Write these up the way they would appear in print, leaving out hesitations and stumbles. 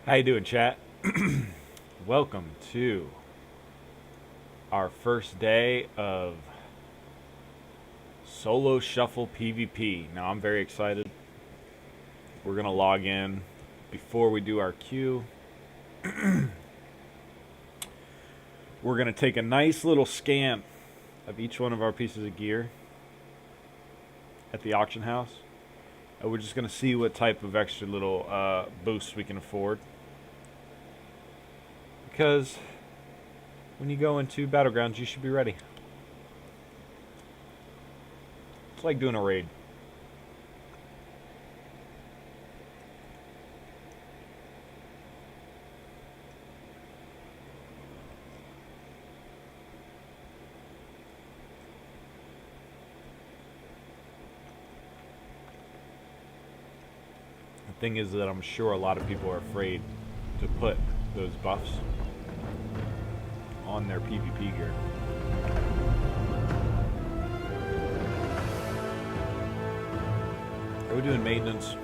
How you doing, chat? Welcome to our first day of Solo Shuffle PvP. Now, I'm very excited. We're going to log in before we do our queue. We're going to take a nice little scan of each one of our pieces of gear at the auction house. And we're just going to see what type of extra little boosts we can afford. Because when you go into Battlegrounds, you should be ready. It's like doing a raid. The thing is that I'm sure a lot of people are afraid to put those buffs on their PvP gear. Are we doing maintenance?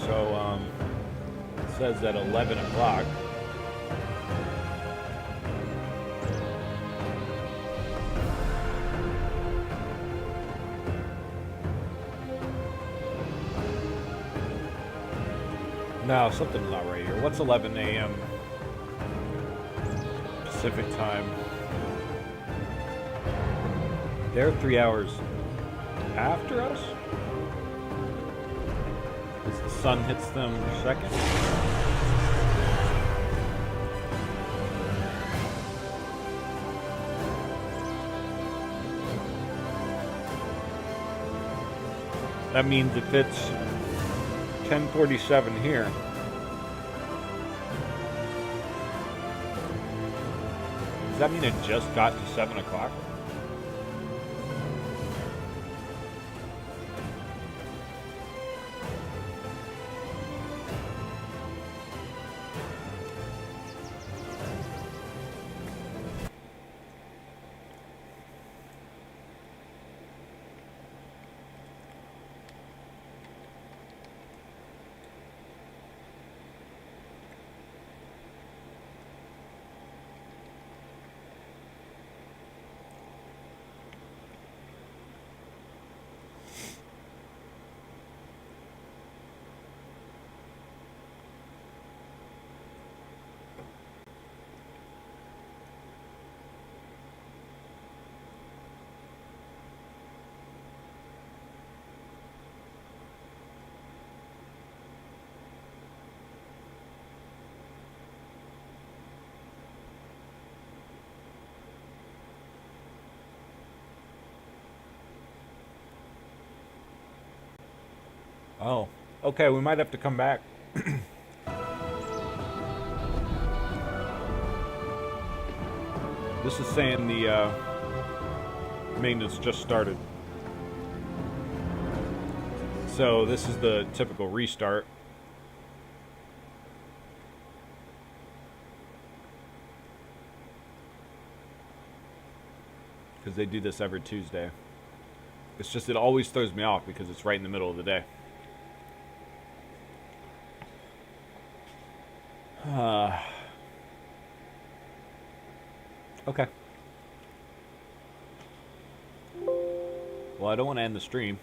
So, it says at 11 o'clock. No, something's not right here. What's 11 a.m. Pacific time? They're 3 hours after us? Because the sun hits them second? That means if it's 10:47 here, does that mean it just got to 7 o'clock? Oh, okay, we might have to come back. This is saying the maintenance just started. So this is the typical restart. Because they do this every Tuesday. It's just, it always throws me off because it's right in the middle of the day. Okay. Well, I don't want to end the stream.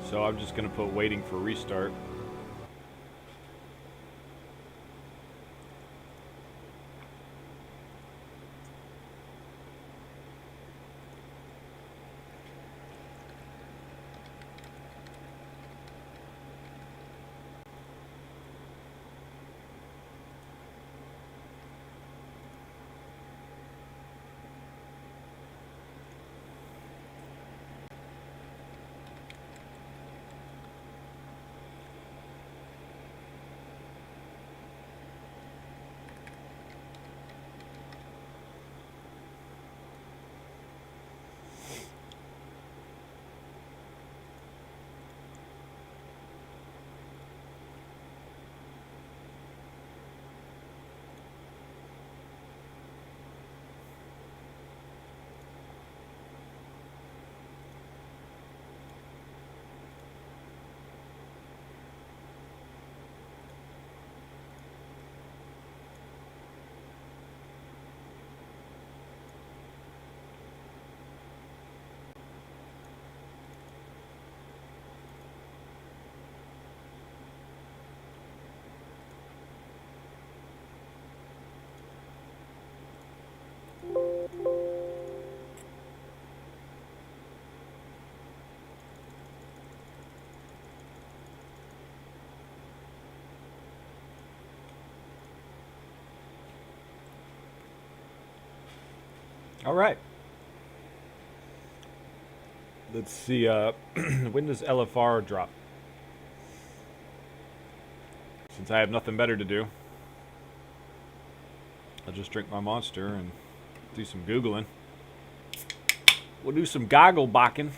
So I'm just going to put waiting for restart. All right. Let's see. When does LFR drop? Since I have nothing better to do, I'll just drink my monster and do some Googling. We'll do some goggle bocking.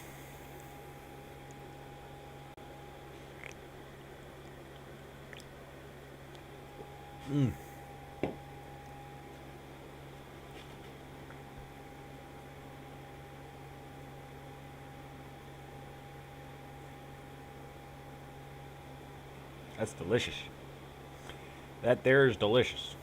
That's delicious. That there is delicious.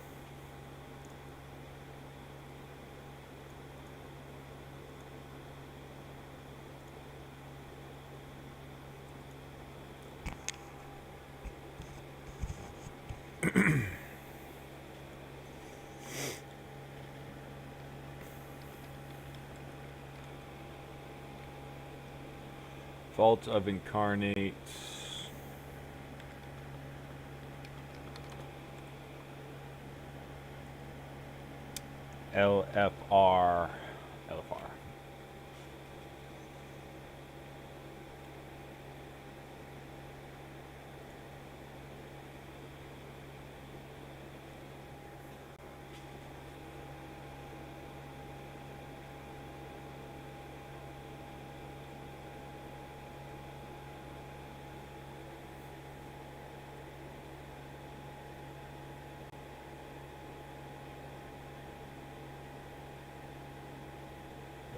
Vault of Incarnates. LFR.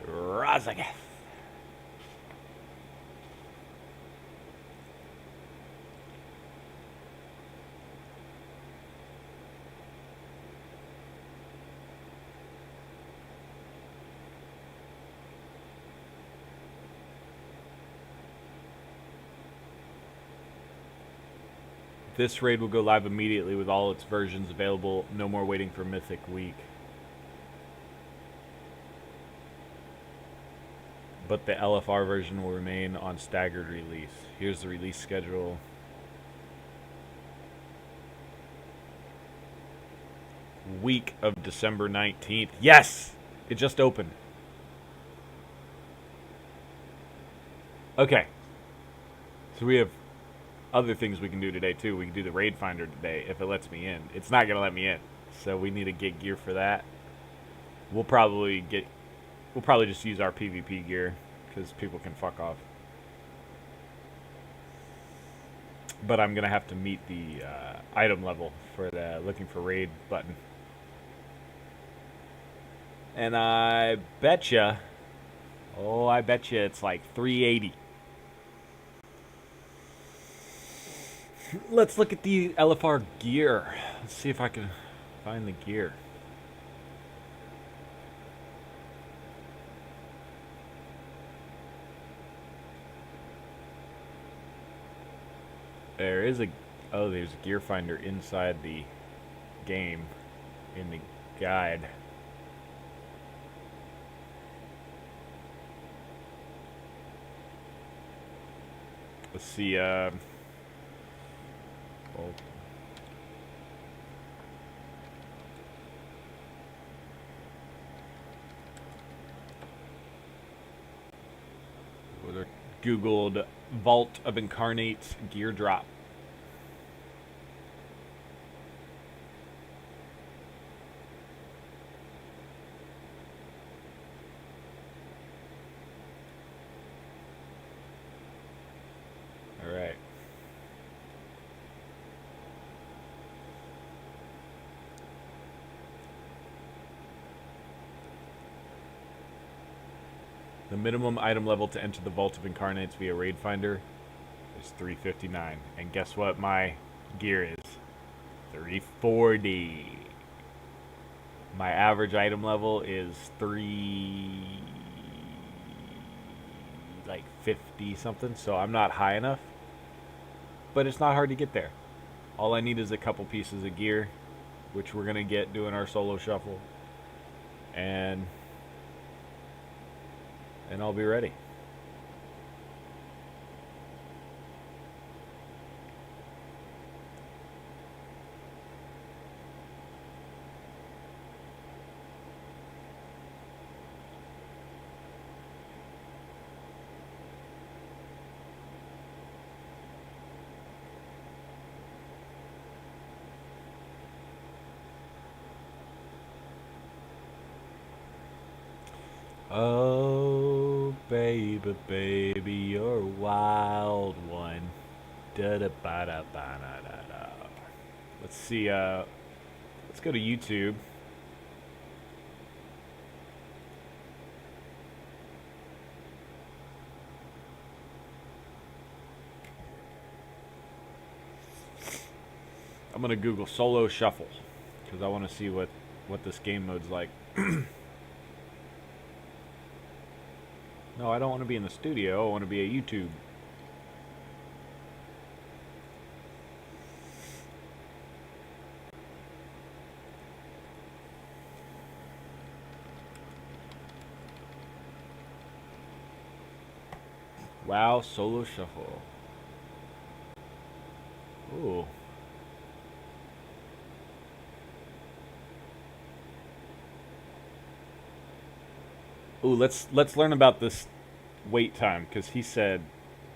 Razagath. This raid will go live immediately with all its versions available. No more waiting for Mythic Week. But the LFR version will remain on staggered release. Here's the release schedule. Week of December 19th. Yes! It just opened. Okay. So we have other things we can do today too. We can do the raid finder today if it lets me in. It's not gonna let me in, so we need to get gear for that. We'll probably just use our PvP gear because people can fuck off. But I'm gonna have to meet the item level for the looking for raid button. And I betcha it's like 380. Let's look at the LFR gear. Let's see if I can find the gear. There's a gear finder inside the game in the guide. Let's see, well, Googled Vault of Incarnates gear drop. All right. The minimum item level to enter the Vault of Incarnates via Raid Finder is 359. And guess what my gear is? 340. My average item level is 50 something, so I'm not high enough. But it's not hard to get there. All I need is a couple pieces of gear, which we're going to get doing our solo shuffle. And I'll be ready. Oh, baby, baby, you're a wild one. Da da ba da ba da da da. Let's see. Let's go to YouTube. I'm gonna Google solo shuffle because I want to see what this game mode's like. No, I don't want to be in the studio. I want to be at YouTube. Wow, solo shuffle. Ooh. Ooh, let's learn about this wait time because he said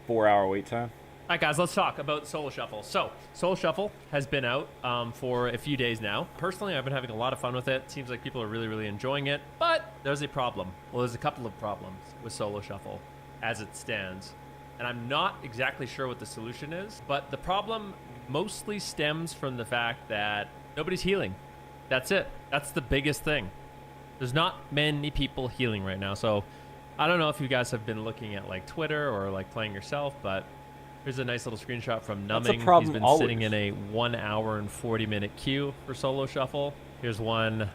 4-hour wait time. All right, guys, let's talk about Solo Shuffle. So, Solo Shuffle has been out for a few days now. Personally, I've been having a lot of fun with it. Seems like people are really, really enjoying it. But there's a problem. Well, there's a couple of problems with Solo Shuffle as it stands. And I'm not exactly sure what the solution is. But the problem mostly stems from the fact that nobody's healing. That's it. That's the biggest thing. There's not many people healing right now. So I don't know if you guys have been looking at like Twitter or like playing yourself, but here's a nice little screenshot from Numbing. He's been sitting in a 1 hour and 40-minute queue for Solo Shuffle. Here's one.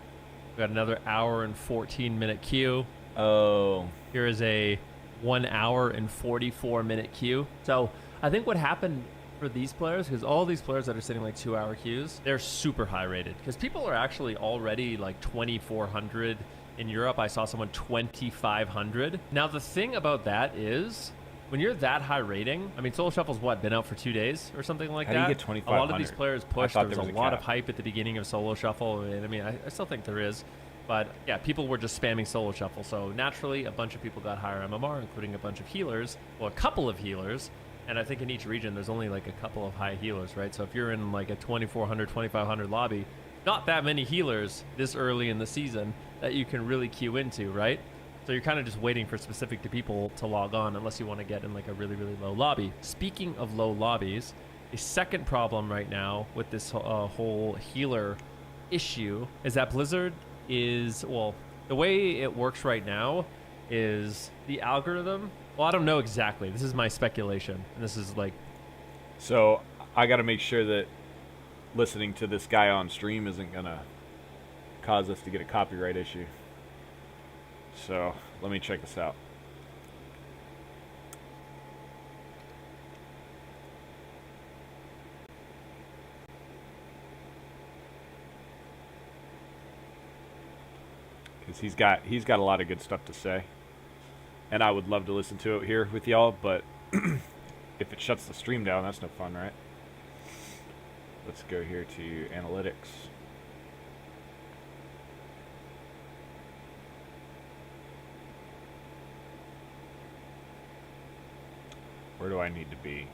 We got another hour and 14-minute queue. Oh. Here is a 1 hour and 44-minute queue. So I think what happened for these players, because all these players that are sitting like 2-hour queues, they're super high rated because people are actually already like 2,400 in Europe. I saw someone 2,500. Now the thing about that is when you're that high rating, I mean, Solo Shuffle's what, been out for 2 days or something like that? How do you get 2,500? A lot of these players pushed. There was a lot of hype at the beginning of Solo Shuffle, and I mean, I still think there is. But yeah, people were just spamming Solo Shuffle. So naturally, a bunch of people got higher MMR, including a bunch of healers, well, a couple of healers. And I think in each region, there's only like a couple of high healers, right? So if you're in like a 2,400, 2,500 lobby, not that many healers this early in the season that you can really queue into, right? So you're kind of just waiting for specific people to log on unless you want to get in like a really, really low lobby. Speaking of low lobbies, a second problem right now with this whole healer issue is that Blizzard is, well, the way it works right now is the algorithm. Well, I don't know exactly. This is my speculation. And this is like... So I got to make sure that listening to this guy on stream isn't going to cause us to get a copyright issue. So let me check this out. Because he's got a lot of good stuff to say. And I would love to listen to it here with y'all, but if it shuts the stream down, that's no fun, right? Let's go here to analytics. Where do I need to be?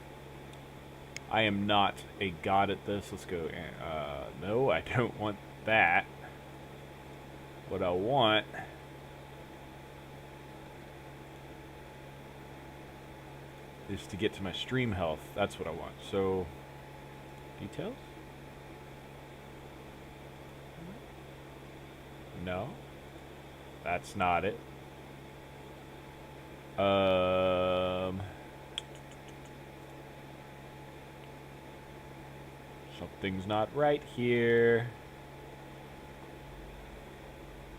I am not a god at this. Let's go. No, I don't want that. What I want is to get to my stream health. That's what I want. So, details? No. That's not it. Something's not right here.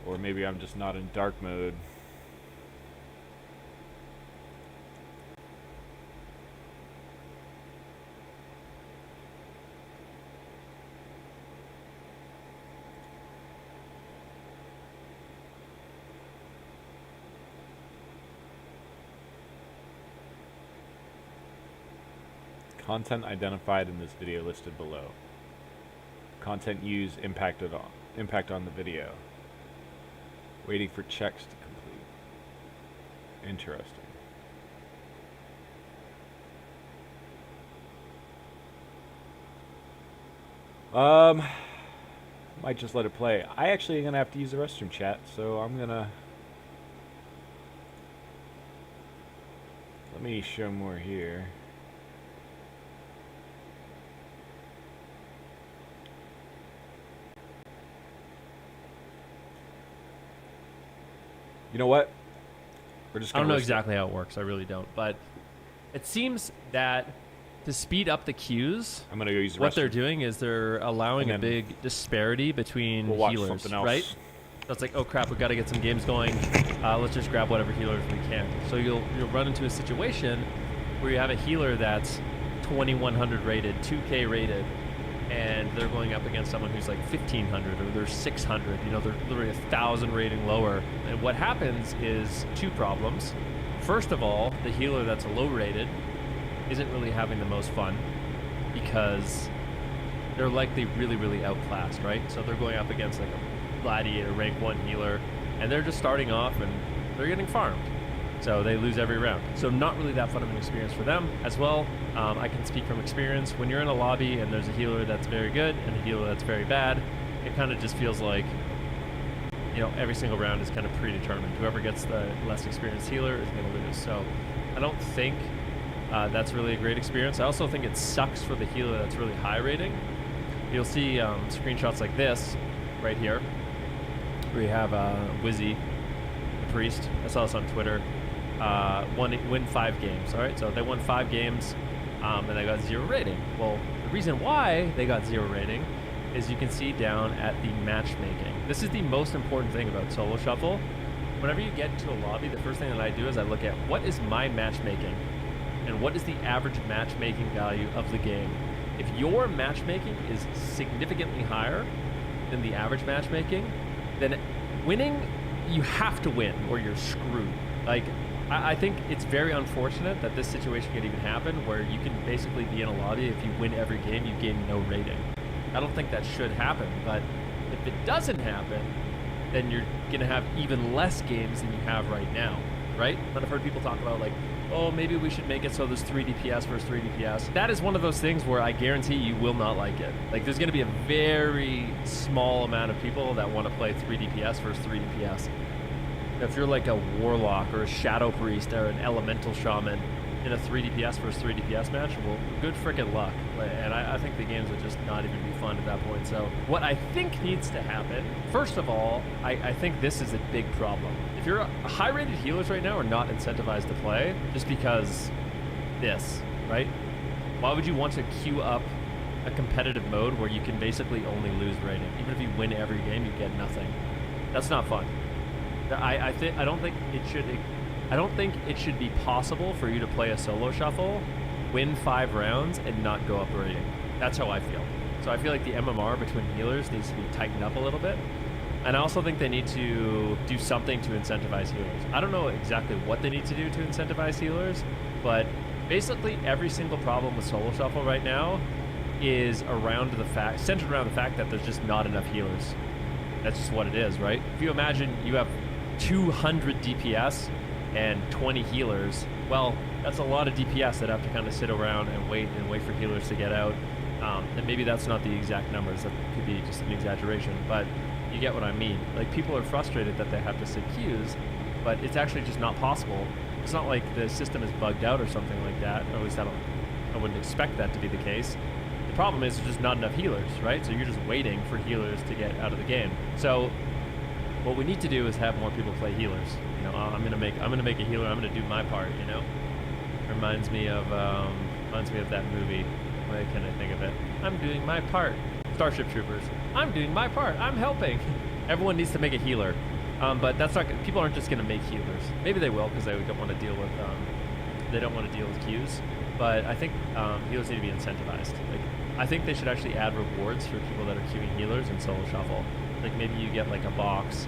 Or maybe I'm just not in dark mode. Content identified in this video listed below. Content used impact on the video. Waiting for checks to complete. Interesting. Might just let it play. I actually am gonna have to use the restroom chat, so I'm gonna me show more here. You know what? We're just I don't gonna know risk it. exactly how it works. I really don't. But it seems that to speed up the queues, I'm gonna go use the what they're restroom. doing is they're allowing a And then big disparity between We'll watch healers, something else. right? So it's like, oh crap, we've got to get some games going. Let's just grab whatever healers we can. So you'll run into a situation where you have a healer that's 2100 rated, 2K rated, and they're going up against someone who's like 1500 or they're 600. You know, they're literally 1,000 rating lower. And what happens is two problems. First of all, the healer that's low rated isn't really having the most fun because they're likely really, really outclassed, right? So they're going up against like a gladiator rank 1 healer, and they're just starting off and they're getting farmed. So they lose every round. So not really that fun of an experience for them as well. I can speak from experience. When you're in a lobby and there's a healer that's very good and a healer that's very bad, it kind of just feels like, you know, every single round is kind of predetermined. Whoever gets the less experienced healer is going to lose. So I don't think that's really a great experience. I also think it sucks for the healer that's really high rating. You'll see screenshots like this right here, where you have Wizzy, the priest. I saw this on Twitter. Win 5 games. All right, so they won 5 games, and they got 0 rating. Well, the reason why they got 0 rating is you can see down at the matchmaking. This is the most important thing about solo shuffle. Whenever you get into a lobby, the first thing that I do is I look at what is my matchmaking and what is the average matchmaking value of the game. If your matchmaking is significantly higher than the average matchmaking, then winning, you have to win or you're screwed. Like, I think it's very unfortunate that this situation could even happen where you can basically be in a lobby. If you win every game, you gain no rating. I don't think that should happen, but if it doesn't happen, then you're going to have even less games than you have right now, right? But I've heard people talk about like, oh, maybe we should make it so there's 3 DPS versus 3 DPS. That is one of those things where I guarantee you will not like it. Like, there's going to be a very small amount of people that want to play 3 DPS versus 3 DPS. If you're like a warlock or a shadow priest or an elemental shaman in a 3 DPS versus 3 DPS match, well, good freaking luck. And I think the games would just not even be fun at that point. So what I think needs to happen, first of all, I think this is a big problem. If you're a high-rated healers right now are not incentivized to play just because this, right? Why would you want to queue up a competitive mode where you can basically only lose rating? Even if you win every game, you get nothing. That's not fun. I don't think it should be possible for you to play a solo shuffle, win 5 rounds, and not go up a rating. That's how I feel. So I feel like the MMR between healers needs to be tightened up a little bit. And I also think they need to do something to incentivize healers. I don't know exactly what they need to do to incentivize healers, but basically every single problem with solo shuffle right now is centered around the fact that there's just not enough healers. That's just what it is, right? If you imagine you have 200 DPS and 20 healers, well, that's a lot of DPS that have to kind of sit around and wait for healers to get out. And maybe that's not the exact numbers. That could be just an exaggeration, but you get what I mean. Like, people are frustrated that they have to sit queues, but it's actually just not possible. It's not like the system is bugged out or something like that, or at least I wouldn't expect that to be the case. The problem is there's just not enough healers, right? So you're just waiting for healers to get out of the game. So what we need to do is have more people play healers. You know, I'm gonna make a healer. I'm gonna do my part. You know, reminds me of that movie. Why can I think of it? I'm doing my part. Starship Troopers. I'm doing my part. I'm helping. Everyone needs to make a healer, but that's not. People aren't just gonna make healers. Maybe they will because they don't want to deal with queues. But I think healers need to be incentivized. Like, I think they should actually add rewards for people that are queuing healers in solo shuffle. Like, maybe you get like a box,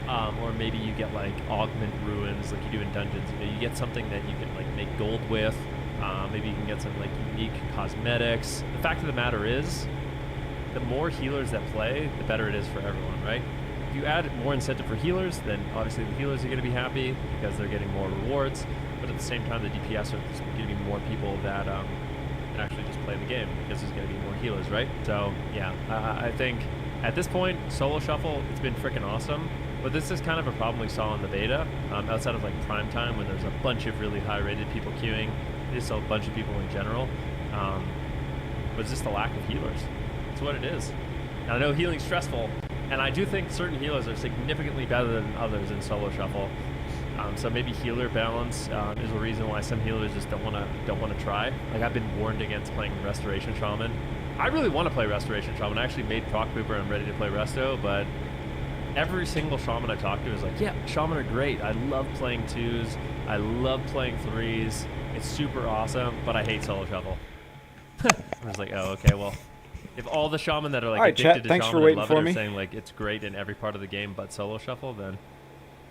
or maybe you get like augment ruins like you do in dungeons. You know, you get something that you can like make gold with. Maybe you can get some like unique cosmetics. The fact of the matter is, the more healers that play, the better it is for everyone, right? If you add more incentive for healers, then obviously the healers are going to be happy because they're getting more rewards. But at the same time, the DPS are going to be more people that can actually just play the game because there's going to be more healers, right? So yeah, I think at this point, solo shuffle, it's been freaking awesome. But this is kind of a problem we saw in the beta, outside of like prime time when there's a bunch of really high rated people queuing, just a bunch of people in general. But it's just the lack of healers. That's what it is. And I know healing's stressful, and I do think certain healers are significantly better than others in solo shuffle. So maybe healer balance is a reason why some healers just don't want to try. Like I've been warned against playing Restoration Shaman. I really want to play Restoration Shaman. I actually made Proc Booper and I'm ready to play Resto, but every single Shaman I talk to is like, yeah, Shaman are great. I love playing 2s. I love playing 3s. It's super awesome, but I hate solo shuffle. I was like, oh, okay, well, if all the Shaman that are like addicted to thanks Shaman for waiting and love for it are me. saying like it's great in every part of the game but solo shuffle, then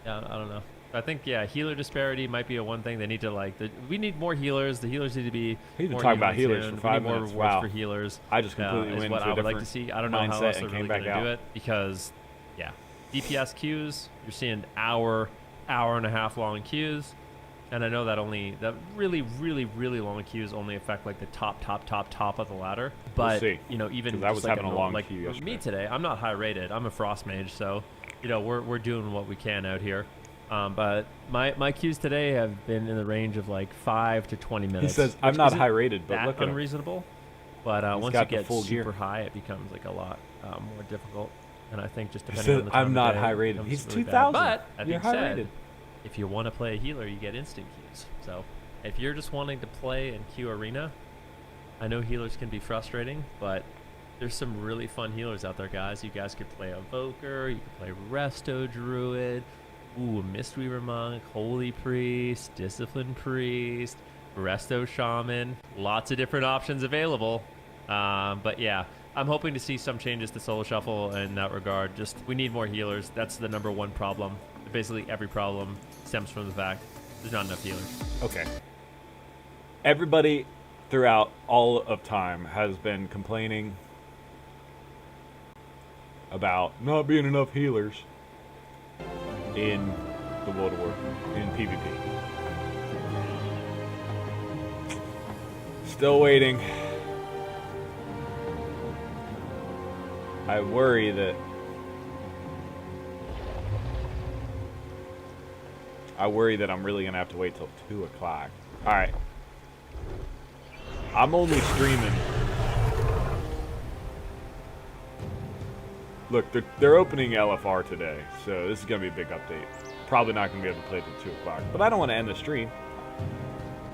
yeah, I don't know. I think, yeah, healer disparity might be a one thing. They need to like, we need more healers. The healers need to be We need to more talk about evenly healers tuned. for 5 We need more minutes. rewards Wow. for healers. I just completely is went what into I a would like to different see. I don't know how mindset else and they're came really going back to do out. it because, yeah, DPS queues, you're seeing hour and a half long queues. And I know that really, really, really long queues only affect like the top of the ladder. But, see. you know, even 'Cause I was just like having a long queue me yesterday. today, I'm not high rated. I'm a frost mage, so, you know, we're doing what we can out here. But my queues today have been in the range of like 5 to 20 minutes. He says, I'm not high rated, but that look at him. unreasonable. But once you got the get full super gear. high, it becomes like a lot more difficult. And I think just He depending on says, the time I'm of not day, high it rated. becomes He's really bad. 2,000. But that You're being high said, rated. if you want to play a healer, you get instant queues. So if you're just wanting to play and queue arena, I know healers can be frustrating, but there's some really fun healers out there, guys. You guys could play Evoker, you could play Resto Druid, ooh, Mistweaver Monk, Holy Priest, Discipline Priest, Resto Shaman. Lots of different options available. But yeah, I'm hoping to see some changes to solo shuffle in that regard. Just, we need more healers. That's the #1 problem. Basically every problem stems from the fact there's not enough healers. Okay. Everybody throughout all of time has been complaining about not being enough healers in the World of Warcraft, in PvP. Still waiting. I worry that I'm really gonna have to wait till 2 o'clock. All right. I'm only streaming. Look, they're opening LFR today, so this is gonna be a big update. Probably not gonna be able to play till 2 o'clock, but I don't want to end the stream,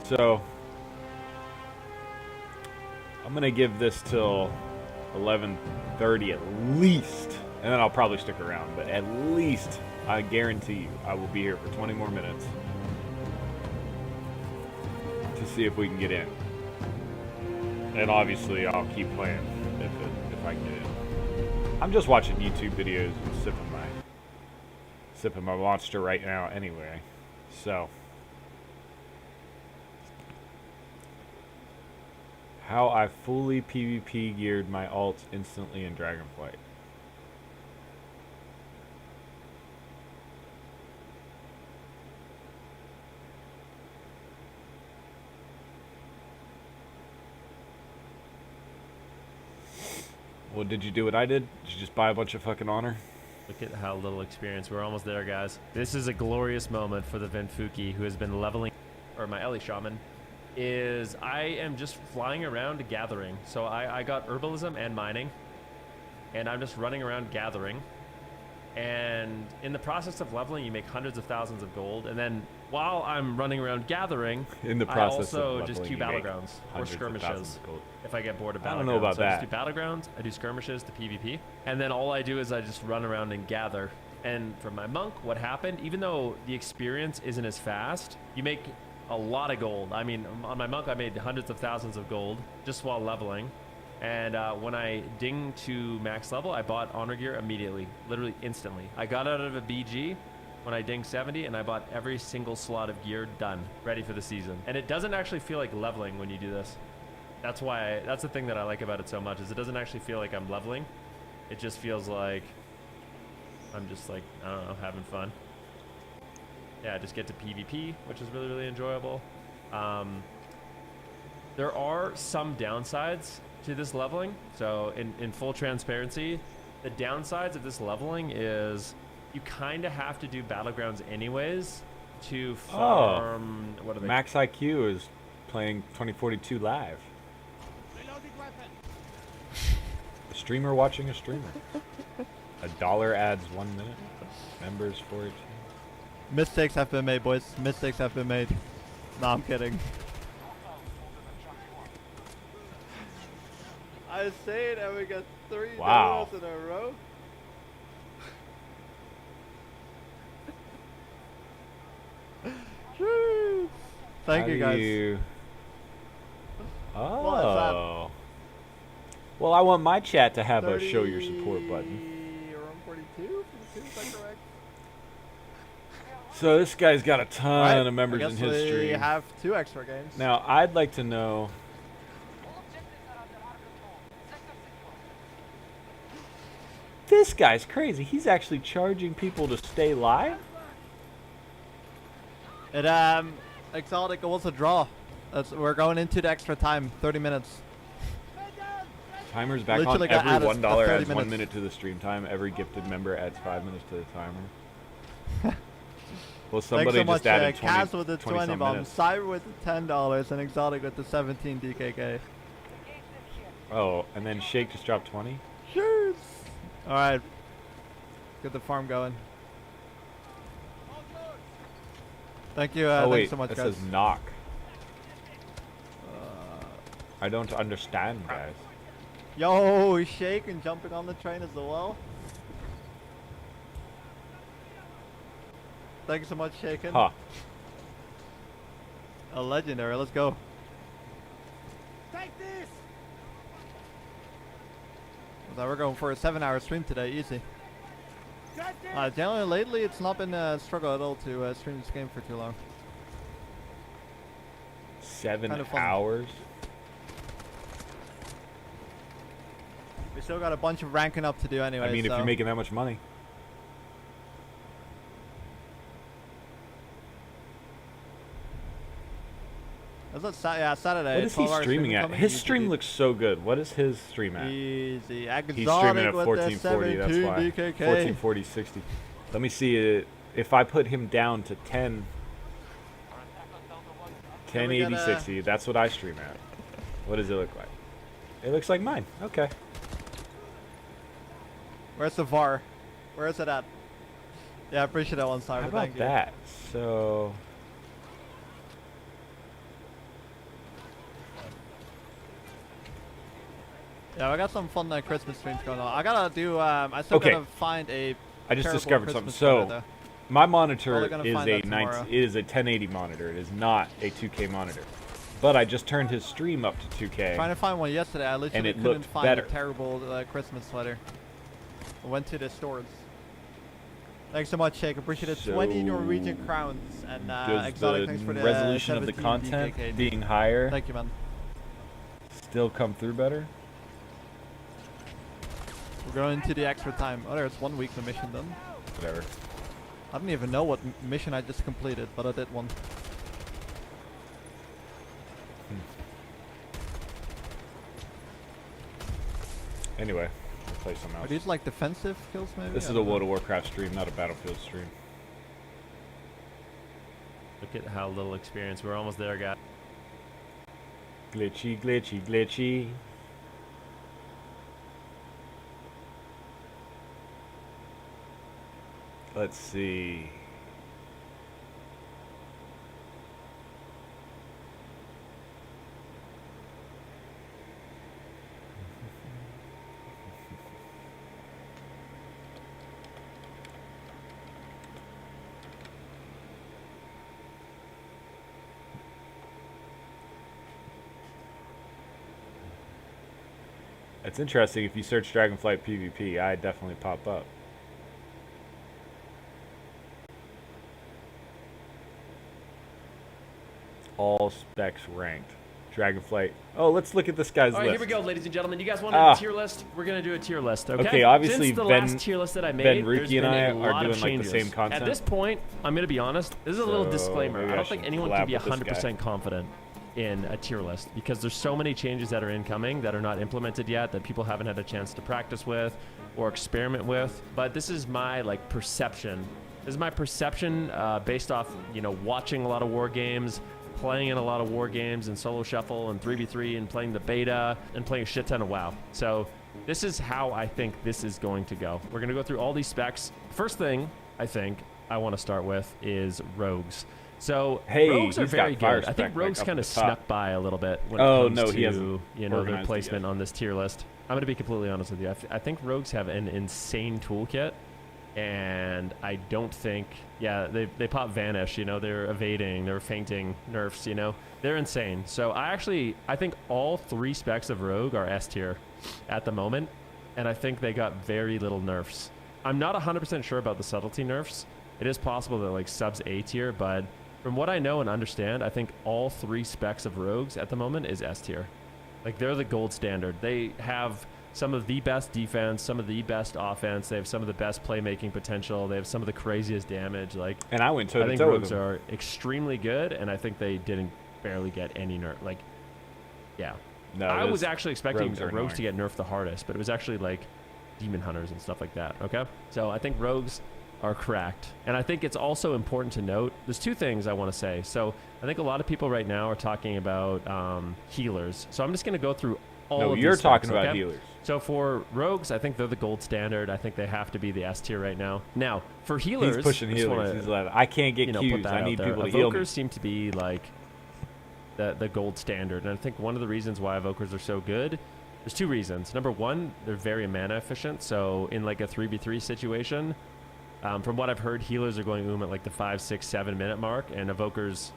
so I'm gonna give this till 11:30 at least, and then I'll probably stick around. But at least, I guarantee you, I will be here for 20 more minutes to see if we can get in. And obviously, I'll keep playing if I can get in. I'm just watching YouTube videos and sipping my monster right now anyway. So, how I fully PvP geared my alts instantly in Dragonflight. Well, did you do what I did? Did you just buy a bunch of fucking honor? Look at how little experience. We're almost there, guys. This is a glorious moment for the Venfuki, who has been leveling, or my Ellie Shaman, is I am just flying around gathering. So I got herbalism and mining, and I'm just running around gathering. And in the process of leveling, you make hundreds of thousands of gold. And then while I'm running around gathering, In the I process also of just leveling, queue you make battlegrounds or hundreds of thousands skirmishes. of gold. If I get bored of battlegrounds. I don't know about so I that. just do battlegrounds, I do skirmishes to PvP, and then all I do is I just run around and gather. And for my monk, what happened, even though the experience isn't as fast, you make a lot of gold. I mean, on my monk, I made hundreds of thousands of gold just while leveling. And when I dinged to max level, I bought honor gear immediately, literally instantly. I got out of a BG when I dinged 70, and I bought every single slot of gear done, ready for the season. And it doesn't actually feel like leveling when you do this. That's why, that's the thing that I like about it so much, is it doesn't actually feel like I'm leveling. It just feels like I'm just like, I don't know, having fun. Yeah, I just get to PvP, which is really, really enjoyable. There are some downsides to this leveling. So in full transparency, the downsides of this leveling is you kind of have to do battlegrounds anyways to farm. What are they? Max IQ is playing 2042 live. A streamer watching a streamer. $1 adds 1 minute. Members 418. Mistakes have been made, boys. Mistakes have been made. No, I'm kidding. I say it and we got $3 Wow. in a row. Thank you, guys. Oh. Well, I want my chat to have a show your support button. Room 42? Is that correct? So this guy's got a ton of members in his We stream. have 2 extra games. Now, I'd like to know. This guy's crazy. He's actually charging people to stay live? It Exotic was a draw. We're going into the extra time, 30 minutes. Timer's back Literally on. got Every added $1 30 adds 1 minutes. minute to the stream time. Every gifted member adds 5 minutes to the timer. Well, somebody Thanks so much, just added Kaz 20, with the 20 20 some bomb, minutes. Cyber with the $10, and Exotic with the 17 DKK. Oh, and then Shake just dropped 20? Sure. Alright. Get the farm going. Thank you, oh, wait, thanks so much, that guys. says knock. I don't understand, guys. Yo, he's shaking, jumping on the train as well. Thanks so much, Shaken. Huh. A legendary, let's go. Take this! So we're going for a 7-hour stream today, easy. Generally, lately, it's not been a struggle at all to stream this game for too long. 7 Kinda fun. hours? We still got a bunch of ranking up to do anyway. I mean, if so. you're making that much money. Is that yeah, Saturday. What is he 12-hour streaming at? coming? His Easy, stream dude. looks so good. What is his stream at? Easy. He's streaming at Exotic with 1440, the that's 17 why. DKK. 1440, 60. Let me see it. If I put him down to 10, Can we 1080, get a- 60, that's what I stream at. What does it look like? It looks like mine. Okay. Where's the VAR? Where is it at? Yeah, I appreciate that one, Cyber. How about Thank you. that? So, Yeah, I got some fun Christmas streams going on. I gotta do. I still Okay. gotta find a. I just terrible discovered something. Christmas So, sweater, my monitor Probably gonna is find a that tomorrow. it is a 1080 monitor. It is not a 2K monitor. But I just turned his stream up to 2K. Trying to find one yesterday. I literally it couldn't looked find better. a terrible Christmas sweater. I went to the stores. Thanks so much, Shake. Appreciate it. 20 Norwegian crowns and Does Exotic. the Thanks for the resolution of the 17 content DKK. being higher Thank you, man. still come through better? We're going to the extra time. Oh, there's 1 week the mission done. Whatever. I don't even know what mission I just completed, but I did one. Anyway, we'll play something Are else. these like defensive kills, maybe? This I is a don't know. World of Warcraft stream, not a Battlefield stream. Look at how little experience. We're almost there, guys. Glitchy, glitchy, glitchy. Let's see. It's interesting, if you search Dragonflight PvP, I definitely pop up. All specs ranked. Dragonflight. Oh, let's look at this guy's All right, list. here we go, ladies and gentlemen. You guys want Ah. a tier list? We're gonna do a tier list, okay? Okay, obviously Since the Ben- last tier list that I made, Ben, there's Ruki, and been I a are lot of doing, like, the changes. same content. At this point, I'm gonna be honest. This is a little So, disclaimer. maybe I I don't think should anyone collab can be with this 100% confident in a tier list because there's so many changes that are incoming that are not implemented yet that people haven't had a chance to practice with or experiment with. But this is my like perception. This is my perception based off, you know, watching a lot of war games, playing in a lot of war games and solo shuffle and 3v3 and playing the beta and playing a shit ton of WoW. So this is how I think this is going to go. We're going to go through all these specs. First thing I think I want to start with is rogues. So hey, rogues are very good. I think rogues kind of snuck by a little bit when it comes to you know their placement on this tier list. I'm going to be completely honest with you. I think rogues have an insane toolkit, and I don't think they pop vanish. You know, they're evading, they're feinting nerfs. You know, they're insane. So I think all 3 specs of rogue are S tier at the moment, and I think they got very little nerfs. I'm not 100% sure about the subtlety nerfs. It is possible that like subs A tier, but from what I know and understand, I think all 3 specs of rogues at the moment is S tier. Like they're the gold standard. They have some of the best defense, some of the best offense. They have some of the best playmaking potential. They have some of the craziest damage. Like, and I went toe to toe with them. I think rogues are extremely good, and I think they didn't barely get any nerf. Like, yeah. No, I was actually expecting rogues to get get nerfed the hardest, but it was actually like demon hunters and stuff like that. Okay, so I think rogues are cracked, and I think it's also important to note there's 2 things I want to say. So I think a lot of people right now are talking about healers, so I'm just going to go through all of these you're specs, talking about okay? healers. So for rogues, I think they're the gold standard. I think they have to be the S tier right now. Now for healers, he's pushing healers. He's like, I can't get Qs. I need people to heal me. Evokers seem to be like the gold standard, and I think one of the reasons why Evokers are so good, there's 2 reasons. Number 1, they're very mana efficient. So in like a 3v3 situation, from what I've heard, healers are going at like the 5, 6, 7 minute mark, and Evokers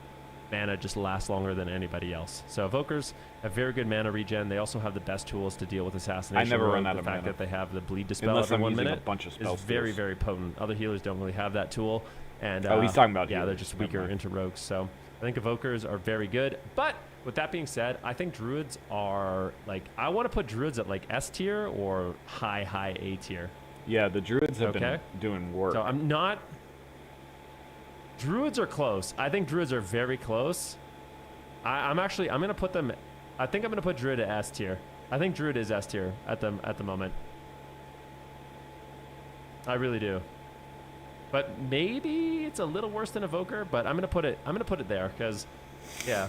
mana just lasts longer than anybody else. So Evokers have very good mana regen. They also have the best tools to deal with assassination. I never run out of mana. The fact that they have the bleed dispel unless every I'm 1 using minute a bunch of spell is very, very potent. Other healers don't really have that tool. And he's talking about yeah, healers. they're just weaker into rogues. So I think Evokers are very good. But with that being said, I think Druids are like, I want to put Druids at like S tier or high A tier. Yeah, the Druids have been doing work. So I'm not. Druids are close. I think Druids are very close. I'm going to put them. I think I'm going to put Druid at S tier. I think Druid is S tier at the moment. I really do. But maybe it's a little worse than Evoker. But I'm going to put it there because, yeah.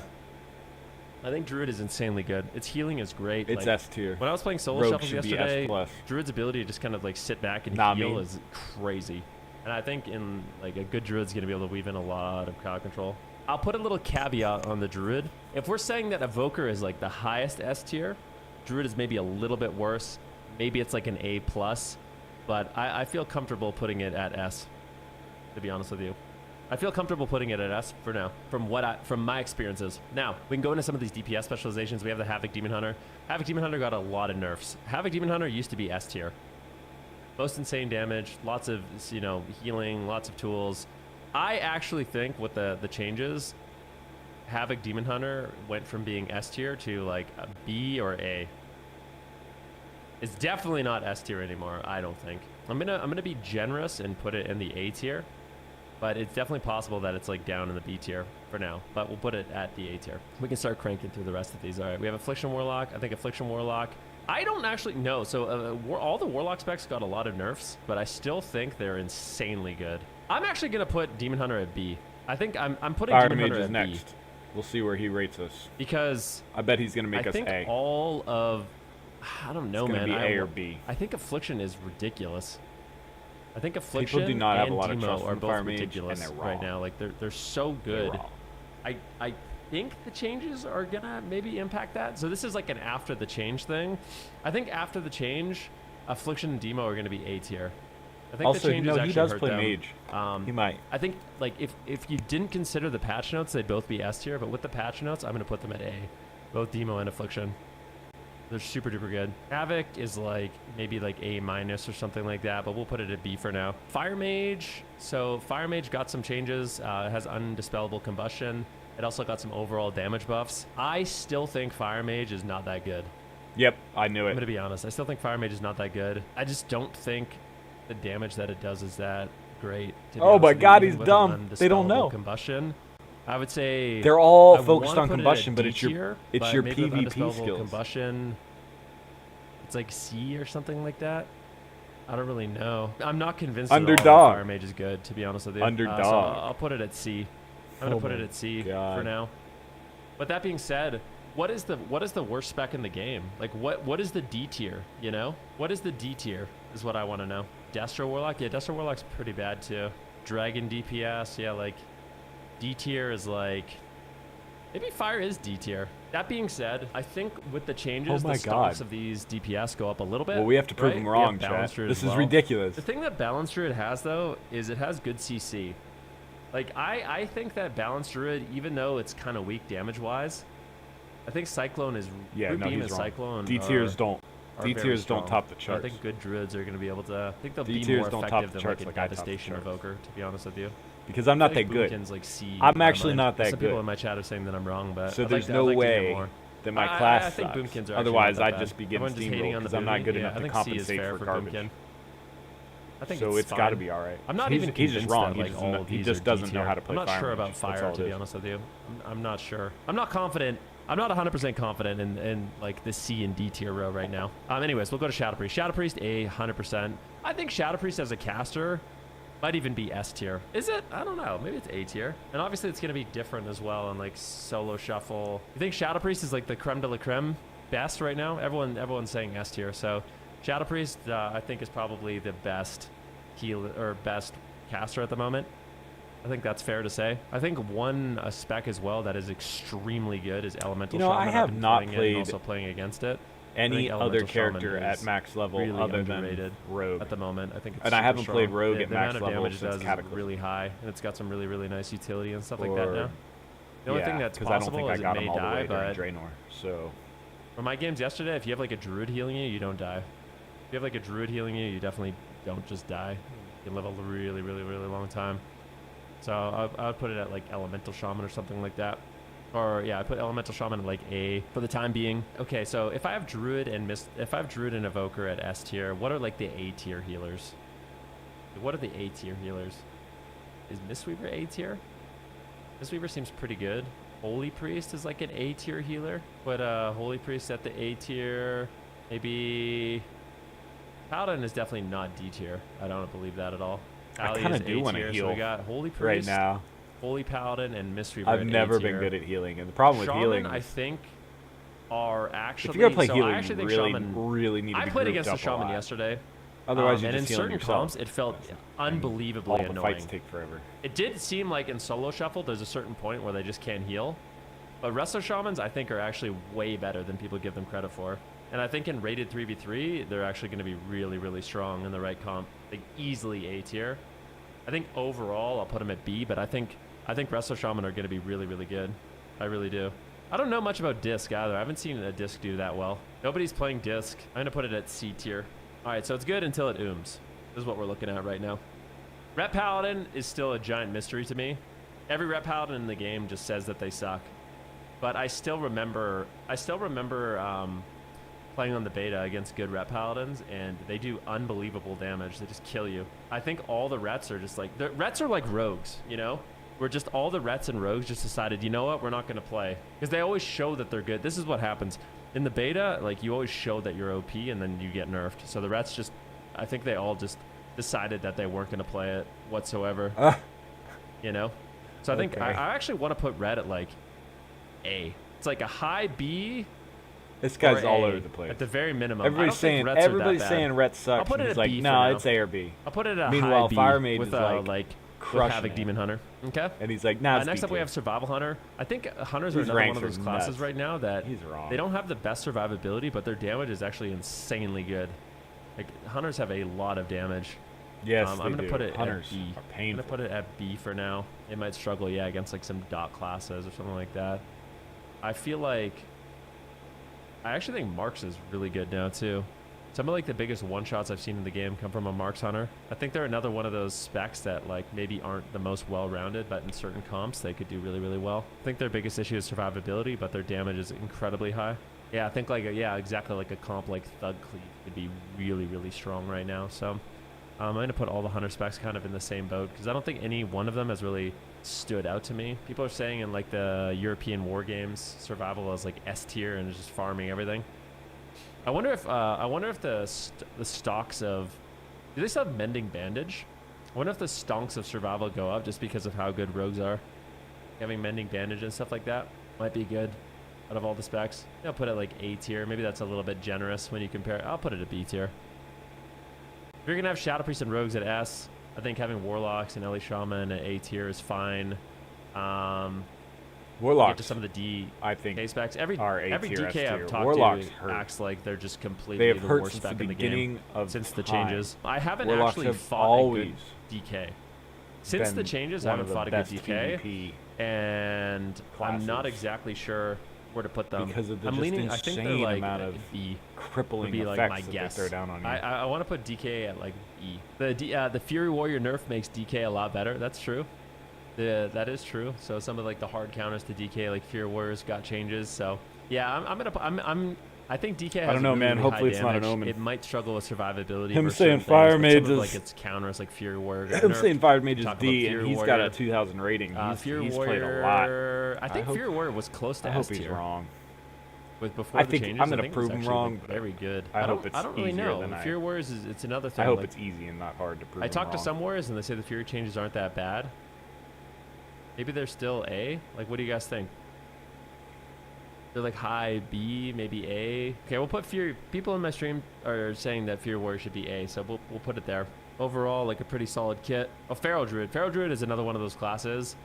I think Druid is insanely good. Its healing is great. It's like, S tier. When I was playing solo Rogue shuffles should be yesterday, S+. Druid's ability to just kind of like sit back and heal is crazy. And I think in like a good Druid's going to be able to weave in a lot of crowd control. I'll put a little caveat on the Druid. If we're saying that Evoker is like the highest S tier, Druid is maybe a little bit worse. Maybe it's like an A+, but I feel comfortable putting it at S, to be honest with you. I feel comfortable putting it at S for now, from my experiences. Now, we can go into some of these DPS specializations. We have the Havoc Demon Hunter. Havoc Demon Hunter got a lot of nerfs. Havoc Demon Hunter used to be S tier. Most insane damage, lots of healing, lots of tools. I actually think with the changes, Havoc Demon Hunter went from being S tier to like a B or A. It's definitely not S tier anymore, I don't think. I'm gonna be generous and put it in the A tier, but it's definitely possible that it's like down in the B tier for now. But we'll put it at the A tier. We can start cranking through the rest of these. All right, we have Affliction Warlock. I think Affliction Warlock. I don't actually know. So all the Warlock specs got a lot of nerfs, but I still think they're insanely good. I'm actually gonna put Demon Hunter at B. I think I'm putting Fire Demon Mage Hunter is at next. B We'll see where he rates us. because I bet he's gonna make us think A. all of I don't know, It's gonna man. be A or B. I think Affliction is ridiculous. I think Affliction People do not have and a lot of Demo trust are in both Fire Mage, ridiculous and they're right wrong. now. Like they're so They're good. wrong. I think the changes are gonna maybe impact that. So this is like an after the change thing. I think after the change, Affliction and Demo are gonna be A tier. I think Also, the changes he actually does hurt play them. Mage. He might. I think like if you didn't consider the patch notes, they'd both be S tier. But with the patch notes, I'm gonna put them at A. Both Demo and Affliction. They're super duper good. Havoc is like maybe like A- or something like that, but we'll put it at B for now. Fire Mage. So Fire Mage got some changes. It has undispellable combustion. It also got some overall damage buffs. I still think Fire Mage is not that good. Yep, I knew I'm it. gonna be honest. I still think Fire Mage is not that good. I just don't think the damage that it does is that great. To be Oh honest my with you, God, even he's with dumb. an They don't undispellable know. Combustion. I would say They're all I focused wanna on put it combustion, at but D it's your tier, it's but your maybe with PvP undispellable skills. combustion, it's like C or something like that. I don't really know. I'm not convinced at all that Underdog. Fire Mage is good, to be honest with you. Underdog. So I'll put it at C. I'm gonna Oh put it my at C God. for now. But that being said, what is the worst spec in the game? Like what is the D tier? You know, what is the D tier? Is what I want to know. Destro Warlock, yeah, Destro Warlock's pretty bad too. Dragon DPS, yeah, like D tier is like maybe Fire is D tier. That being said, I think with the changes, my the stocks God. of these DPS go up a little bit. Well, we have to prove right? them We wrong, have Balanced chat. Druid This as is well. ridiculous. The thing that Balanced Druid has though is it has good CC. Like I think that Balanced Druid, even though it's kind of weak damage wise, I think Cyclone is Yeah, no, Beam he's and wrong. Cyclone D tiers don't. are D very tiers don't strong. top the I charts. think good druids are going to be able to. I think they'll D be tiers more don't top effective the than like charts a like I top the devastation charts. evoker. To be honest with you, Because I'm not I feel that like good. Boomkin's like C. I'm in my actually mind. not that Some people good. in my chat are saying that I'm wrong, but So I'd there's like no to hear way more. that my class I think sucks. Boomkins are Otherwise, actually not that I'd bad. just be getting Everyone's just hating steamrolled on the because I'm not Boomkin. good Yeah, enough I to think C is compensate fair for for garbage. Boomkin. I think So it's got to fine. be all right. I'm not he's, even he's just convinced wrong. that, like, all of He these just are doesn't know D-tier. how to play I'm not Fire sure Mage. about That's Fire, all to it be is. honest with you. I'm not sure. I'm not confident. I'm not 100% confident in like the C and D tier row right now. Anyways, we'll go to Shadow Priest. Shadow Priest A, 100%. I think Shadow Priest as a caster might even be S tier. Is it? I don't know. Maybe it's A tier. And obviously it's gonna be different as well on like solo shuffle. You think Shadow Priest is like the creme de la creme best right now? Everyone's saying S tier. So Shadow Priest I think is probably the best heal or best caster at the moment. I think that's fair to say. I think one spec as well that is extremely good is Elemental You know, Shaman. I I've have been not playing it played and also playing against it. I Any think other Elemental character Shaman at is max level really other than underrated Rogue. at the moment. I think it's And I super haven't played strong. Rogue the at max amount of level damage it since does is Cataclysm. really high, and it's got some really, really nice utility and stuff like that Or- now. The only thing that's because I don't possible think I is got it him may all the die, way but during Draenor. So for my games yesterday, if you have like a Druid healing you, you don't die. If you have like a Druid healing you, you definitely don't just die. You can live a really, really, really long time. So I would put it at like Elemental Shaman or something like that. Or yeah, I put Elemental Shaman at like A for the time being. Okay, so if I have Druid and Evoker at S tier, what are like the A tier healers? What are the A tier healers? Is Mistweaver A tier? Mistweaver seems pretty good. Holy Priest is like an A tier healer. But Holy Priest at the A tier. Maybe Paladin is definitely not D tier. I don't believe that at all. I Ali kinda is do A wanna tier, heal So we got Holy right Priest, now, Holy Paladin, and Mistweaver I've at never A been tier. good at healing, and the problem with Shaman, healing I is think, are actually. if you're gonna play so healing, I actually you think really, Shaman. really need to I be played grouped against the up a Shaman lot. yesterday. Otherwise, you're and in just healing certain yourself. comps, it felt unbelievably All the annoying. fights take forever. It did seem like in solo shuffle, there's a certain point where they just can't heal. But Resto Shamans, I think, are actually way better than people give them credit for. And I think in rated 3v3, they're actually going to be really, really strong in the right comp. Like, easily A tier. I think overall, I'll put them at B, but I think Resto Shaman are going to be really, really good. I really do. I don't know much about Disc either. I haven't seen a Disc do that well. Nobody's playing Disc. I'm going to put it at C tier. All right, so it's good until it ooms. This is what we're looking at right now. Rep Paladin is still a giant mystery to me. Every Rep Paladin in the game just says that they suck. But I still remember playing on the beta against good Rep Paladins, and they do unbelievable damage. They just kill you. I think all the Rets are just like... The Rets are like rogues, you know? Where just all the Rets and rogues just decided, you know what, we're not going to play. Because they always show that they're good. This is what happens. In the beta, like, you always show that you're OP, and then you get nerfed. So the Rets just... I think they all just decided that they weren't going to play it whatsoever. You know? So I think... Okay. I actually want to put Red at, like, A. It's like a high B... This guy's or all A, over the place. At the very minimum. Everybody's saying Ret sucks. I'll put it and he's at like, B for no, now. it's A or B. I'll put it at a Meanwhile, high B Fire Mage with is with crushing Havoc it. Demon Hunter. Okay. And he's like, nah, it's Next B up, we tier. have Survival Hunter. I think Hunters are These another one ranks of those are classes nuts. right now that He's wrong. they don't have the best survivability, but their damage is actually insanely good. Like Hunters have a lot of damage. Yes, I'm they gonna do. put it Hunters at B. are I'm gonna painful. put it at B for now. It might struggle, yeah, against like some dot classes or something like that. I feel like I actually think Marks is really good now too. Some of like the biggest one-shots I've seen in the game come from a Marks Hunter. I think they're another one of those specs that like maybe aren't the most well-rounded, but in certain comps they could do really, really well. I think their biggest issue is survivability, but their damage is incredibly high. Yeah, I think like exactly like a comp like Thug Cleave could be really, really strong right now. So I'm going to put all the Hunter specs kind of in the same boat because I don't think any one of them has really stood out to me. People are saying in like the European war games, survival is like S tier and just farming everything. I wonder if the stocks of, do they still have mending bandage? I wonder if the stonks of survival go up just because of how good rogues are. Having mending bandage and stuff like that might be good out of all the specs. I'll put it like A tier. Maybe that's a little bit generous when you compare it. I'll put it at B tier. If you're gonna have Shadow Priest and rogues at S, I think having Warlocks and Ellie Shaman at A tier is fine. Warlocks. Get to some of the D I think specs. Every A-tier, DK I've S-tier. talked Warlocks to hurt. acts like they're just They completely have the hurt worst since the spec in the beginning game of since the time. changes. I haven't Warlocks actually have fought always a good DK. Since the been changes, I one haven't of fought a the good best DK, PvP and I'm not classes. exactly sure where to put them. because of the I'm just leaning. I think they're insane like amount of B. crippling Would be like effects my that guess. they throw down on you. I want to put DK at like E. The Fury Warrior nerf makes DK a lot better. That's true. That is true. So some of like the hard counters to DK, like Fury Warriors, got changes. So yeah, I think DK has I don't know, really, man. really Hopefully high it's not an damage. omen. It might struggle with survivability. Him versus saying certain Fire things, but some Mage of, like is- its counters, like Fury Warrior. got I'm nerfed. saying Fire Mage is Talk about D, Fury and he's got a Warrior. 2,000 rating. Fury He's Warrior, played a lot. I think hope- Fury Warrior was close to I hope S he's tier. wrong. With before I the think changes, I'm gonna think it prove was him actually, wrong, like, but very good. I hope it's I don't really easier know. than I- Fury Warriors is it's another thing. I hope like, it's easy and not hard to prove. I him talked to wrong. some warriors and they say the Fury changes aren't that bad. Maybe they're still A. Like, what do you guys think? They're like high B, maybe A. Okay, we'll put Fury. People in my stream are saying that Fury Warrior should be A, so we'll put it there. Overall, like a pretty solid kit. Oh, Feral Druid. Feral Druid is another one of those classes.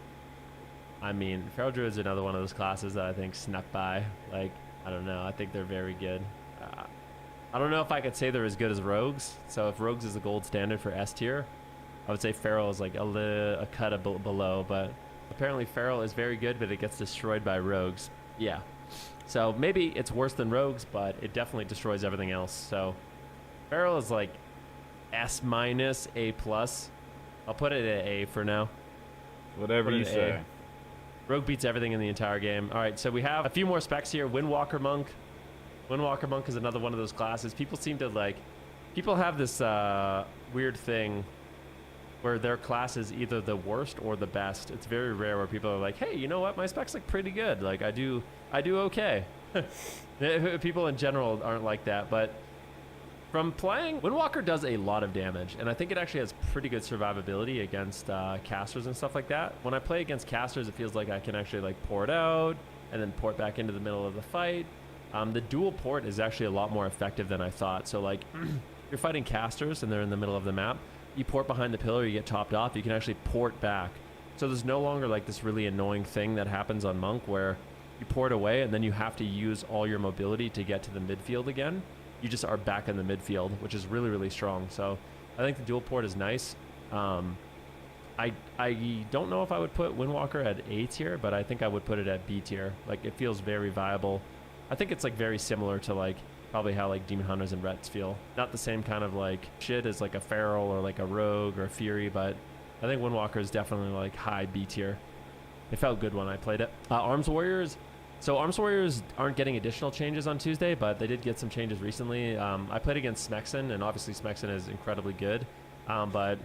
I mean, Feral Druid is another one of those classes that I think snuck by. Like, I don't know. I think they're very good. I don't know if I could say they're as good as Rogues. So if Rogues is the gold standard for S tier, I would say Feral is like a cut below. But apparently Feral is very good, but it gets destroyed by Rogues. Yeah. So maybe it's worse than Rogues, but it definitely destroys everything else. So Feral is like S minus, A plus. I'll put it at A for now. Whatever Put it you at say. A. Rogue beats everything in the entire game. All right, so we have a few more specs here. Windwalker Monk. Windwalker Monk is another one of those classes. People seem to like... People have this weird thing where their class is either the worst or the best. It's very rare where people are like, hey, you know what? My specs look pretty good. Like, I do okay. People in general aren't like that, but from playing, Windwalker does a lot of damage, and I think it actually has pretty good survivability against casters and stuff like that. When I play against casters, it feels like I can actually like pour it out and then port back into the middle of the fight. The dual port is actually a lot more effective than I thought. So like, you're fighting casters and they're in the middle of the map. You port behind the pillar, you get topped off, you can actually port back. So there's no longer like this really annoying thing that happens on Monk where you port away and then you have to use all your mobility to get to the midfield again. You just are back in the midfield, which is really, really strong. So I think the dual port is nice. I don't know if I would put Windwalker at A tier, but I think I would put it at B tier. Like, it feels very viable. I think it's like very similar to like probably how like Demon Hunters and Rets feel. Not the same kind of like shit as like a Feral or like a Rogue or a Fury, but I think Windwalker is definitely like high B tier. It felt good when I played it. Arms Warriors. So Arms Warriors aren't getting additional changes on Tuesday, but they did get some changes recently. I played against Smexen, and obviously Smexen is incredibly good, but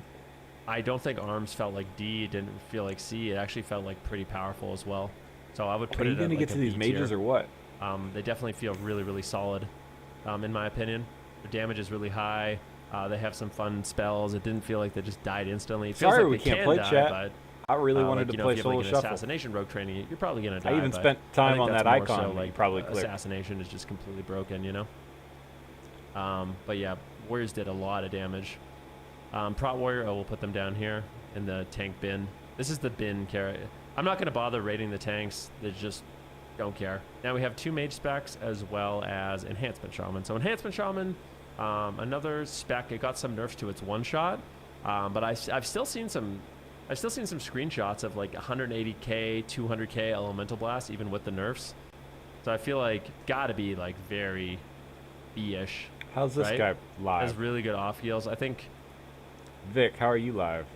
I don't think Arms felt like D. It didn't feel like C. It actually felt like pretty powerful as well. So I would put Are you it at going to like get a to these B mages tier. or what? They definitely feel really, really solid, in my opinion. Their damage is really high. They have some fun spells. It didn't feel like they just died instantly. It feels Sorry like we they can't can play die, chat. but I really wanted like, to you know, play if you have solo like an shuffle. assassination rogue training, you're probably gonna die. I even but spent I time think on that's that more icon so, that like, you probably clicked. assassination is just completely broken, you know. But yeah, warriors did a lot of damage. Prot warrior, we'll put them down here in the tank bin. This is the bin carry. I'm not gonna bother rating the tanks. They just don't care. Now we have 2 mage specs as well as enhancement shaman. So enhancement shaman, another spec. It got some nerfs to its one shot, but I've still seen some screenshots of like 180k, 200k elemental blast even with the nerfs. So I feel like gotta be like very B-ish. How's this right? guy live? Has really good off heals. I think Vic, how are you live?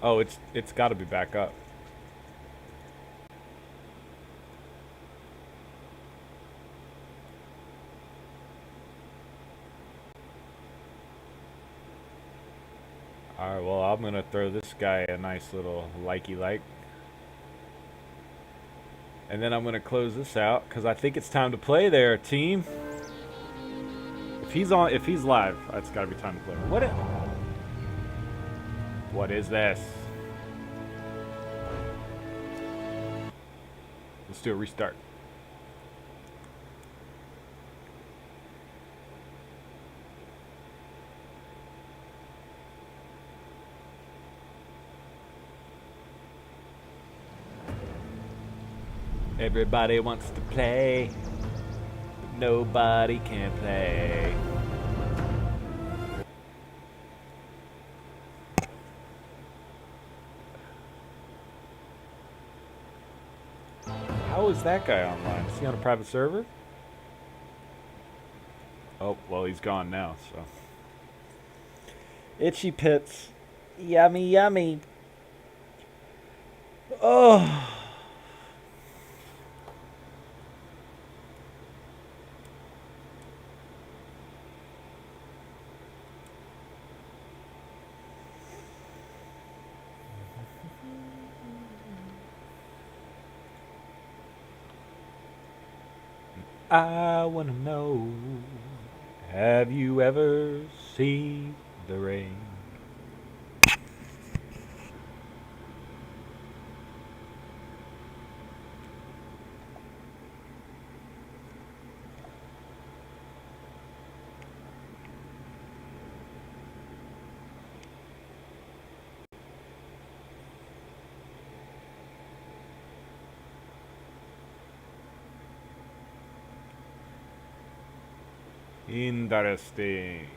Oh, it's got to be back up. Alright, well, I'm going to throw this guy a nice little likey like. And then I'm going to close this out because I think it's time to play there, team. If he's live, it's got to be time to play. What is this? Let's do a restart. Everybody wants to play, but nobody can play. How is that guy online? Is he on a private server? Oh, well, he's gone now, so. Itchy pits. Yummy, yummy. Oh. I wanna know, have you ever seen the rain? Interesting.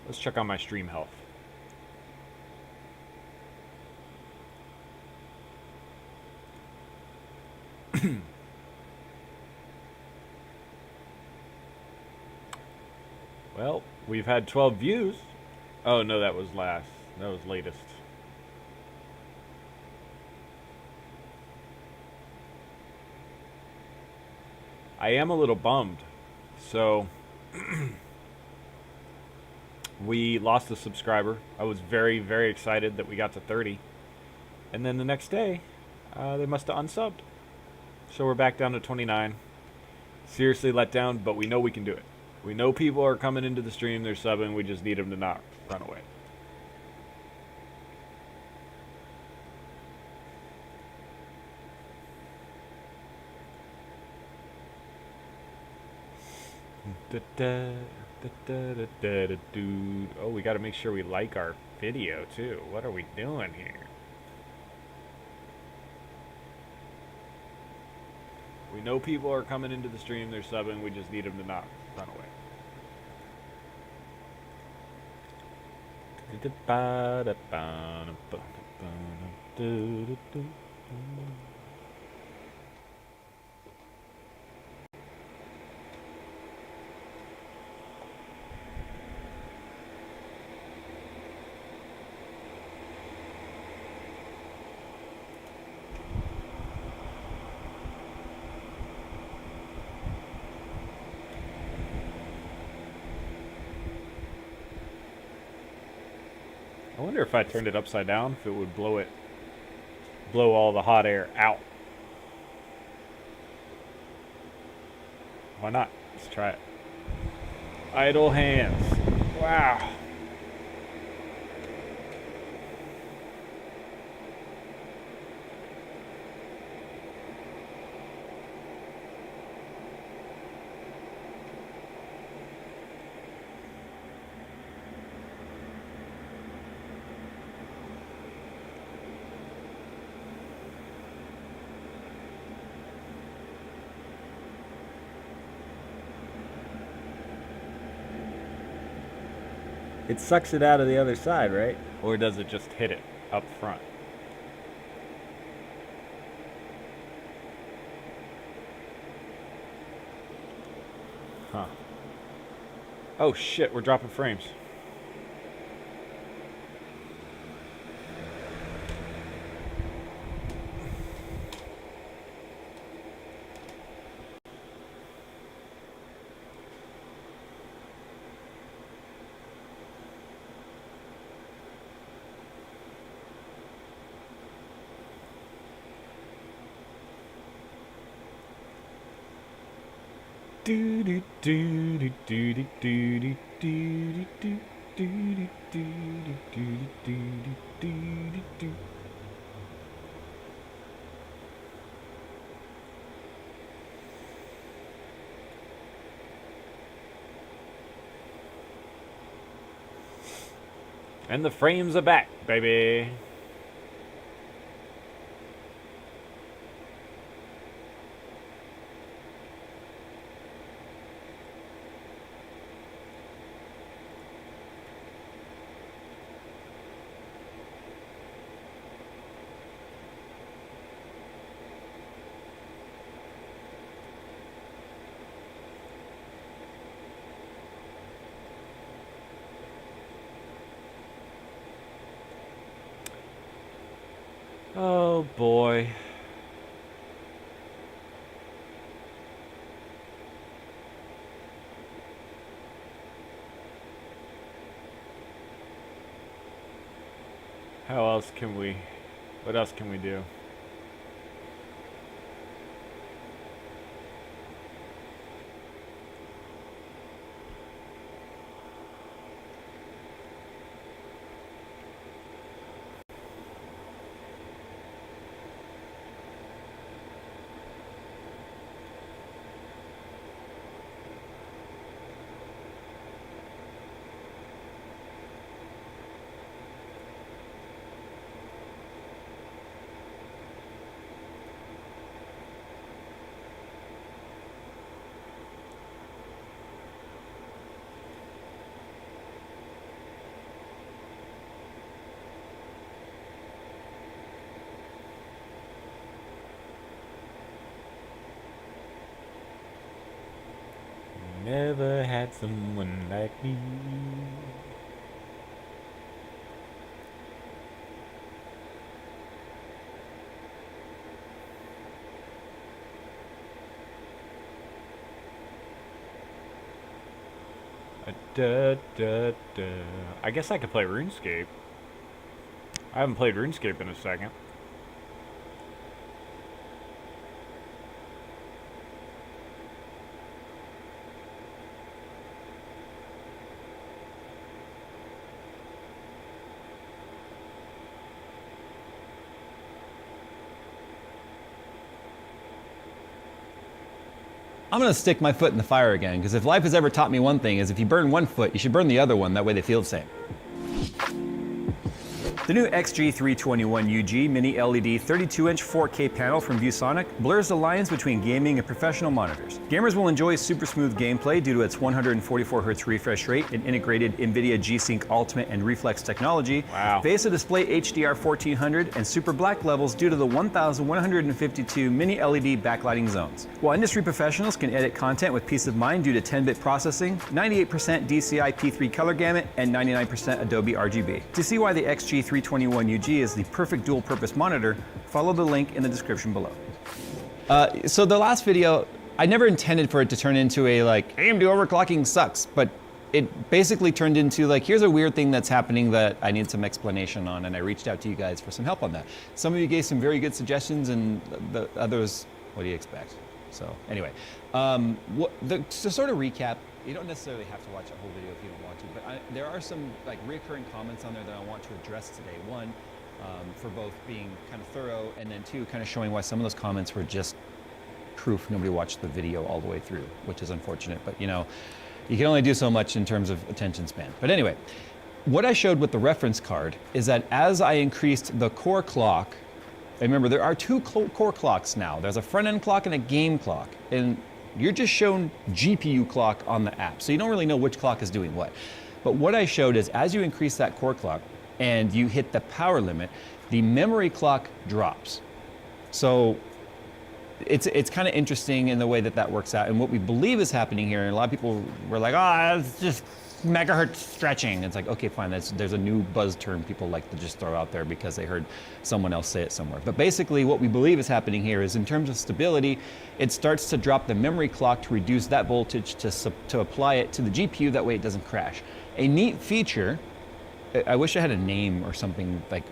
Let's check on my stream health. Well, we've had 12 views. Oh, no, that was last. That was latest. I am a little bummed. So, we lost a subscriber. I was very, very excited that we got to 30. And then the next day, they must have unsubbed. So we're back down to 29. Seriously let down, but we know we can do it. We know people are coming into the stream, they're subbing, we just need them to not run away. Oh, we gotta make sure we like our video too. What are we doing here? We know people are coming into the stream, they're subbing, we just need them to not run away. I wonder if I turned it upside down, if it would blow all the hot air out. Why not? Let's try it. Idle hands. Wow. It sucks it out of the other side, right? Or does it just hit it up front? Huh. Oh shit, we're dropping frames. And the frames are back, baby. Oh boy. How else can we, what else can we do? Never had someone like me. I guess I could play RuneScape. I haven't played RuneScape in a second. I'm going to stick my foot in the fire again, because if life has ever taught me one thing, is if you burn one foot, you should burn the other one. That way they feel the same. The new XG321UG Mini LED 32-inch 4K panel from ViewSonic blurs the lines between gaming and professional monitors. Gamers will enjoy super smooth gameplay due to its 144Hz refresh rate and integrated NVIDIA G-Sync Ultimate and Reflex technology. Wow. VESA display HDR 1400 and super black levels due to the 1152 mini LED backlighting zones. While industry professionals can edit content with peace of mind due to 10-bit processing, 98% DCI P3 color gamut, and 99% Adobe RGB. To see why the XG321UG is the perfect dual-purpose monitor, follow the link in the description below. So the last video, I never intended for it to turn into a like, AMD overclocking sucks, but it basically turned into like, here's a weird thing that's happening that I need some explanation on, and I reached out to you guys for some help on that. Some of you gave some very good suggestions, and the others, what do you expect? So anyway, to sort of recap, you don't necessarily have to watch a whole video if you don't want to, but there are some like recurring comments on there that I want to address today. One, for both being kind of thorough, and then two, kind of showing why some of those comments were just proof nobody watched the video all the way through, which is unfortunate, but you know, you can only do so much in terms of attention span. But anyway, what I showed with the reference card is that as I increased the core clock, remember there are two core clocks now. There's a front end clock and a game clock, and you're just shown GPU clock on the app, so you don't really know which clock is doing what. But what I showed is as you increase that core clock and you hit the power limit, the memory clock drops. So it's kind of interesting in the way that that works out. And what we believe is happening here, and a lot of people were like, it's just megahertz stretching. It's like, okay, fine, there's a new buzz term people like to just throw out there because they heard someone else say it somewhere. But basically what we believe is happening here is in terms of stability, it starts to drop the memory clock to reduce that voltage to apply it to the GPU, that way it doesn't crash. A neat feature, I wish I had a name or something, like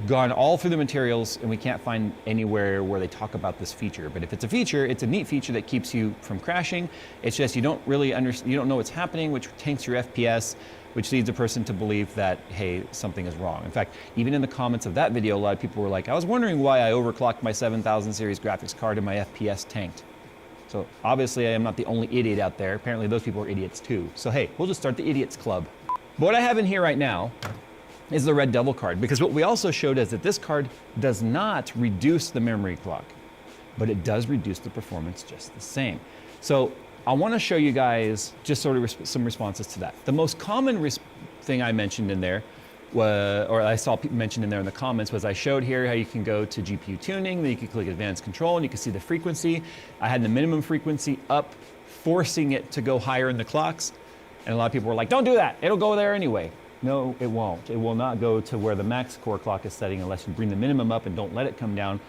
gone all through the materials and we can't find anywhere where they talk about this feature. But if it's a feature, it's a neat feature that keeps you from crashing. It's just you don't really you don't know what's happening, which tanks your FPS, which leads a person to believe that, hey, something is wrong. In fact, even in the comments of that video, a lot of people were like, I was wondering why I overclocked my 7000 series graphics card and my FPS tanked. So obviously I am not the only idiot out there. Apparently those people are idiots too. So hey, we'll just start the idiots club. But what I have in here right now is the Red Devil card, because what we also showed is that this card does not reduce the memory clock, but it does reduce the performance just the same. So I want to show you guys just sort of some responses to that. The most common thing I mentioned in there, or I saw people mentioned in there in the comments, was I showed here how you can go to GPU tuning, then you can click advanced control and you can see the frequency. I had the minimum frequency up, forcing it to go higher in the clocks. And a lot of people were like, don't do that, it'll go there anyway. No, it won't. It will not go to where the max core clock is setting unless you bring the minimum up and don't let it come down,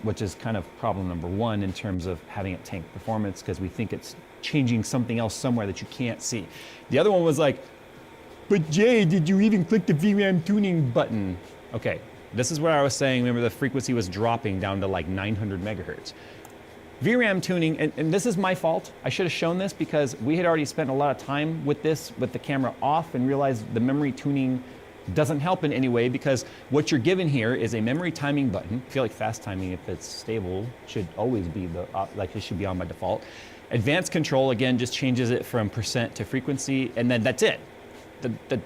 which is kind of problem number one in terms of having it tank performance, because we think it's changing something else somewhere that you can't see. The other one was like, but Jay, did you even click the VRAM tuning button? Okay, this is where I was saying, remember the frequency was dropping down to like 900 megahertz. VRAM tuning, and this is my fault. I should have shown this because we had already spent a lot of time with this, with the camera off, and realized the memory tuning doesn't help in any way, because what you're given here is a memory timing button. I feel like fast timing, if it's stable, should always be like it should be on by default. Advanced control, again, just changes it from percent to frequency, and then that's it.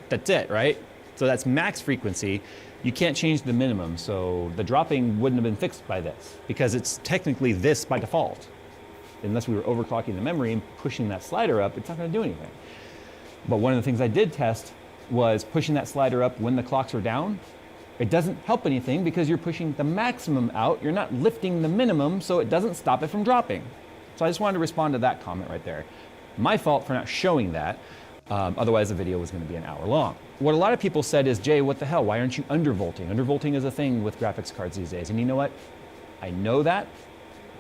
That's it, right? So that's max frequency. You can't change the minimum, so the dropping wouldn't have been fixed by this, because it's technically this by default. Unless we were overclocking the memory and pushing that slider up, it's not going to do anything. But one of the things I did test was pushing that slider up when the clocks are down. It doesn't help anything because you're pushing the maximum out. You're not lifting the minimum, so it doesn't stop it from dropping. So I just wanted to respond to that comment right there. My fault for not showing that. Otherwise the video was going to be an hour long. What a lot of people said is, Jay, what the hell? Why aren't you undervolting? Undervolting is a thing with graphics cards these days. And you know what? I know that.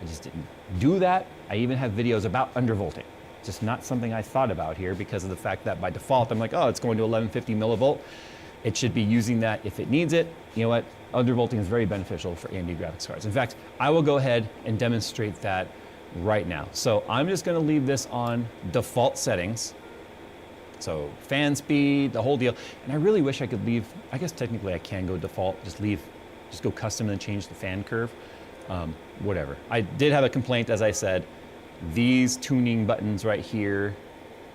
I just didn't do that. I even have videos about undervolting. Just not something I thought about here because of the fact that by default, I'm like, oh, it's going to 1150 millivolt. It should be using that if it needs it. You know what? Undervolting is very beneficial for AMD graphics cards. In fact, I will go ahead and demonstrate that right now. So I'm just going to leave this on default settings. So fan speed, the whole deal. And I really wish I could leave, I guess technically I can go default, just go custom and change the fan curve. Whatever. I did have a complaint, as I said. These tuning buttons right here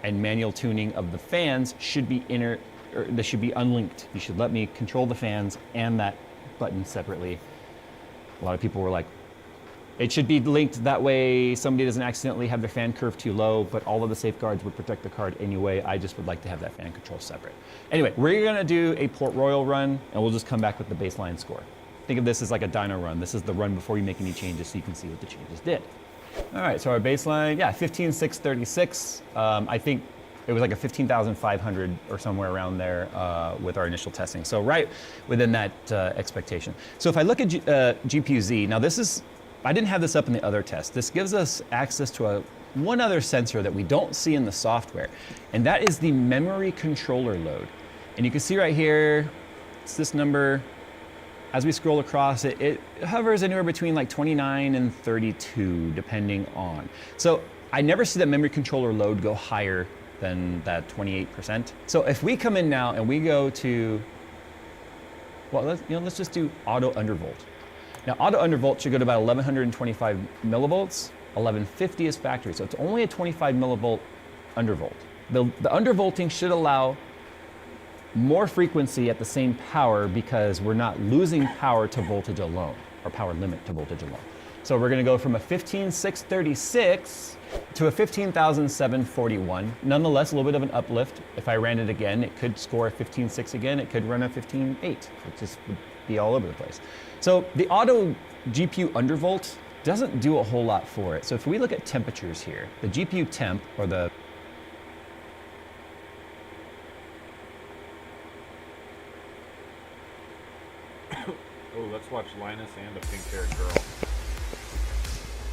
and manual tuning of the fans should be they should be unlinked. You should let me control the fans and that button separately. A lot of people were like, it should be linked that way somebody doesn't accidentally have their fan curve too low, but all of the safeguards would protect the card anyway. I just would like to have that fan control separate. Anyway, we're gonna do a Port Royal run and we'll just come back with the baseline score. Think of this as like a dyno run. This is the run before you make any changes so you can see what the changes did. All right, so our baseline, yeah, 15,636. I think it was like a 15,500 or somewhere around there with our initial testing. So right within that expectation. So if I look at GPU-Z, now this is, I didn't have this up in the other test. This gives us access to one other sensor that we don't see in the software, and that is the memory controller load. And you can see right here, it's this number. As we scroll across it, it hovers anywhere between like 29 and 32, depending on. So I never see that memory controller load go higher than that 28%. So if we come in now and we go to, well, let's just do auto undervolt. Now auto undervolt should go to about 1125 millivolts. 1150 is factory, so it's only a 25 millivolt undervolt. The undervolting should allow more frequency at the same power because we're not losing power to voltage alone, or power limit to voltage alone. So we're gonna go from a 15,636 to a 15,741. Nonetheless, a little bit of an uplift. If I ran it again, it could score a 15.6 again, it could run a 15.8. It just would be all over the place. So the auto GPU undervolt doesn't do a whole lot for it. So if we look at temperatures here, the GPU temp, or the Oh, let's watch Linus and a pink-haired girl.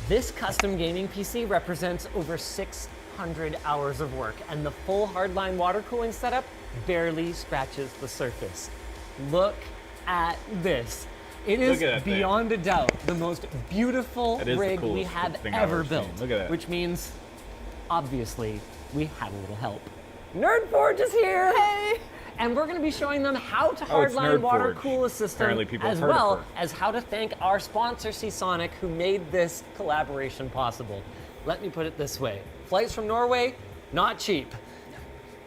This custom gaming PC represents over 600 hours of work, and the full hardline water cooling setup barely scratches the surface. Look at this. It is Look at that thing. beyond a doubt the most beautiful That is the rig we coolest have thing I've ever ever seen. built. Look at that. Which means, obviously, we had a little help. Nerdforge is here! Hey! And we're going to be showing them how to Oh, it's hardline water Nerdforge. cool a system, Apparently people as have heard of well her. as how to thank our sponsor, Seasonic, who made this collaboration possible. Let me put it this way. Flights from Norway, not cheap.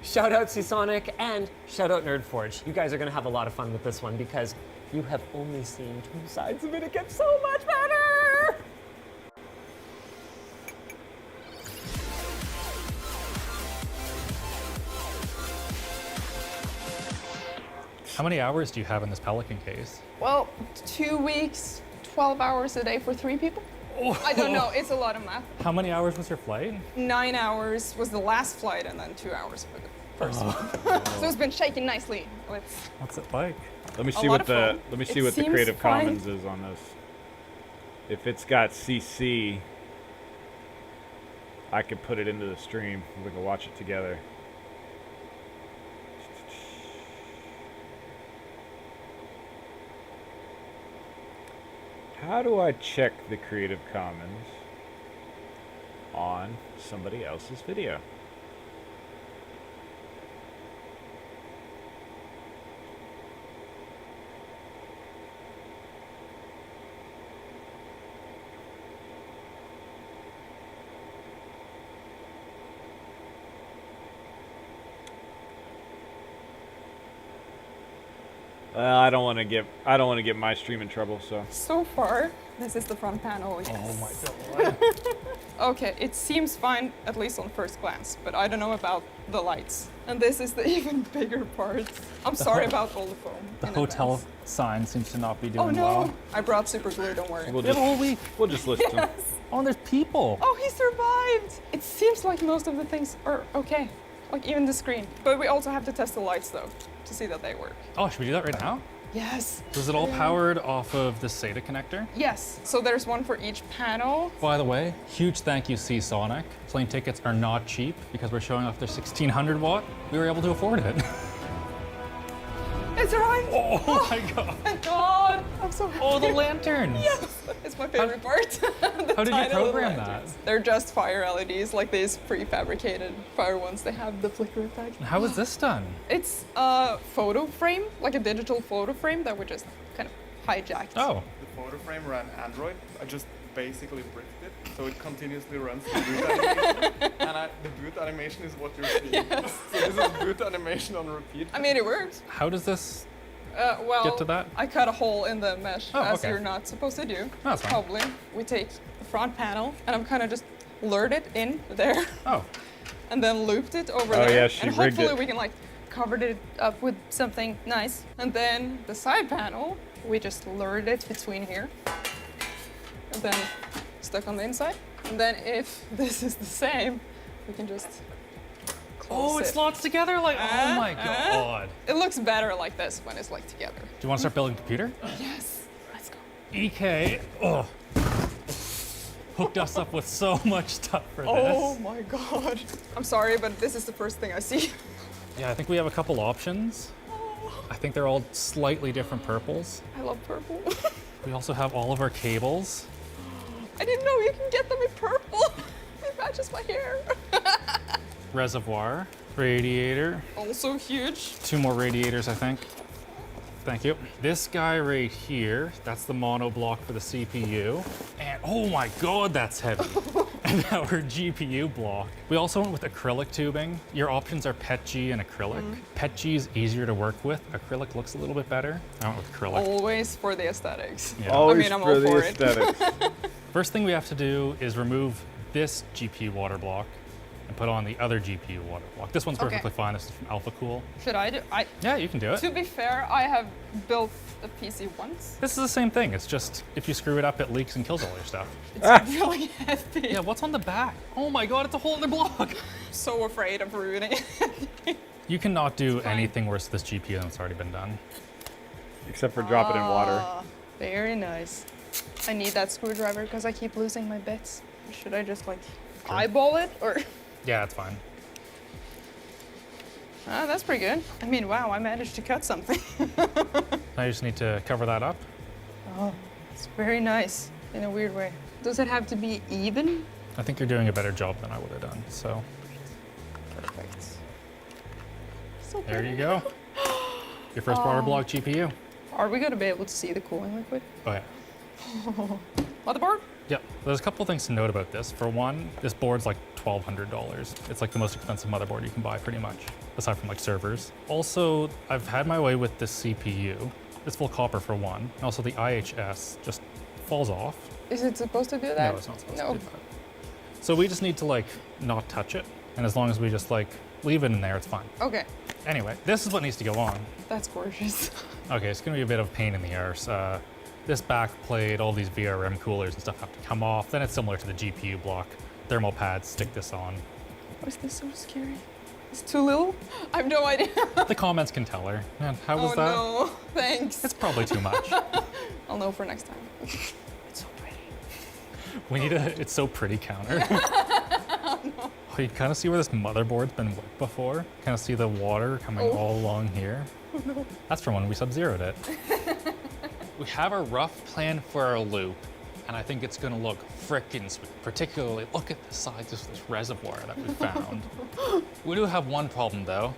Shout out Seasonic and shout out Nerdforge. You guys are going to have a lot of fun with this one because you have only seen two sides of it. It gets so much better! How many hours do you have in this Pelican case? Well, 2 weeks, 12 hours a day for 3 people. I don't know, it's a lot of math. How many hours was your flight? 9 hours was the last flight and then 2 hours for the first one. So it's been shaking nicely. What's it like? Let me A see lot what of the fun. let me see It what the seems Creative fine. Commons is on this. If it's got CC, I could put it into the stream. We can watch it together. How do I check the Creative Commons on somebody else's video? I don't want to get my stream in trouble. So far, this is the front panel, yes. Oh my god. Okay, it seems fine, at least on first glance, but I don't know about the lights. And this is the even bigger part. I'm sorry about all the foam. The in hotel advance. sign seems to not be doing Oh no, well. I brought super glue, don't worry. We'll We have a whole just week. we'll just list them. Oh, and there's people. Oh, he survived! It seems like most of the things are okay, like even the screen. But we also have to test the lights though, to see that they work. Oh, should we do that right now? Yes. So is it all powered off of the SATA connector? Yes, so there's one for each panel. By the way, huge thank you, Seasonic. Plane tickets are not cheap because we're showing off their 1600 watt. We were able to afford it. It's right! Oh my god. Thank God! I'm so happy. Oh, the lanterns. Yes, it's my favorite part. The How did you tiny little program lanterns. that? They're just fire LEDs, like these prefabricated fire ones. They have the flicker effect. How is this done? It's a photo frame, like a digital photo frame that we just kind of hijacked. Oh, The photo frame ran Android. I just basically bricked it, so it continuously runs the boot animation. And the boot animation is what you're seeing. Yes. So this is boot animation on repeat. I mean, it works. how does this? Well, Get to that? I cut a hole in the mesh, Oh, as okay. you're not supposed to do. That's fine. Probably. We take the front panel, and I'm kind of just lured it in there, Oh, and then looped it over Oh, there. yeah, she and rigged hopefully it. we can like covered it up with something nice. And then the side panel, we just lured it between here, and then stuck on the inside. And then if this is the same, we can just close oh, it it. slots together like. Oh my god. It looks better like this when it's like together. Do you want to start building a computer? Yes, let's go. EK. Oh. Hooked us up with so much stuff for Oh this. my God. I'm sorry, but this is the first thing I see. Yeah, I think we have a couple options. Oh, I think they're all slightly different purples. I love purple. We also have all of our cables. I didn't know you can get them in purple. It matches my hair. Reservoir, radiator, Also huge. 2 more radiators, I think. Thank you. This guy right here, that's the mono block for the CPU. And oh my god, that's heavy. And our GPU block. We also went with acrylic tubing. Your options are PETG and acrylic. PETG is easier to work with. Acrylic looks a little bit better. I went with acrylic. Always for the aesthetics. Yeah. Always I'm for all the for it. aesthetics. First thing we have to do is remove this GPU water block and put on the other GPU water block. This one's Okay. perfectly fine. This is from Alpha Cool. Should I do? Yeah, you can do it. To be fair, I have built a PC once. This is the same thing. It's just if you screw it up, it leaks and kills all your stuff. It's really heavy. Yeah, what's on the back? Oh my god, it's a whole other block. So afraid of ruining it. You cannot do fine. anything worse to this GPU than what's already been done. Except for drop it in water. Very nice. I need that screwdriver because I keep losing my bits. Should I just like eyeball it or? Yeah, it's fine. Ah, that's pretty good. I mean, wow, I managed to cut something. I just need to cover that up. Oh, it's very nice in a weird way. Does it have to be even? I think you're doing a better job than I would have done, so. Perfect. So There pretty. you go. Your first water block GPU. Are we gonna be able to see the cooling liquid? Oh yeah. Motherboard? Yep. There's a couple things to note about this. For one, this board's like $1,200. It's like the most expensive motherboard you can buy pretty much, aside from like servers. Also, I've had my way with this CPU. It's full copper for one. And also the IHS just falls off. Is it supposed to do that? No, it's not supposed No. to do that. So we just need to like not touch it. And as long as we just like leave it in there, it's fine. Okay, Anyway, this is what needs to go on. that's gorgeous. Okay, it's gonna be a bit of a pain in the arse. This back plate, all these VRM coolers and stuff have to come off. Then it's similar to the GPU block. Thermal pads, stick this on. Why is this so scary? It's too little? I have no idea. The comments can tell her. Man, how was Oh that? no, thanks. It's probably too much. I'll know for next time. It's so pretty. We need a it's so pretty counter. Oh, you kind of see where this motherboard's been wet before? Kind of see the water coming all along here? Oh no. That's from when we sub-zeroed it. We have a rough plan for our loop, and I think it's gonna look frickin' sweet. Particularly, look at the size of this reservoir that we found. We do have one problem though.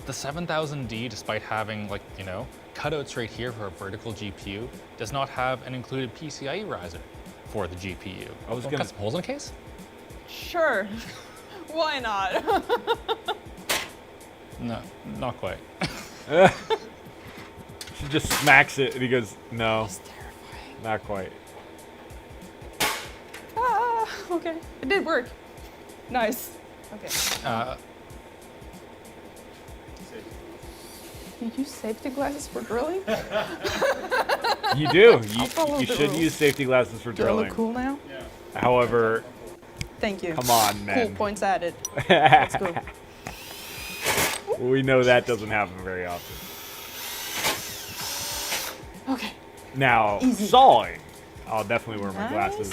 The 7000D, despite having like, you know, cutouts right here for a vertical GPU, does not have an included PCIe riser for the GPU. I was Wanna gonna- cut some holes in the case? Sure. Why not? No, not quite. She just smacks it and he goes, no. Not quite. Ah, okay. It did work. Nice. Okay. You use safety glasses for drilling? You do. follow You the should rules. use safety glasses for Do I look drilling. cool now? However, Thank you. come on, Cool man. points added. Let's go. We know that doesn't happen very often. Okay. Now, Easy. sawing. I'll definitely wear my Nice. glasses.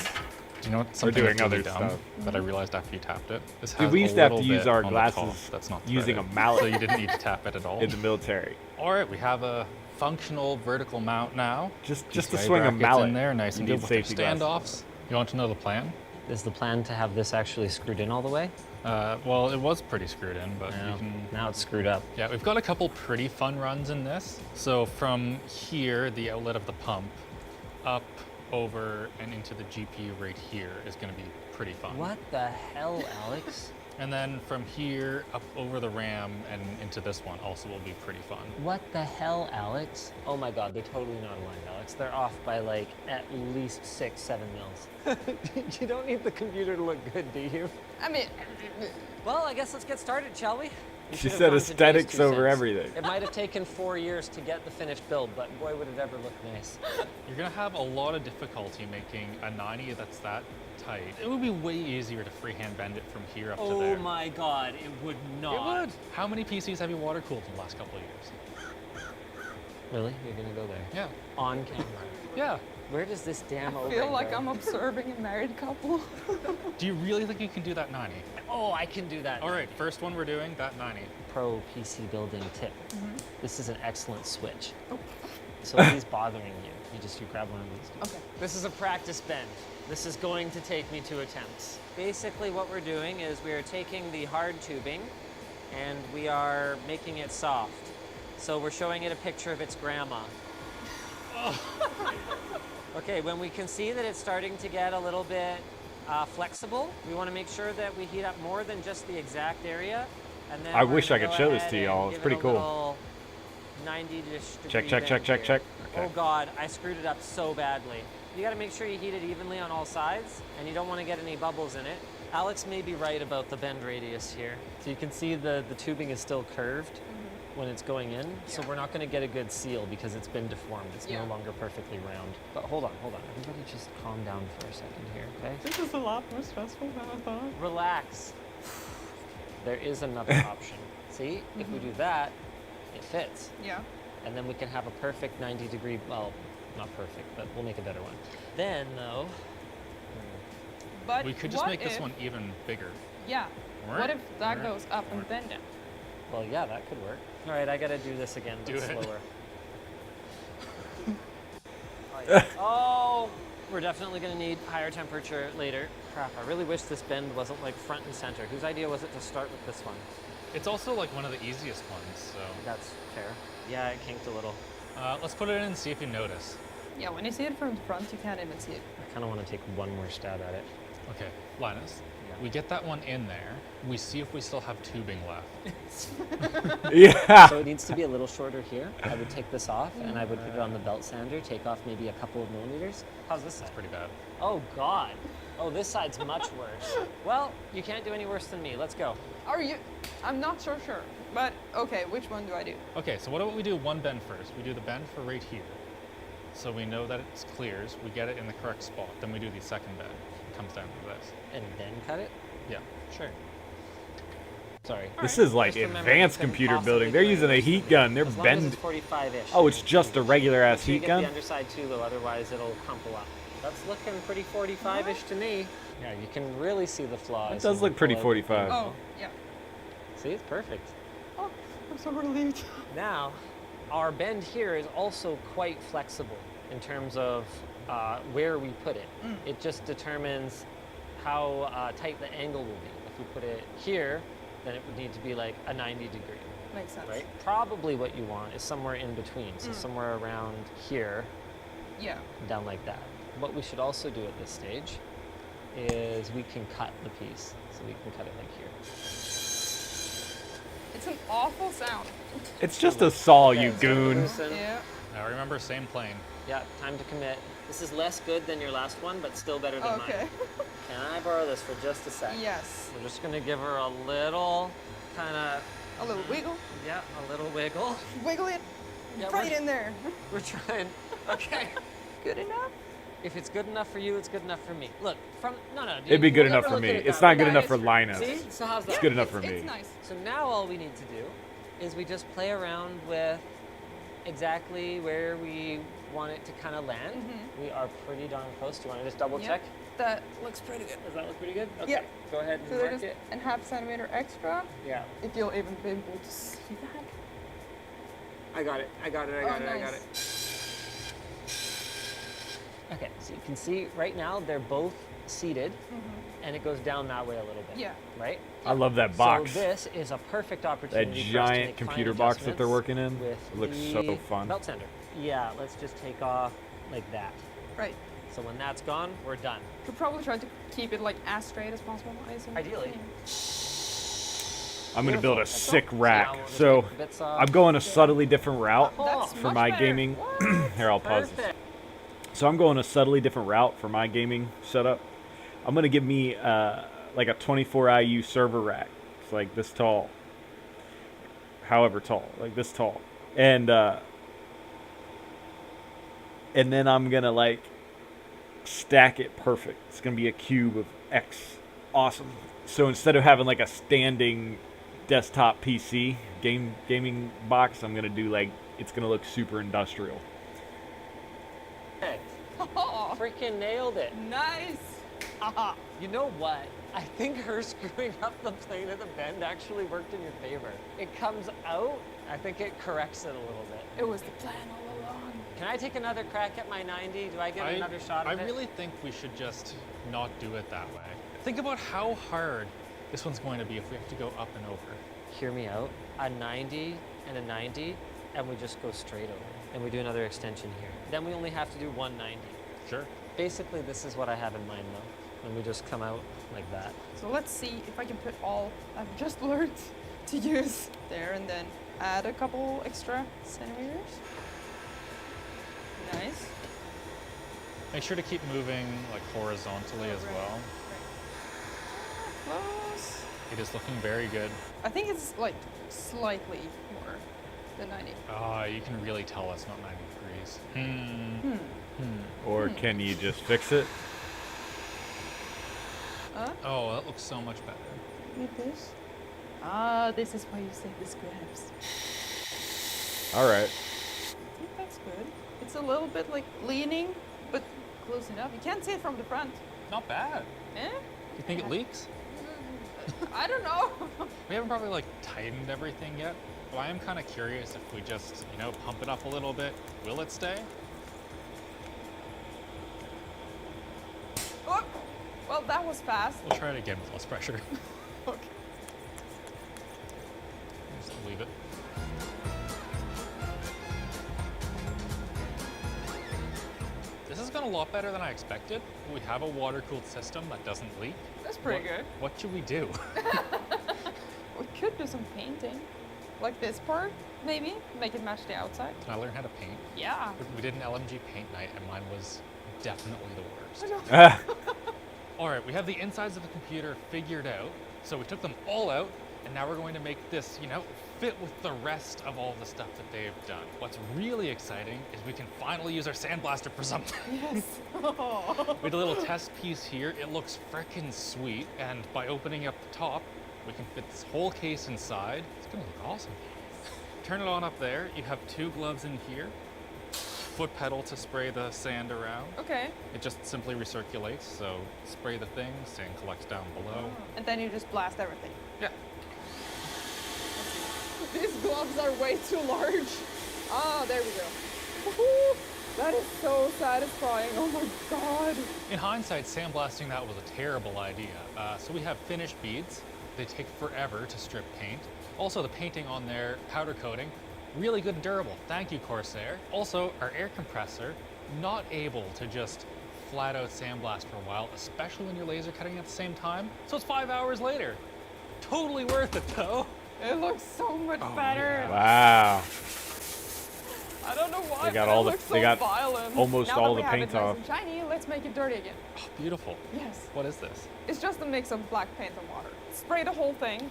Do you know what something doing that's really other dumb stuff. that I realized after you tapped it? This Dude, has we a used to have to little use bit our on the top glasses that's not using a threaded. mallet. So you didn't need to tap it at all. In the military. All right, we have a functional vertical mount now. Just to PCIe swing a brackets mallet. in there, nice and you good need with their safety glasses. standoffs. You want to know the plan? Is the plan to have this actually screwed in all the way? Well, it was pretty screwed in, but you can. Now it's screwed up. Yeah, we've got a couple pretty fun runs in this. So from here, the outlet of the pump, up, over, and into the GPU right here is going to be pretty fun. What the hell, Alex? And then from here, up over the RAM and into this one also will be pretty fun. What the hell, Alex? Oh my god, they're totally not aligned, Alex. They're off by like at least 6-7 mils. You don't need the computer to look good, do you? I mean, Well, I guess let's get started, shall we? We She should have said gone to Jay's aesthetics 2 over cents. everything. It might have taken 4 years to get the finished build, but boy, would it ever look nice. You're gonna have a lot of difficulty making a 90 that's that tight. It would be way easier to freehand bend it from here up to Oh there. my god, it would not. It would. How many PCs have you water cooled in the last couple of years? Really? You're gonna go there? Yeah. On camera. Yeah. Where does this damn I O-ring feel like go? I'm observing a married couple. Do you really think you can do that 90? Oh, I can do that. All right, first one we're doing, that 90. Pro PC building tip. Mm-hmm. This is an excellent switch. Oh. So if he's bothering you, you grab one of these. Okay. This is a practice bend. This is going to take me 2 attempts. Basically what we're doing is we are taking the hard tubing and we are making it soft. So we're showing it a picture of its grandma. Okay, when we can see that it's starting to get a little bit flexible, we want to make sure that we heat up more than just the exact area. And then I we're wish gonna I could go show this ahead to and y'all. It's give pretty it a cool. little 90-ish Check, degree check, check, bend check, here. check. Okay. Oh God, I screwed it up so badly. You gotta make sure you heat it evenly on all sides, and you don't want to get any bubbles in it. Alex may be right about the bend radius here. So you can see the tubing is still curved when it's going in, so we're not gonna get a good seal because it's been deformed. It's no longer perfectly round. But hold on. Everybody just calm down for a second here, okay? This is a lot more stressful than I thought. Relax. There is another option. See, if we do that, it fits. Yeah. And then we can have a perfect 90-degree, well, not perfect, but we'll make a better one. Then, though, But We could just what make this if- one even bigger. Yeah. What if that goes up and then down? Well, yeah, that could work. All right, I gotta do this again, but Do it. slower. Oh, yeah. Oh, we're definitely gonna need higher temperature later. Crap, I really wish this bend wasn't like front and center. Whose idea was it to start with this one? It's also like one of the easiest ones, so. That's fair. Yeah, it kinked a little. Let's put it in and see if you notice. Yeah, when you see it from the front, you can't even see it. I kind of want to take one more stab at it. Okay, Linus, Yeah. we get that one in there. We see if we still have tubing left. Yeah. So it needs to be a little shorter here. I would take this off and I would put it on the belt sander, take off maybe a couple of millimeters. How's this side? Pretty bad. Oh, God. Oh, this side's much worse. Well, you can't do any worse than me. Let's go. Are you? I'm not so sure. But okay, which one do I do? Okay, so what about we do one bend first? We do the bend for right here. So we know that it clears, we get it in the correct spot. Then we do the second bend. It comes down to this. And then cut it? Yeah. Sure. Sorry. This is like Just remember, advanced you couldn't computer possibly building. They're do using a anything. heat gun. They're As long as bend. it's 45-ish. Oh, it's just a regular ass Make sure you heat get gun. the underside too, though. Otherwise, it'll crumple up. That's looking pretty 45-ish to me. Yeah, you can really see the flaws. It does when look you pretty pull out 45. the- Oh, yeah. See, it's perfect. Oh, I'm so relieved. Now, our bend here is also quite flexible in terms of where we put it. It just determines how tight the angle will be. If we put it here, then it would need to be like a 90 degree, Makes sense. right? Probably what you want is somewhere in between, so somewhere around here, Yeah. down like that. What we should also do at this stage is we can cut the piece. So we can cut it like here. It's an awful sound. It's just a saw, Okay, you so goon. loosen. Yeah. Now remember, same plane. Yeah, time to commit. This is less good than your last one, but still better than Okay. mine. Can I borrow this for just a sec? Yes. We're just gonna give her a little kind of, A little wiggle. yeah, a little wiggle. Wiggle it Yeah, right we're- in there. We're trying. Okay. Good enough? If it's good enough for you, it's good enough for me. Look, from no. It'd be good we'll enough never for look me. at it It's that not way. good That enough is for true. Linus. See? So how's that? It's good enough for It's me. nice. So now all we need to do is we just play around with exactly where we want it to kind of land. We are pretty darn close. Do you want to just double Yep. check? That looks pretty good. Does that look pretty good? Okay. Yeah. Go ahead and So mark there's it. a half centimeter extra. Yeah. If you'll even be able to see that. I got it. I got it. I Oh, got it. I got nice. it. Okay, so you can see right now they're both seated, and it goes down that way a little bit. Yeah. Right? I love that box. So this is a perfect That opportunity for us to giant make fine computer box that they're adjustments working in. with It looks the so fun. Belt sander. Yeah, let's just take off like that. Right. So when that's gone, we're done. Could probably try to keep it like as straight as possible. I assume. Ideally. I'm gonna build a Beautiful. sick Now rack. we'll just So take the bits off. I'm going a subtly different route That's for much my better. gaming. Here, I'll pause this. Perfect. So I'm going a subtly different route for my gaming setup. I'm gonna give me like a 24 IU server rack. It's like this tall, however tall, like this tall, and then I'm gonna like stack it perfect. It's gonna be a cube of X. Awesome. So instead of having like a standing desktop PC gaming box, I'm gonna do like it's gonna look super industrial. Perfect. Oh, Freaking nailed it. nice. Haha. You know what? I think her screwing up the plane of the bend actually worked in your favor. It comes out, I think it corrects it a little bit. It was the plan all along. Can I take another crack at my 90? Do I get another shot I at it? really think we should just not do it that way. Think about how hard this one's going to be if we have to go up and over. Hear me out. A 90 and a 90, and we just go straight over. And we do another extension here. Then we only have to do 190. Sure. Basically, this is what I have in mind though. When we just come out like that. So let's see if I can put all I've just learned to use there and then add a couple extra centimeters. Nice. Make sure to keep moving like horizontally as Right. well. Close. It is looking very good. I think it's like slightly more than 90. You can really tell it's not 90 degrees. Or can you just fix it? Oh, that looks so much better. With this. Ah, this is why you say the scraps. All right. I think that's good. It's a little bit like leaning, but close enough. You can't see it from the front. Not bad. Eh? You think it leaks? I don't know. We haven't probably like tightened everything yet, but I am kind of curious if we just, you know, pump it up a little bit, will it stay? Oh, well, that was fast. We'll try it again with less pressure. Okay. Just leave it. This has gone a lot better than I expected. We have a water-cooled system that doesn't leak. That's pretty good. What should we do? We could do some painting. Like this part, maybe. Make it match the outside. Can I learn how to paint? Yeah. We did an LMG paint night and mine was definitely the worst. I know. All right, we have the insides of the computer figured out. So we took them all out and now we're going to make this, you know, fit with the rest of all the stuff that they've done. What's really exciting is we can finally use our sandblaster for something. Yes. We did a little test piece here. It looks frickin' sweet. And by opening up the top, we can fit this whole case inside. It's gonna look awesome. Turn it on up there. You have 2 gloves in here. Foot pedal to spray the sand around. Okay. It just simply recirculates, so spray the thing, sand collects down below. And then you just blast everything. Yeah. These gloves are way too large. Ah, there we go. Woohoo! That is so satisfying. Oh my god. In hindsight, sandblasting that was a terrible idea. So we have finished beads. They take forever to strip paint. Also, the painting on their powder coating, really good and durable. Thank you, Corsair. Also, our air compressor, not able to just flat out sandblast for a while, especially when you're laser cutting at the same time. So it's 5 hours later. Totally worth it though. It looks so much better. Wow. I don't know why, They got but all it the- looks they so got violent. almost now all that the we paint have it off. nice and shiny, let's make it dirty again. Oh, beautiful. Yes. What is this? It's just a mix of black paint and water. Spray the whole thing,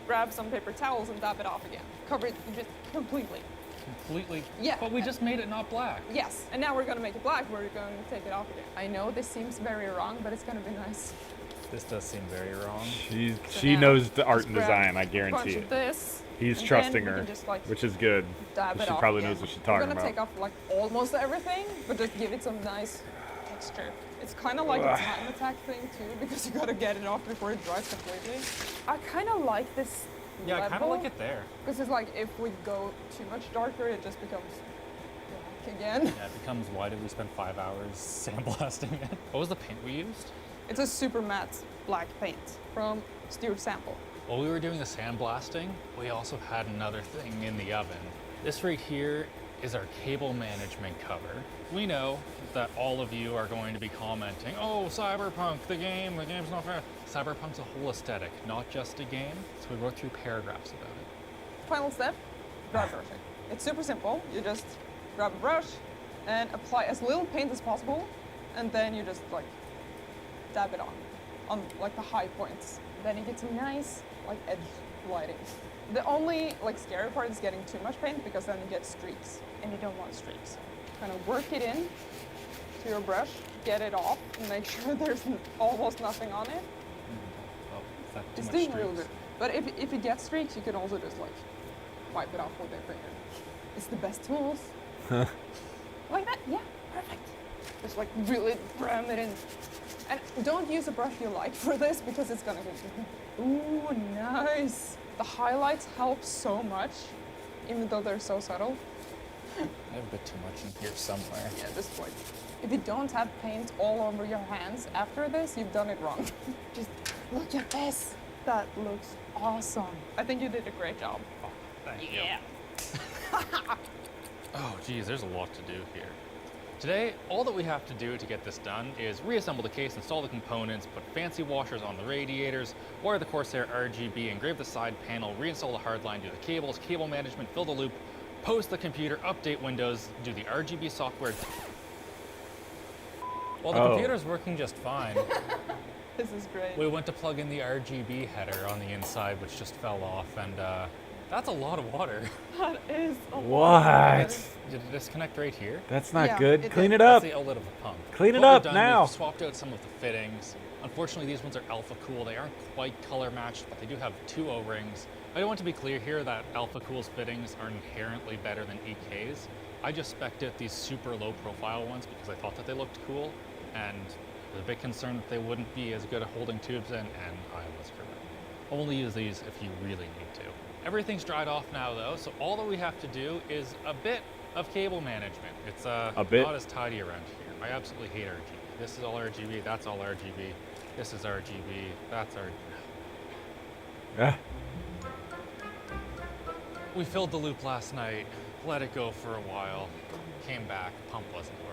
grab some paper towels and dab it off again. Cover it just completely. Completely. Yeah. But we just made it not black. Yes, and now we're gonna make it black. We're going to take it off again. I know this seems very wrong, but it's gonna be nice. This does seem very wrong. She now, knows the art and just grab design, I a guarantee bunch it. of this. He's and trusting then we her, can just, like, which is good. dab it She off probably again. knows what she's talking We're gonna about. take off like almost everything, but just give it some nice texture. It's kind of like a time attack thing too, because you gotta get it off before it dries completely. I kind of like this Yeah, I kind of level, like it there. because it's like if we go too much darker, it just becomes black again. Yeah, it becomes, why did we spend 5 hours sandblasting it? What was the paint we used? It's a super matte black paint from Stuart Sample. While we were doing the sandblasting, we also had another thing in the oven. This right here is our cable management cover. We know that all of you are going to be commenting, oh, Cyberpunk, the game's not fair. Cyberpunk's a whole aesthetic, not just a game. So we wrote 3 paragraphs about it. Final step, dry brushing. It's super simple. You just grab a brush and apply as little paint as possible, and then you just like dab it on like the high points. Then you get some nice like edge lighting. The only like scary part is getting too much paint, because then you get streaks, and you don't want streaks. Kind of work it in to your brush, get it off, and make sure there's almost nothing on it. Oh, is that too It's much doing real streaks? good. But if you get streaks, you can also just like wipe it off with your finger. It's the best tools. Like that, yeah, perfect. Just like really ram it in. And don't use a brush you like for this, because it's gonna get you. Ooh, nice. The highlights help so much, even though they're so subtle. I have a bit too much in here somewhere. Yeah, just like, if you don't have paint all over your hands after this, you've done it wrong. Just look at this. That looks awesome. I think you did a great job. Oh, thank you. Yeah. Oh, geez, there's a lot to do here. Today, all that we have to do to get this done is reassemble the case, install the components, put fancy washers on the radiators, wire the Corsair RGB, engrave the side panel, reinstall the hardline, do the cables, cable management, fill the loop, post the computer, update Windows, do the RGB software. Well, the computer's working just fine. This is great. We went to plug in the RGB header on the inside, which just fell off, and that's a lot of water. That is a What? Did it disconnect right here? That's not Yeah, good. it Clean did. it up. That's the outlet of the pump. Clean it What we've up done, now. We've swapped out some of the fittings. Unfortunately, these ones are Alpha Cool. They aren't quite color matched, but they do have 2 O-rings. I do want to be clear here that Alpha Cool's fittings are inherently better than EK's. I just spec'd out these super low profile ones because I thought that they looked cool, and was a bit concerned that they wouldn't be as good at holding tubes in, and I was correct. Only use these if you really need to. Everything's dried off now though, so all that we have to do is a bit of cable management. It's not as tidy around here. I absolutely hate RGB. This is all RGB, that's all RGB. This is RGB, that's RGB. Yeah. We filled the loop last night, let it go for a while, came back, pump wasn't working.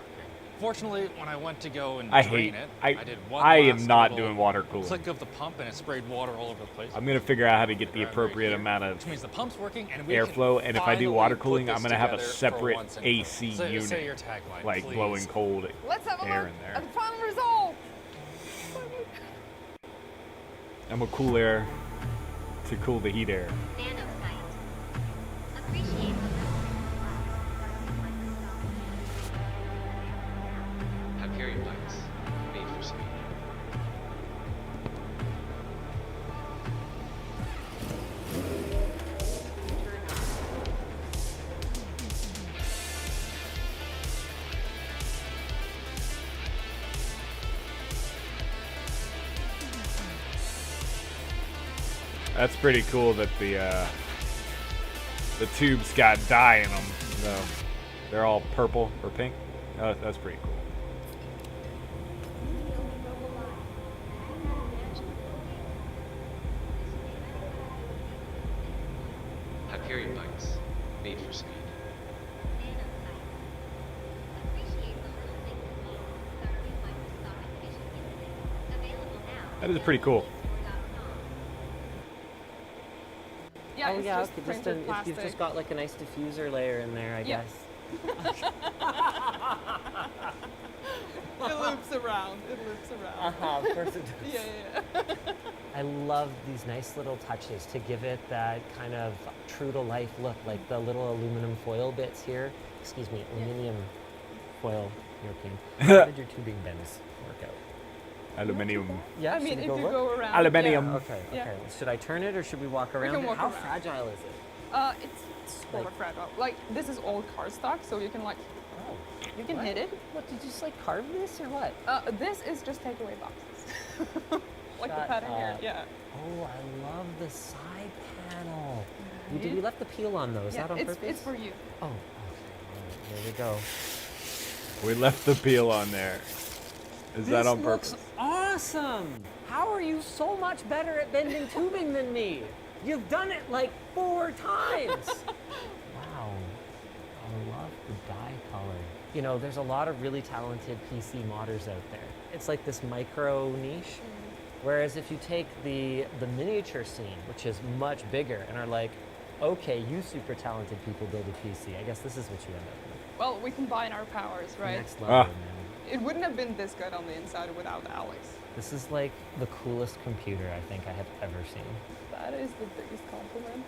Fortunately, when I went to go and drain it, I did one I last am not little doing water cooling. click of the pump and it sprayed water all over the place. I'm gonna figure out how to get the Right appropriate here, amount of which means the pump's working and we airflow, can and if I do finally water put cooling, this I'm gonna have a together for separate once and for all. AC Say your unit, tagline, like please. blowing cold Let's have a air look in there. at the final result. I'm gonna cool air to cool the heat air. Have carrier bikes made for speed. That's pretty cool that the tubes got dye in them. So they're all purple or pink. That's pretty cool. Have carrier bikes made for speed. That is pretty cool. Yeah, Oh it's yeah, just okay, printed if plastic. you've just got like a nice diffuser layer in there, I Yeah. guess. It loops around. It loops around. Of course it does. Yeah. I love these nice little touches to give it that kind of true to life look, like the little aluminum foil bits here. Excuse me, aluminium foil European. How did your tubing bends work out? Aluminium. Yeah, I mean, should if we you look? go around. Aluminium. Yeah. Okay, okay. Yeah. Should I turn it or should we walk around can it? walk How around. fragile is it? It's sort of fragile. Like, this is old cardstock, so you can, like, Oh, you can what? hit it. What, did you just like carve this or what? This is just takeaway boxes. Like the Shut pattern here, up. yeah. Oh, I love the side panel. We left the peel on those. Is Yeah, that on it's, purpose? it's for you. Oh, okay. All right, there we go. We left the peel on there. Is that on purpose? Looks awesome. How are you so much better at bending tubing than me? You've done it like 4 times. Wow. I love the dye color. You know, there's a lot of really talented PC modders out there. It's like this micro niche. Whereas if you take the miniature scene, which is much bigger, and are like, okay, you super talented people build a PC. I guess this is what you end up with. Well, we combine our powers, right? Next level, Ah. man. It wouldn't have been this good on the inside without Alex. This is like the coolest computer I think I have ever seen. That is the biggest compliment.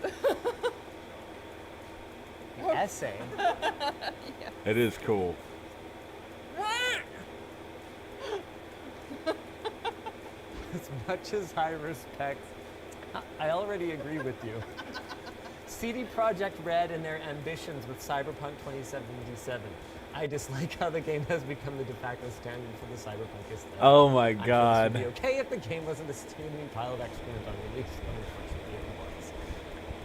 Essay. It is cool. As much as I respect, I already agree with you. CD Projekt Red and their ambitions with Cyberpunk 2077. I dislike how the game has become the de facto standard for the cyberpunk aesthetic. Oh my I feel this god. would be okay if the game wasn't a steaming pile of excrement on release. Unfortunately, it was.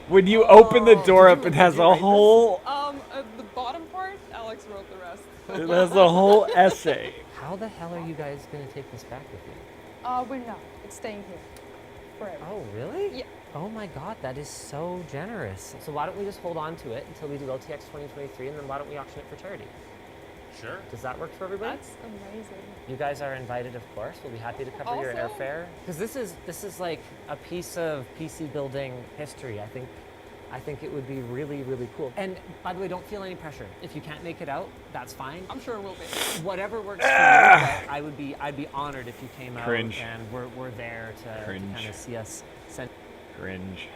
When you open the door up, did it you has a write this? whole. At the bottom part, Alex wrote the rest. It has a whole essay. How the hell are you guys going to take this back with you? We're not. It's staying here. Forever. Oh, really? Yeah. Oh my god, that is so generous. So why don't we just hold on to it until we do LTX 2023, and then why don't we auction it for charity? Sure. Does that work for everybody? That's amazing. You guys are invited, of course. We'll be happy to cover your Also- airfare. Because this is like a piece of PC building history. I think it would be really, really cool. And by the way, don't feel any pressure. If you can't make it out, that's fine. I'm sure it will be. Whatever works for you. But I'd be honored if you came Cringe. out and we're there to Cringe. kind of see us send. Cringe.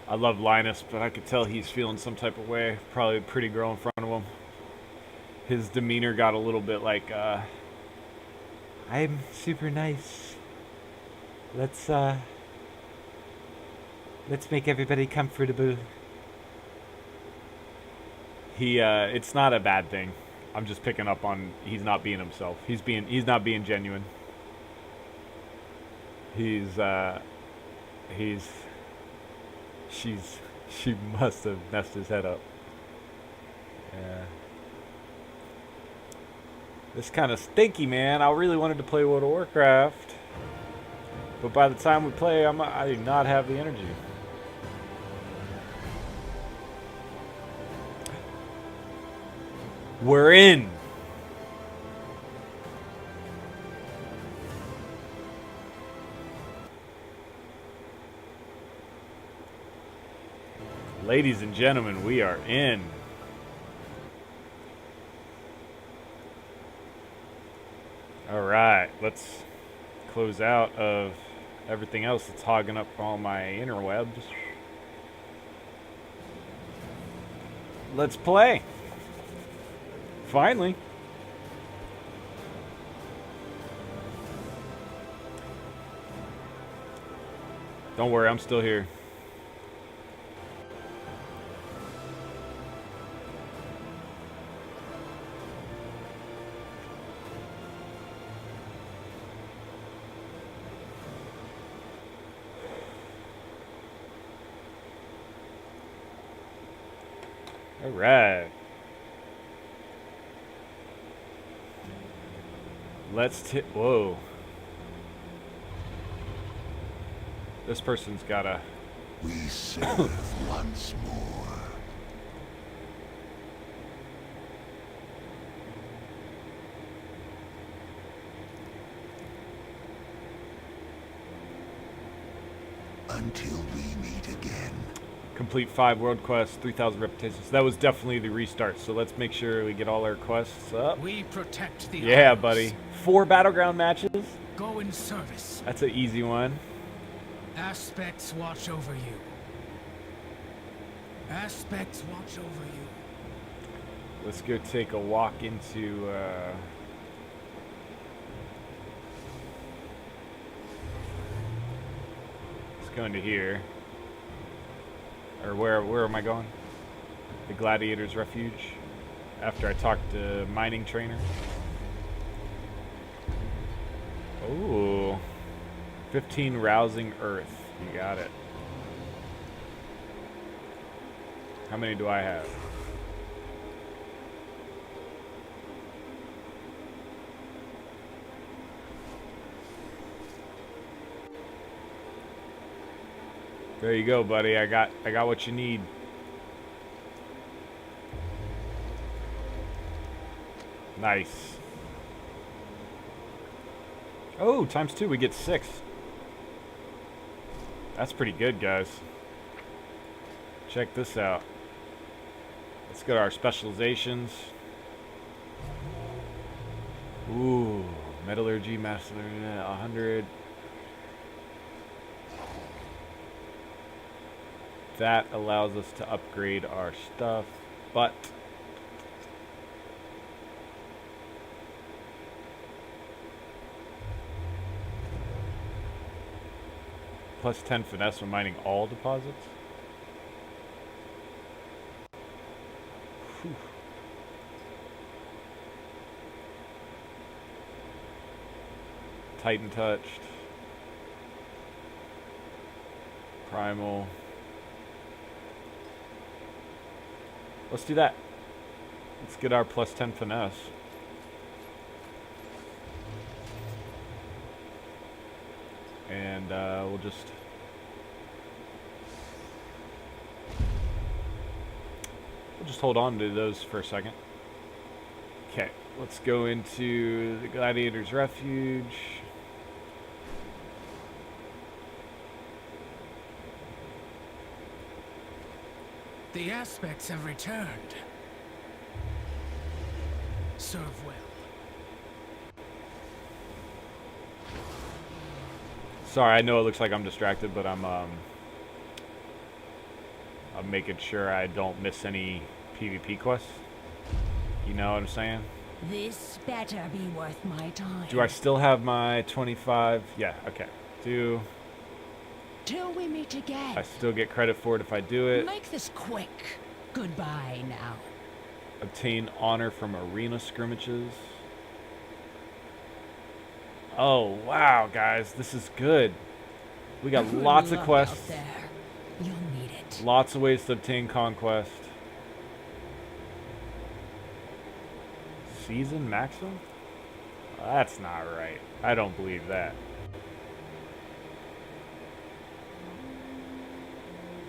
I love Linus, but I could tell he's feeling some type of way. Probably a pretty girl in front of him. His demeanor got a little bit like, I'm super nice. Let's make everybody comfortable. It's not a bad thing. I'm just picking up on he's not being himself. He's not being genuine. She must have messed his head up. Yeah. This kind of stinky, man. I really wanted to play World of Warcraft, but by the time we play, I do not have the energy. We're in. Ladies and gentlemen, we are in. All right, let's close out of everything else that's hogging up all my interwebs. Let's play. Finally. Don't worry, I'm still here. All right. Whoa. This person's gotta. We serve once more. Until we meet again. Complete 5 world quests, 3,000 reputations. That was definitely the restart, so let's make sure we get all our quests up. We protect the Yeah, isles. buddy. 4 battleground matches. Go in service. That's an easy one. Aspects watch over you. Aspects watch over you. Let's go take a walk into let's go into here. Or where am I going? The Gladiator's Refuge. After I talk to mining trainer. Ooh. 15 rousing earth. You got it. How many do I have? There you go, buddy. I got what you need. Nice. Oh, ×2, we get 6. That's pretty good, guys. Check this out. Let's go to our specializations. Ooh, metallurgy, master, 100. That allows us to upgrade our stuff, but +10 finesse when mining all deposits. Whew. Titan touched. Primal. Let's do that. Let's get our +10 finesse. And we'll just hold on to those for a second. Okay, let's go into the Gladiator's Refuge. The aspects have returned. Serve well. Sorry, I know it looks like I'm distracted, but I'm making sure I don't miss any PvP quests. You know what I'm saying? This better be worth my time. Do I still have my 25? Yeah, okay. Till we meet again. I still get credit for it if I do it. Make this quick. Goodbye now. Obtain honor from arena scrimmages. Oh, wow, guys. This is good. We got Good lots of luck quests. out there. You'll need it. Lots of ways to obtain conquest. Season maximum? That's not right. I don't believe that.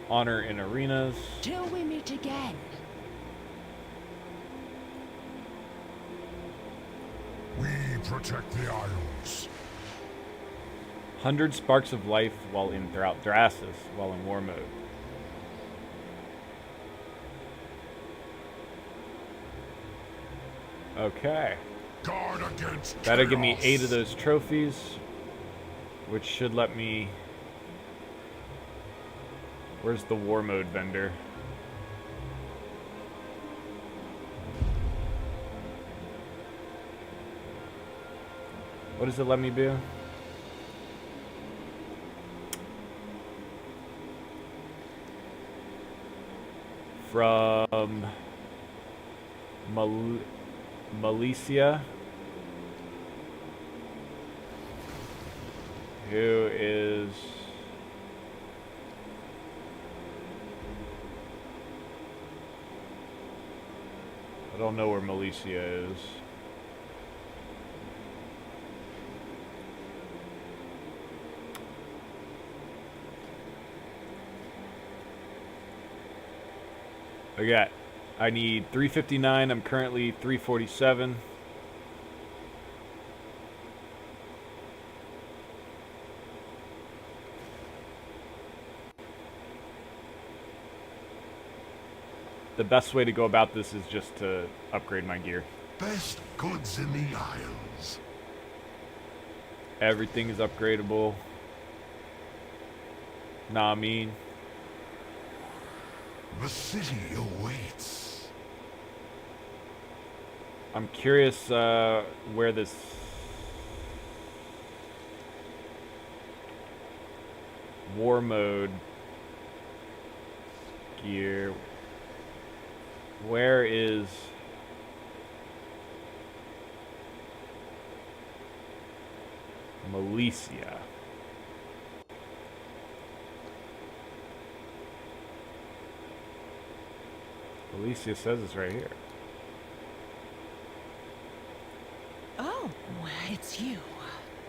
Honor in arenas. Till we meet again. We protect the Isles. 100 sparks of life while in Thrasis, while in war mode. Okay. Guard against That'll give me chaos. 8 of those trophies, which should let me... Where's the war mode vendor? What does it let me do? From Malicia, who is I don't know where Malicia is. I need 359. I'm currently 347. The best way to go about this is just to upgrade my gear. Best goods in the Isles. Everything is upgradable. Nah, I mean. The city awaits. I'm curious where this war mode gear. Where is Malicia? Malicia says it's right here. Oh, it's you.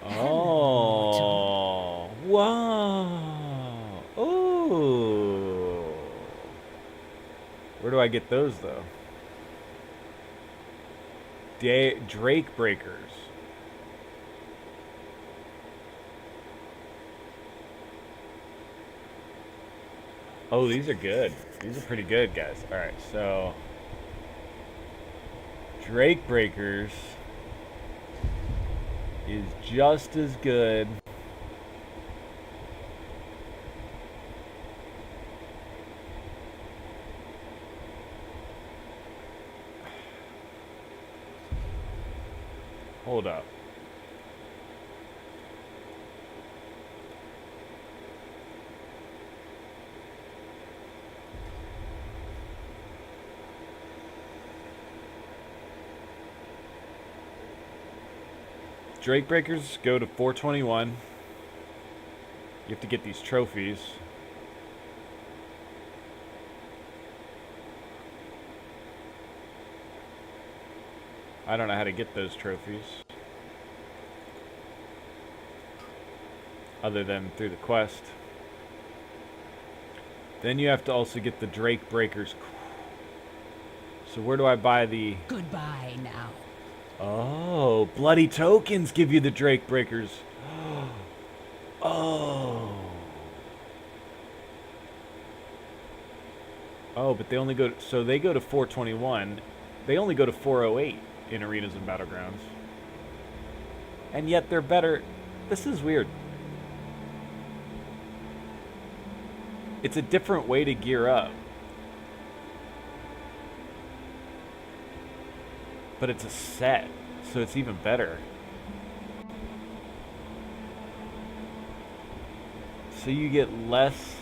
Oh, wow. Oh. Where do I get those, though? Drake Breakers. Oh, these are good. These are pretty good, guys. Alright, so... Drake Breakers is just as good. Hold up. Drake Breakers go to 421. You have to get these trophies. I don't know how to get those trophies. Other than through the quest. Then you have to also get the Drake Breakers. So where do I buy the... Goodbye now. Oh, bloody tokens give you the Drake Breakers. Oh. Oh, but they only go to, so they go to 421. They only go to 408 in arenas and battlegrounds. And yet they're better. This is weird. It's a different way to gear up. But it's a set, so it's even better. So you get less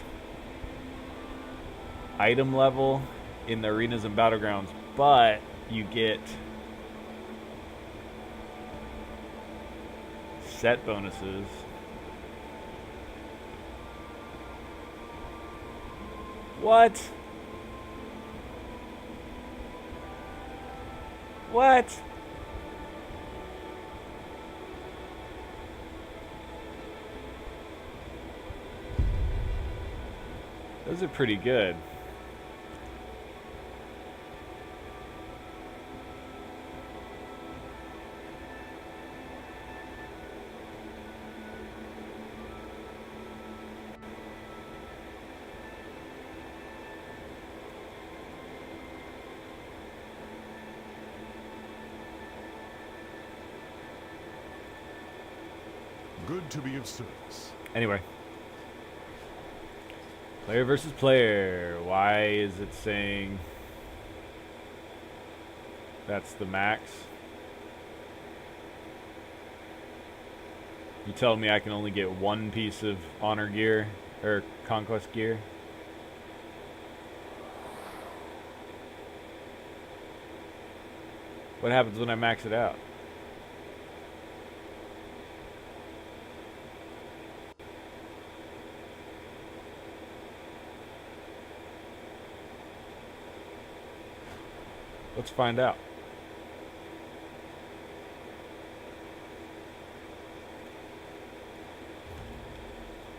item level in the arenas and battlegrounds, but you get set bonuses. What? What? Those are pretty good. Good to be of service. Anyway. Player versus player. Why is it saying that's the max? You telling me I can only get one piece of honor gear or conquest gear? What happens when I max it out? Let's find out.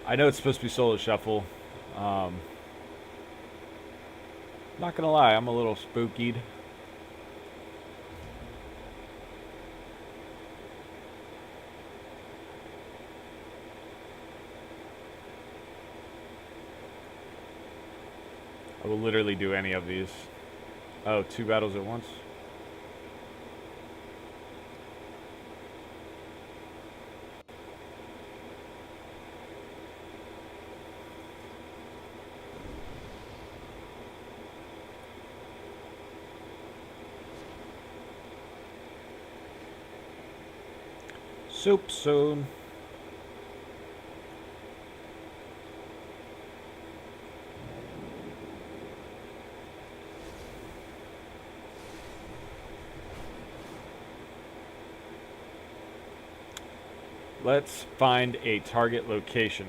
I know it's supposed to be solo shuffle. Not gonna lie, I'm a little spookied. I will literally do any of these. Oh, 2 battles at once? Soup soon. Let's find a target location.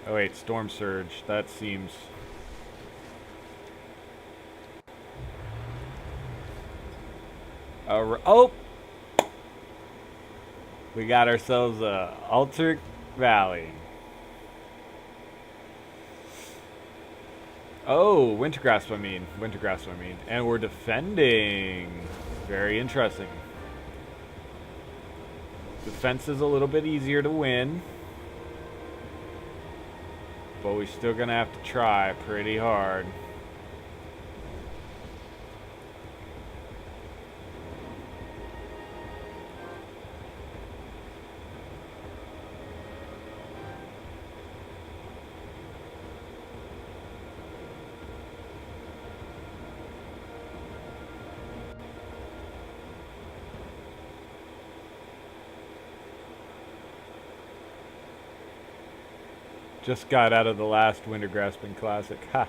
Oh wait, Storm Surge. That seems... oh! We got ourselves a Altar Valley. Oh, Wintergrasp I mean. And we're defending. Very interesting. Defense is a little bit easier to win. But we're still gonna have to try pretty hard. Just got out of the last Winter Grasping Classic. Ha!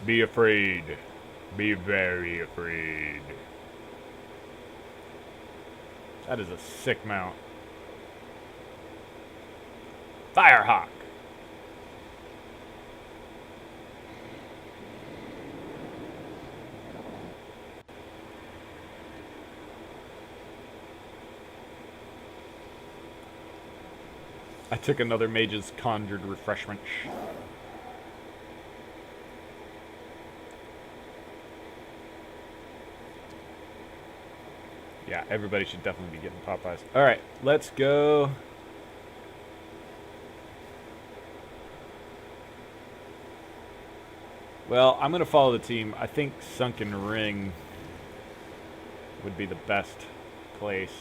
Be afraid. Be very afraid. That is a sick mount. Firehawk! I took another Mage's Conjured Refreshment. Yeah, everybody should definitely be getting Popeyes. Alright, let's go. Well, I'm going to follow the team. I think Sunken Ring would be the best place.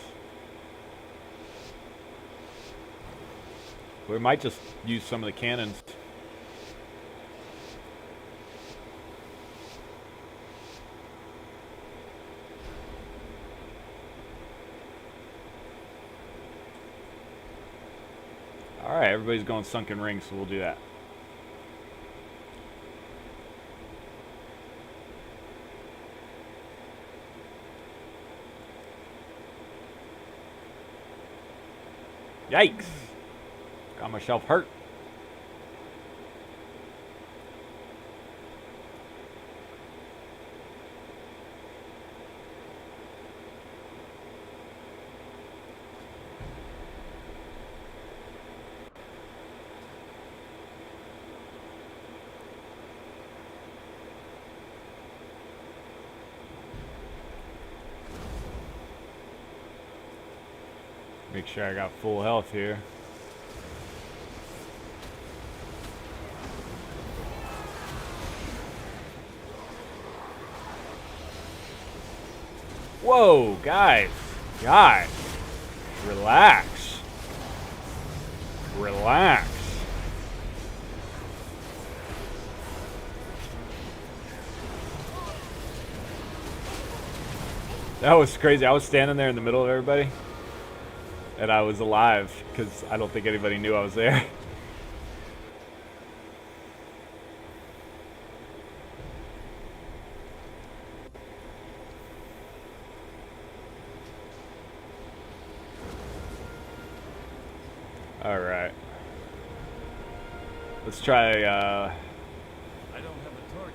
We might just use some of the cannons. Alright, everybody's going Sunken Ring, so we'll do that. Yikes. Got myself hurt. Make sure I got full health here. Whoa, guys. Guys. Relax. Relax. That was crazy. I was standing there in the middle of everybody. And I was alive because I don't think anybody knew I was there. All right. Let's try, I don't have a target.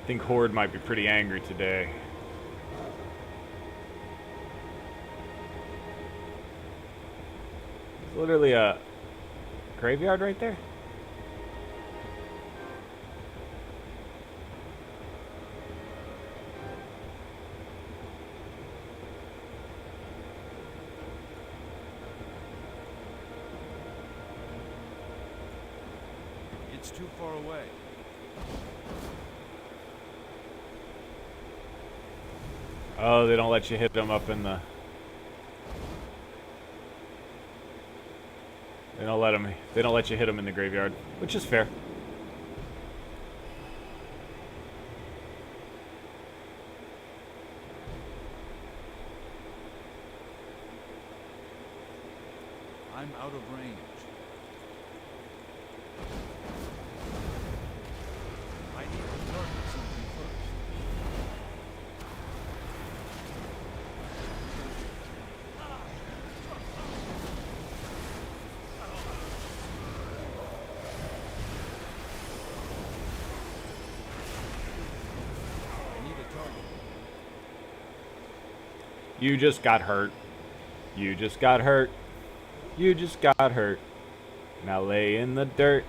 I think Horde might be pretty angry today. There's literally a graveyard right there. It's too far away. Oh, they don't let you hit them up in the... They don't let you hit them in the graveyard, which is fair. I'm out of range. I need to target something first. I need a target. You just got hurt. You just got hurt. You just got hurt. Now lay in the dirt.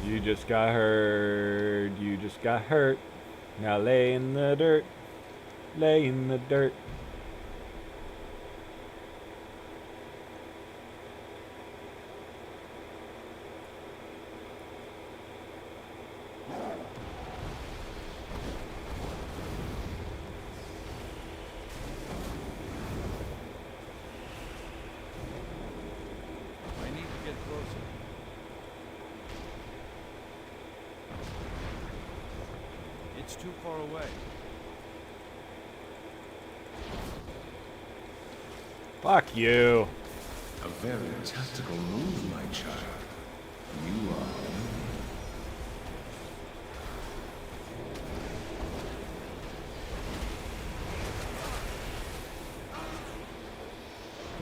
You just got hurt. You just got hurt. Now lay in the dirt. Lay in the dirt. I need to get closer. It's too far away. Fuck you. A very tactical move, my child. You are.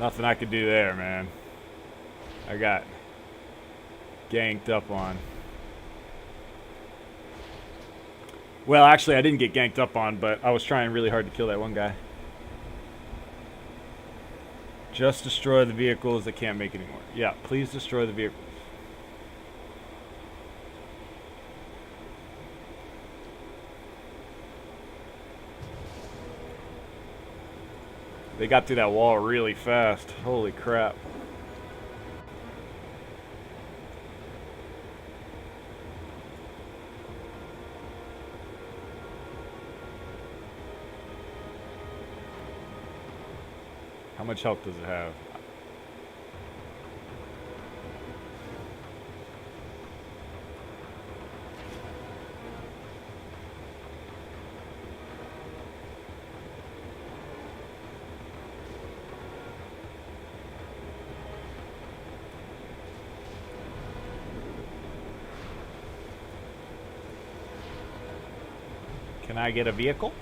Nothing I could do there, man. I got ganked up on. Well, actually, I didn't get ganked up on, but I was trying really hard to kill that one guy. Just destroy the vehicles that can't make anymore. Yeah, please destroy the vehicles. They got through that wall really fast. Holy crap. How much health does it have? Can I get a vehicle?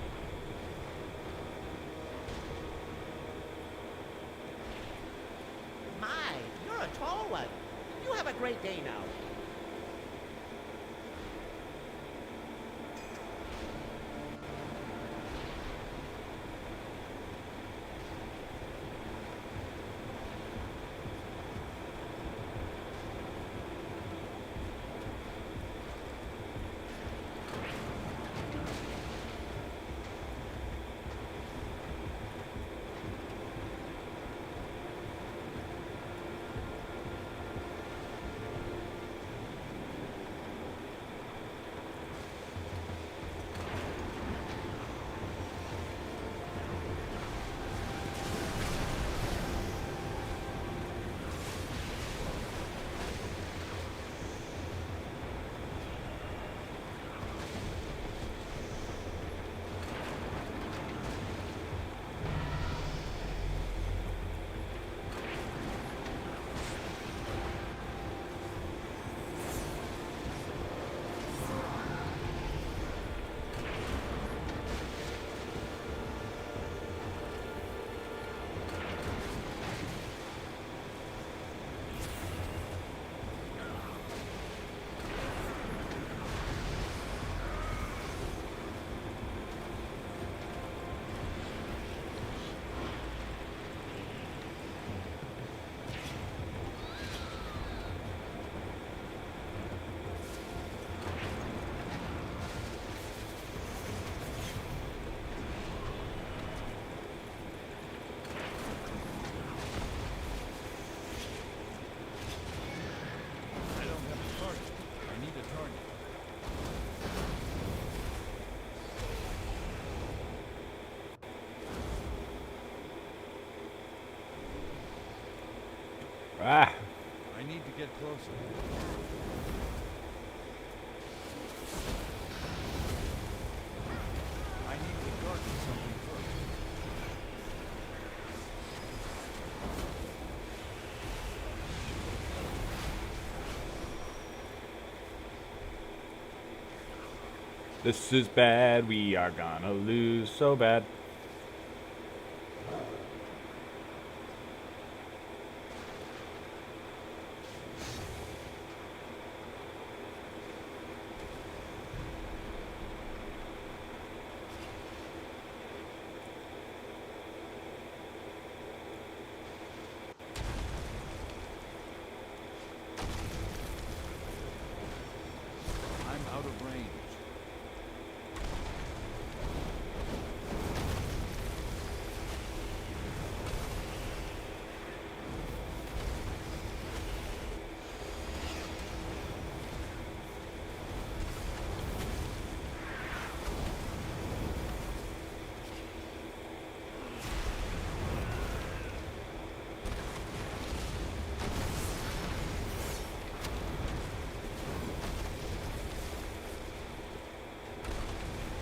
Ah. I need to get closer. I need to target something first. This is bad. We are gonna lose so bad. I'm out of range.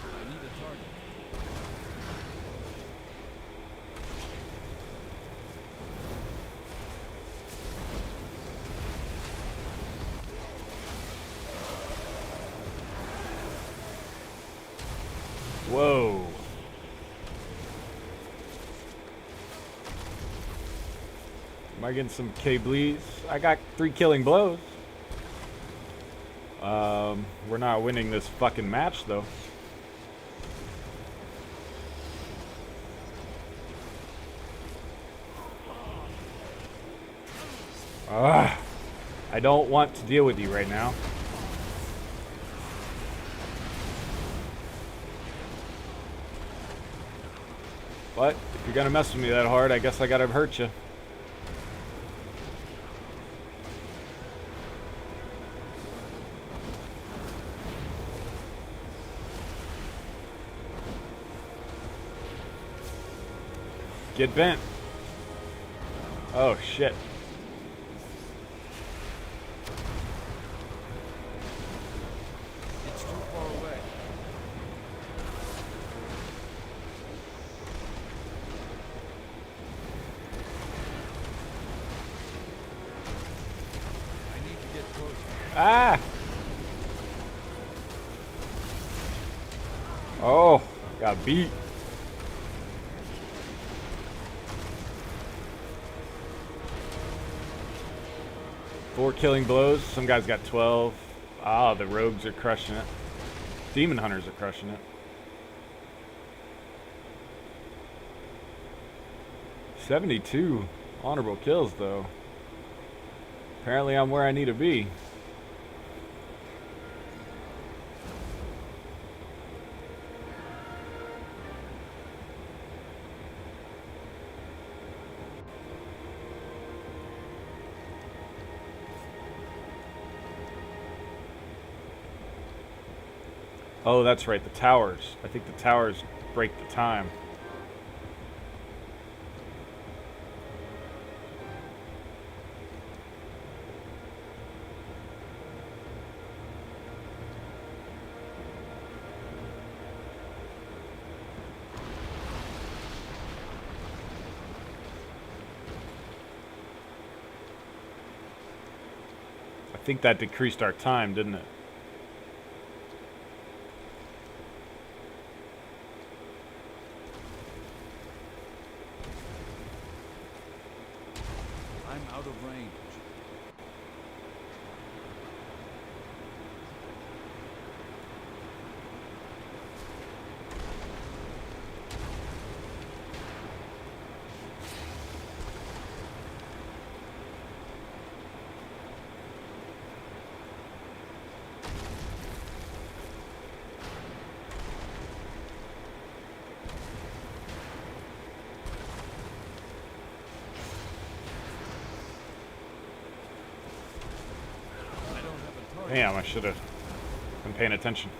I need a target. Whoa. Am I getting some K-Bleeds? I got 3 killing blows. We're not winning this fucking match, though. I don't want to deal with you right now. But if you're gonna mess with me that hard, I guess I gotta hurt you. Get bent. Oh shit. It's too far away. I need to get closer. Ah! Oh, got beat. Four killing blows. Some guys got 12. Ah, the rogues are crushing it. Demon hunters are crushing it. 72 honorable kills, though. Apparently I'm where I need to be. Oh, that's right, the towers. I think the towers break the time. I think that decreased our time, didn't it? I'm out of range. Damn, I should have been paying attention.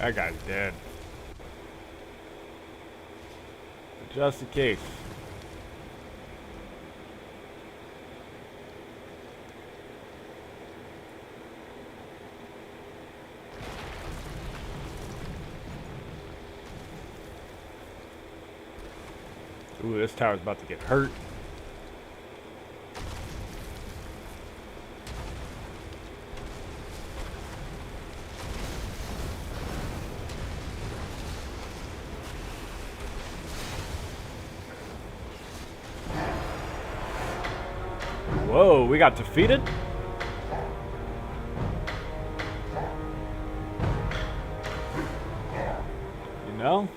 That guy's dead. But just in case. Ooh, this tower's about to get hurt. Whoa, we got defeated? You know?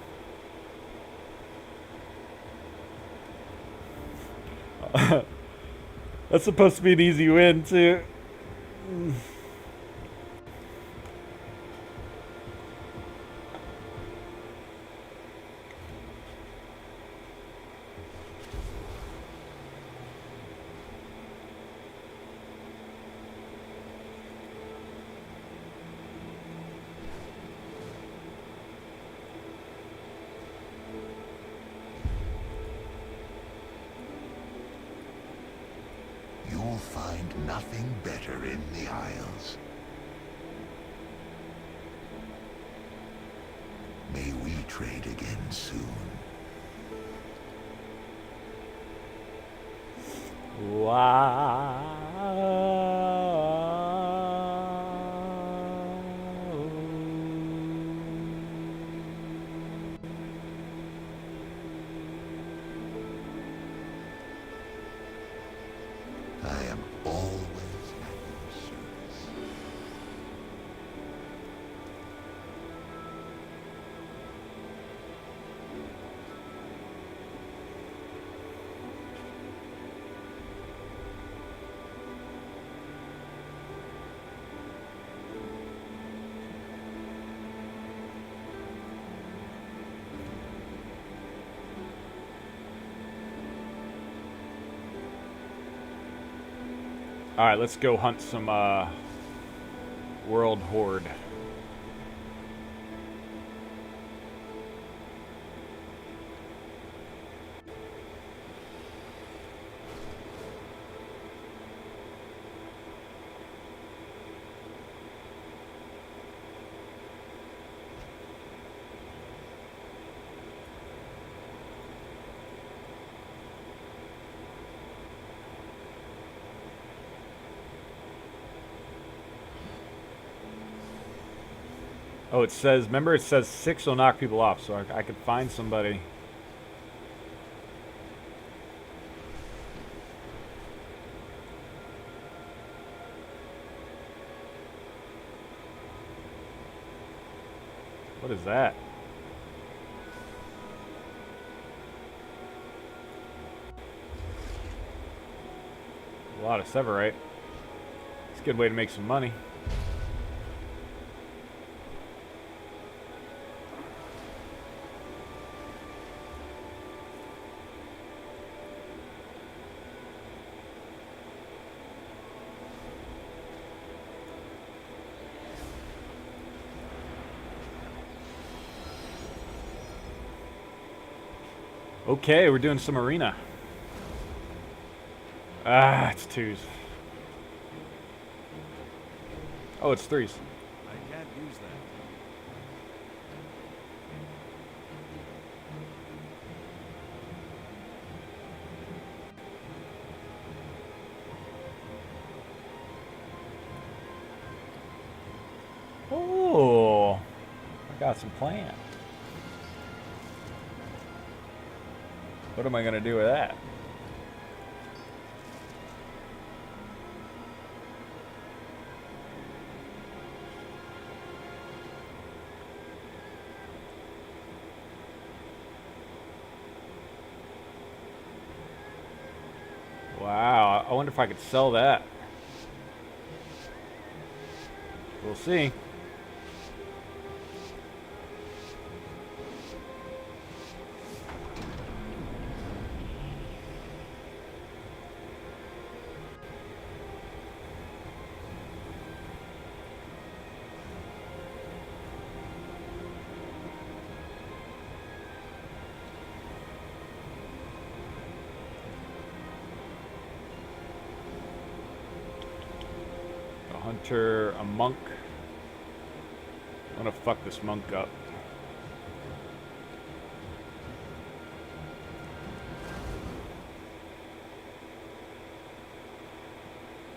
That's supposed to be an easy win, too. You'll find nothing better in the Isles. May we trade again soon. I am always at your service. Alright, let's go hunt some World Horde. Oh, it says, remember it says 6 will knock people off, so I could find somebody. What is that? A lot of Severite. It's a good way to make some money. Okay, we're doing some arena. Ah, it's 2s. Oh, it's 3s. I can't use that. Oh, I got some plan. What am I going to do with that? Wow, I wonder if I could sell that. We'll see. Enter a monk. I'm gonna fuck this monk up.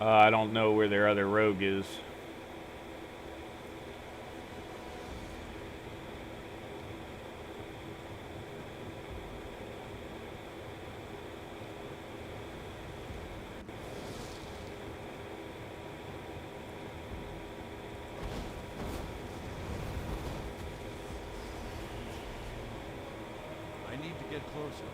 I don't know where their other rogue is. I need to get closer.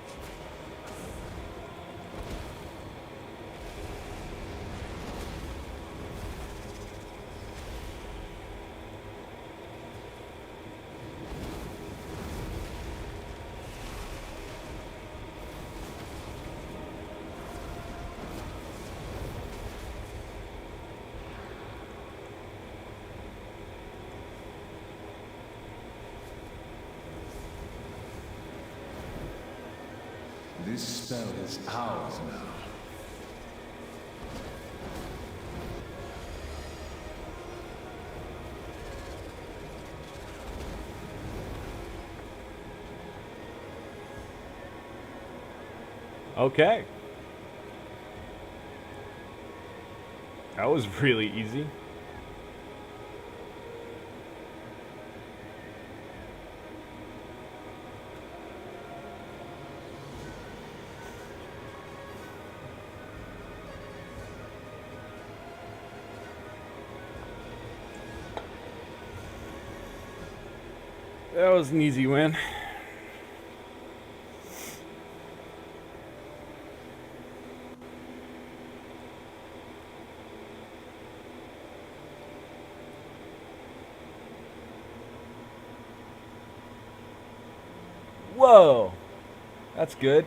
This spell is ours now. Okay. That was really easy. That was an easy win. Whoa, that's good.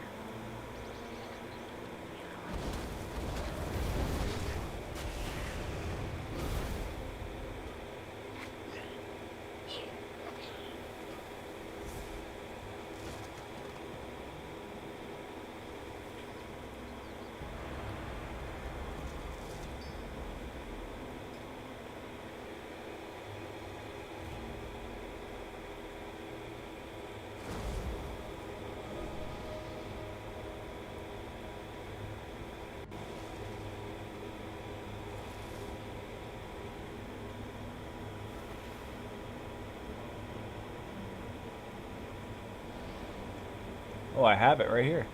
Oh, I have it right here.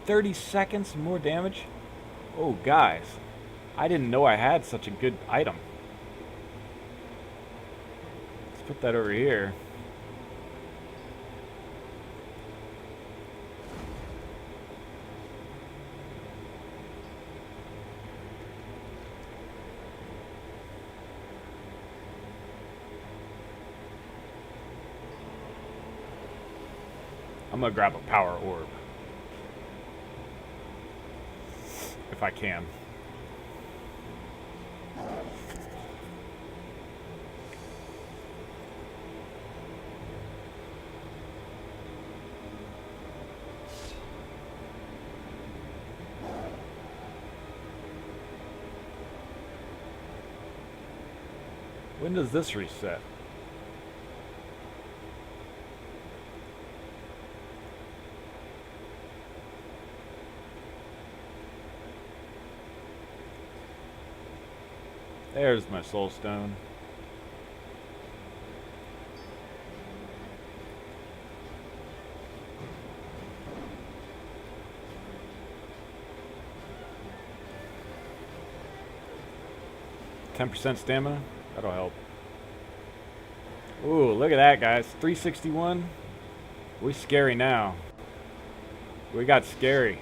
30 seconds more damage. Oh, guys. I didn't know I had such a good item. Let's put that over here. I'm gonna grab a power orb. If I can. When does this reset? There's my soul stone. %10 stamina, that'll help. Ooh, look at that, guys. 361. We scary now. We got scary.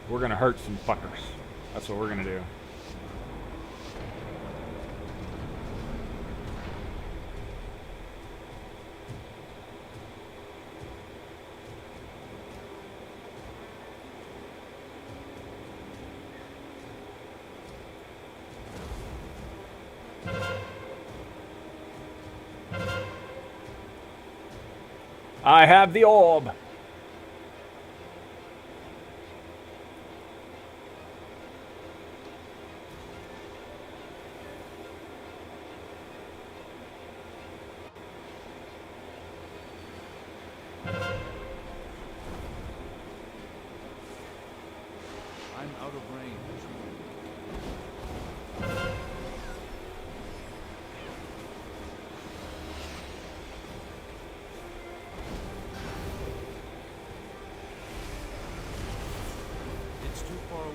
We're gonna hurt some fuckers. That's what we're gonna do. I have the orb.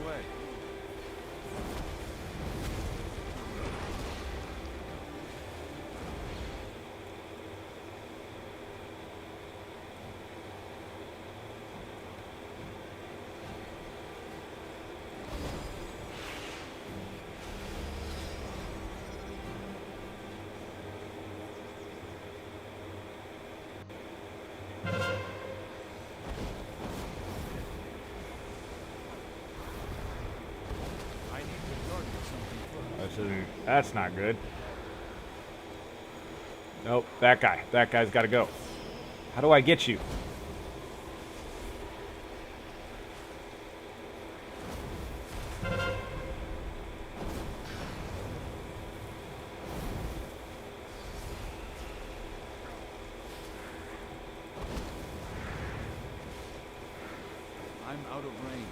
away. I need to target something first. That's not good. Nope, that guy. That guy's got to go. How do I get you? I'm out of range.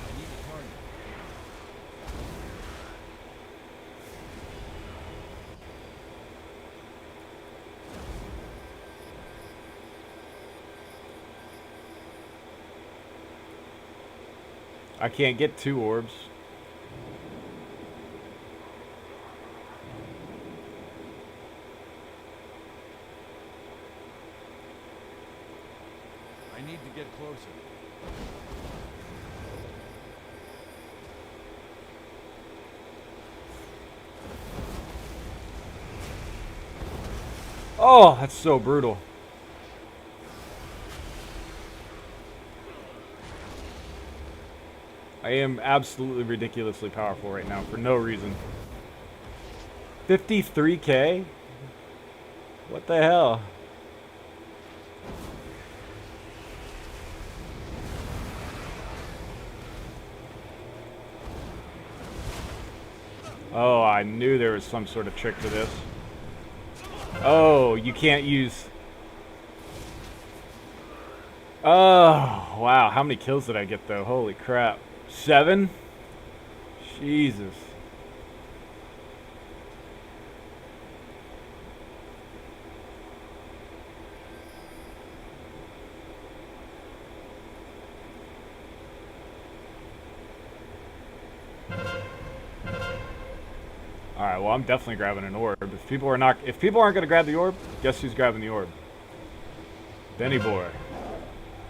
I need a target. I can't get 2 orbs. I need to get closer. Oh, that's so brutal. I am absolutely ridiculously powerful right now for no reason. 53k? What the hell? Oh, I knew there was some sort of trick to this. Oh, you can't use... Oh, wow. How many kills did I get, though? Holy crap. 7? Jesus. Alright, well, I'm definitely grabbing an orb. If people aren't gonna grab the orb, guess who's grabbing the orb? Benny Boy.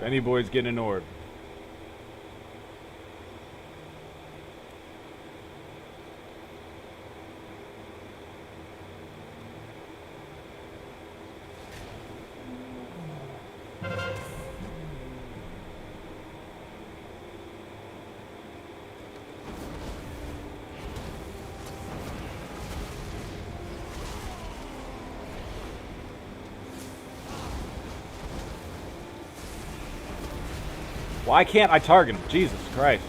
Benny Boy's getting an orb. Why can't I target him? Jesus Christ.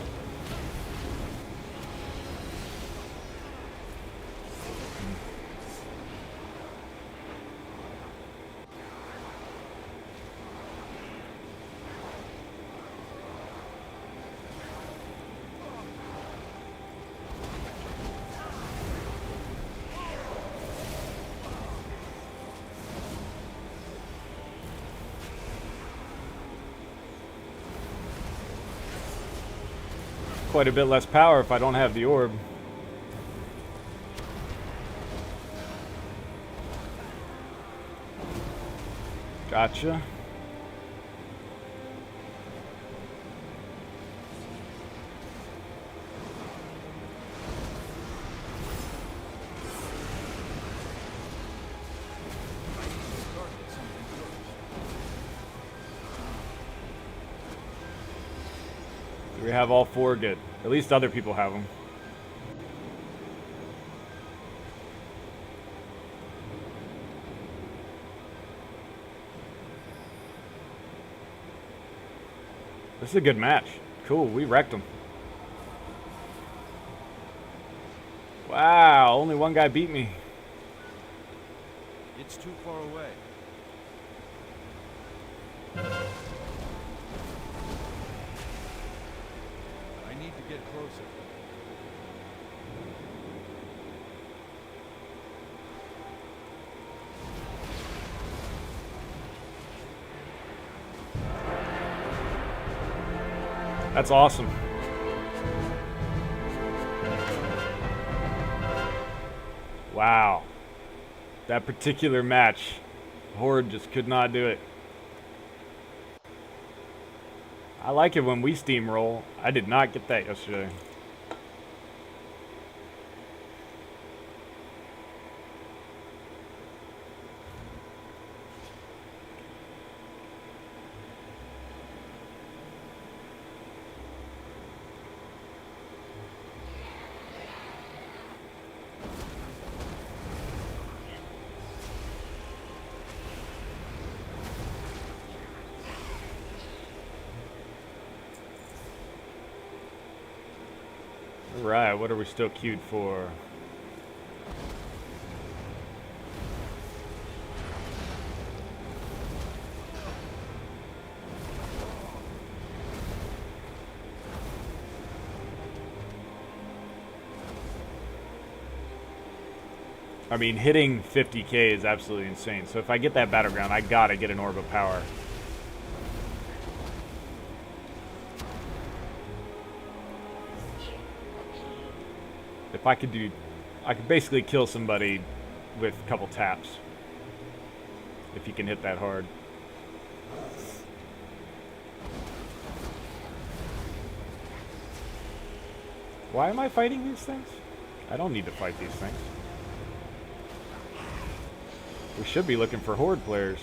Quite a bit less power if I don't have the orb. Gotcha. We have all 4 good. At least other people have them. This is a good match. Cool, we wrecked them. Wow, only one guy beat me. It's too far away. I need to get closer. That's awesome. Wow. That particular match, Horde just could not do it. I like it when we steamroll. I did not get that yesterday. Right, what are we still queued for? I mean, hitting 50k is absolutely insane. So if I get that battleground, I gotta get an Orb of Power. If I could basically kill somebody with a couple taps. If you can hit that hard. Why am I fighting these things? I don't need to fight these things. We should be looking for Horde players.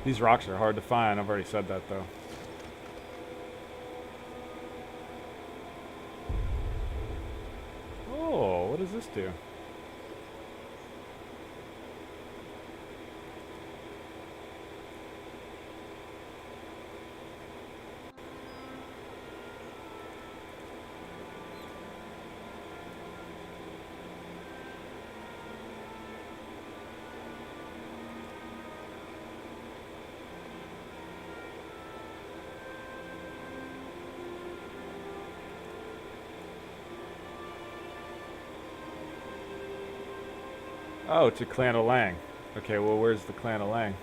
These rocks are hard to find. I've already said that, though. Oh, what does this do? Oh, to Clan of Lang. Okay, well, where's the Clan of Lang?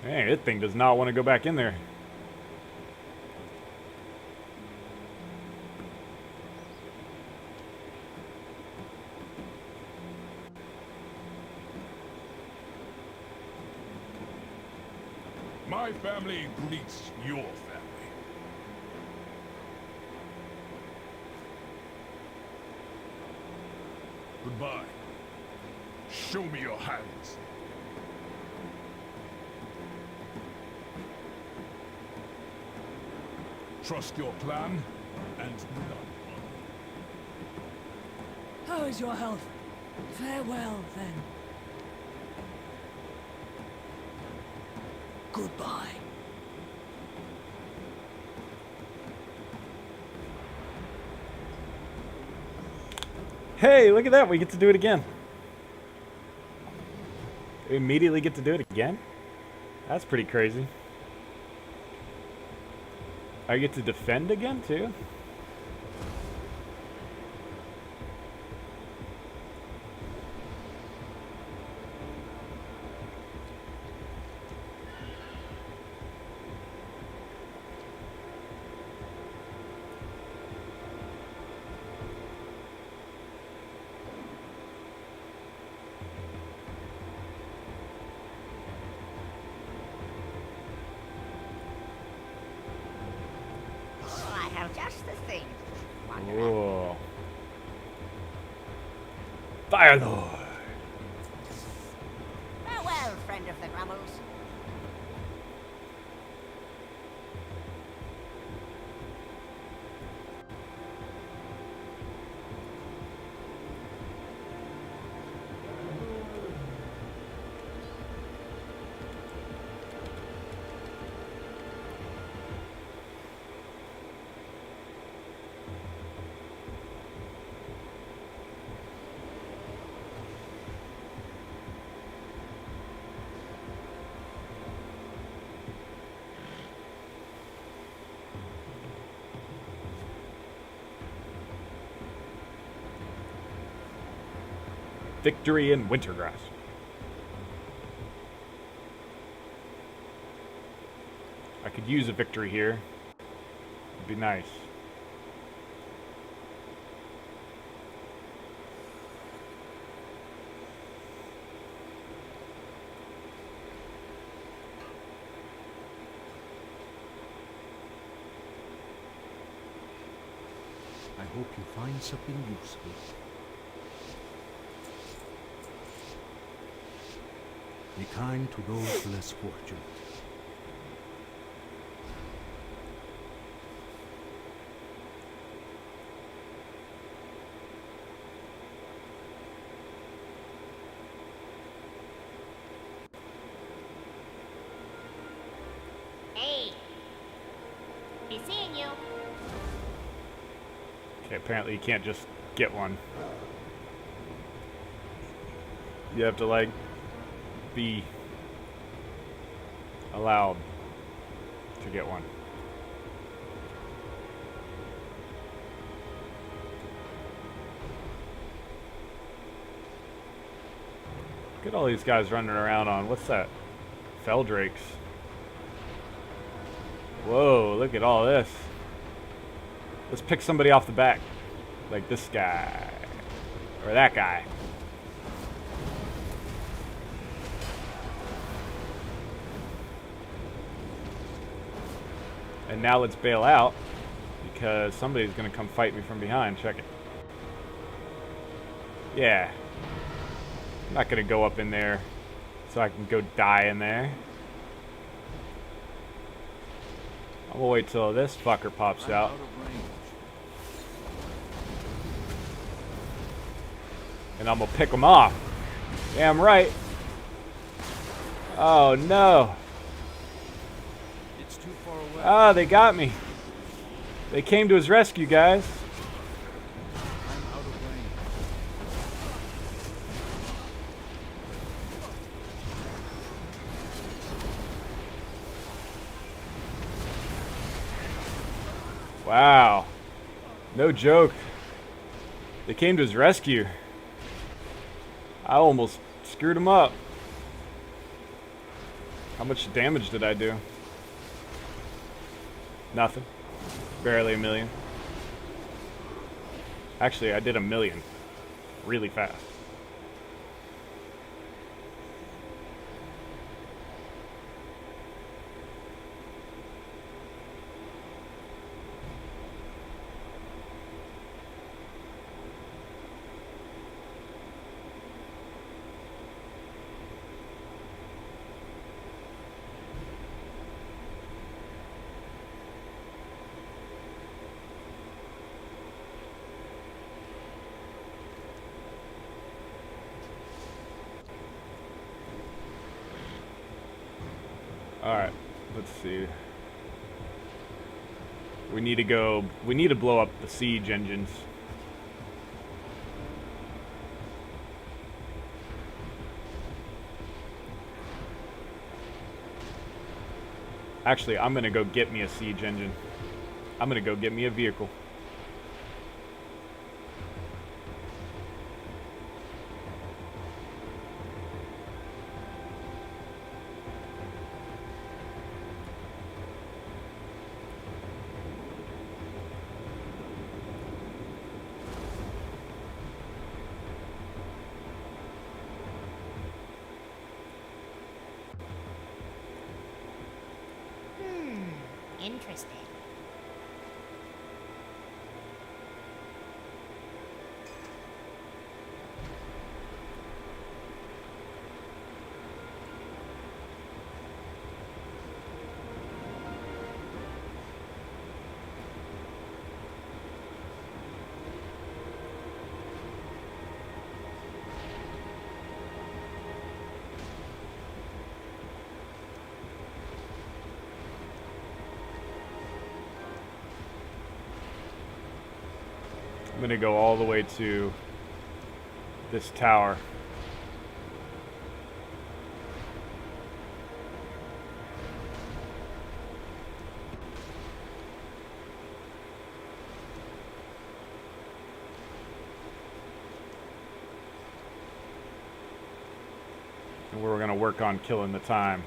Hey, this thing does not want to go back in there. My family greets your family. Goodbye. Show me your hands. Trust your plan, and none. How is your health? Farewell, then. Goodbye. Hey, look at that. We get to do it again. We immediately get to do it again? That's pretty crazy. I get to defend again, too? Just the thing. Whoa. Fire Lord. Farewell, friend of the Grummles. Victory in Wintergrass. I could use a victory here. It'd be nice. I hope you find something useful. Be kind to those less fortunate. Hey. Be seeing you. Okay, apparently you can't just get one. You have to, like, be allowed to get one. Look at all these guys running around on, what's that? Fell drakes. Whoa, look at all this. Let's pick somebody off the back. Like this guy. Or that guy. And now let's bail out, because somebody's going to come fight me from behind. Check it. Yeah. I'm not going to go up in there so I can go die in there. I'm going to wait till this fucker pops out. And I'm going to pick him off. Damn right. Oh no. Ah, they got me. They came to his rescue, guys. Wow. No joke. They came to his rescue. I almost screwed him up. How much damage did I do? Nothing. Barely a million. Actually, I did 1,000,000 really fast. Alright, let's see. We need to blow up the siege engines. Actually, I'm gonna go get me a siege engine. I'm gonna go get me a vehicle. Interesting. going to go all the way to this tower. And we're going to work on killing the time.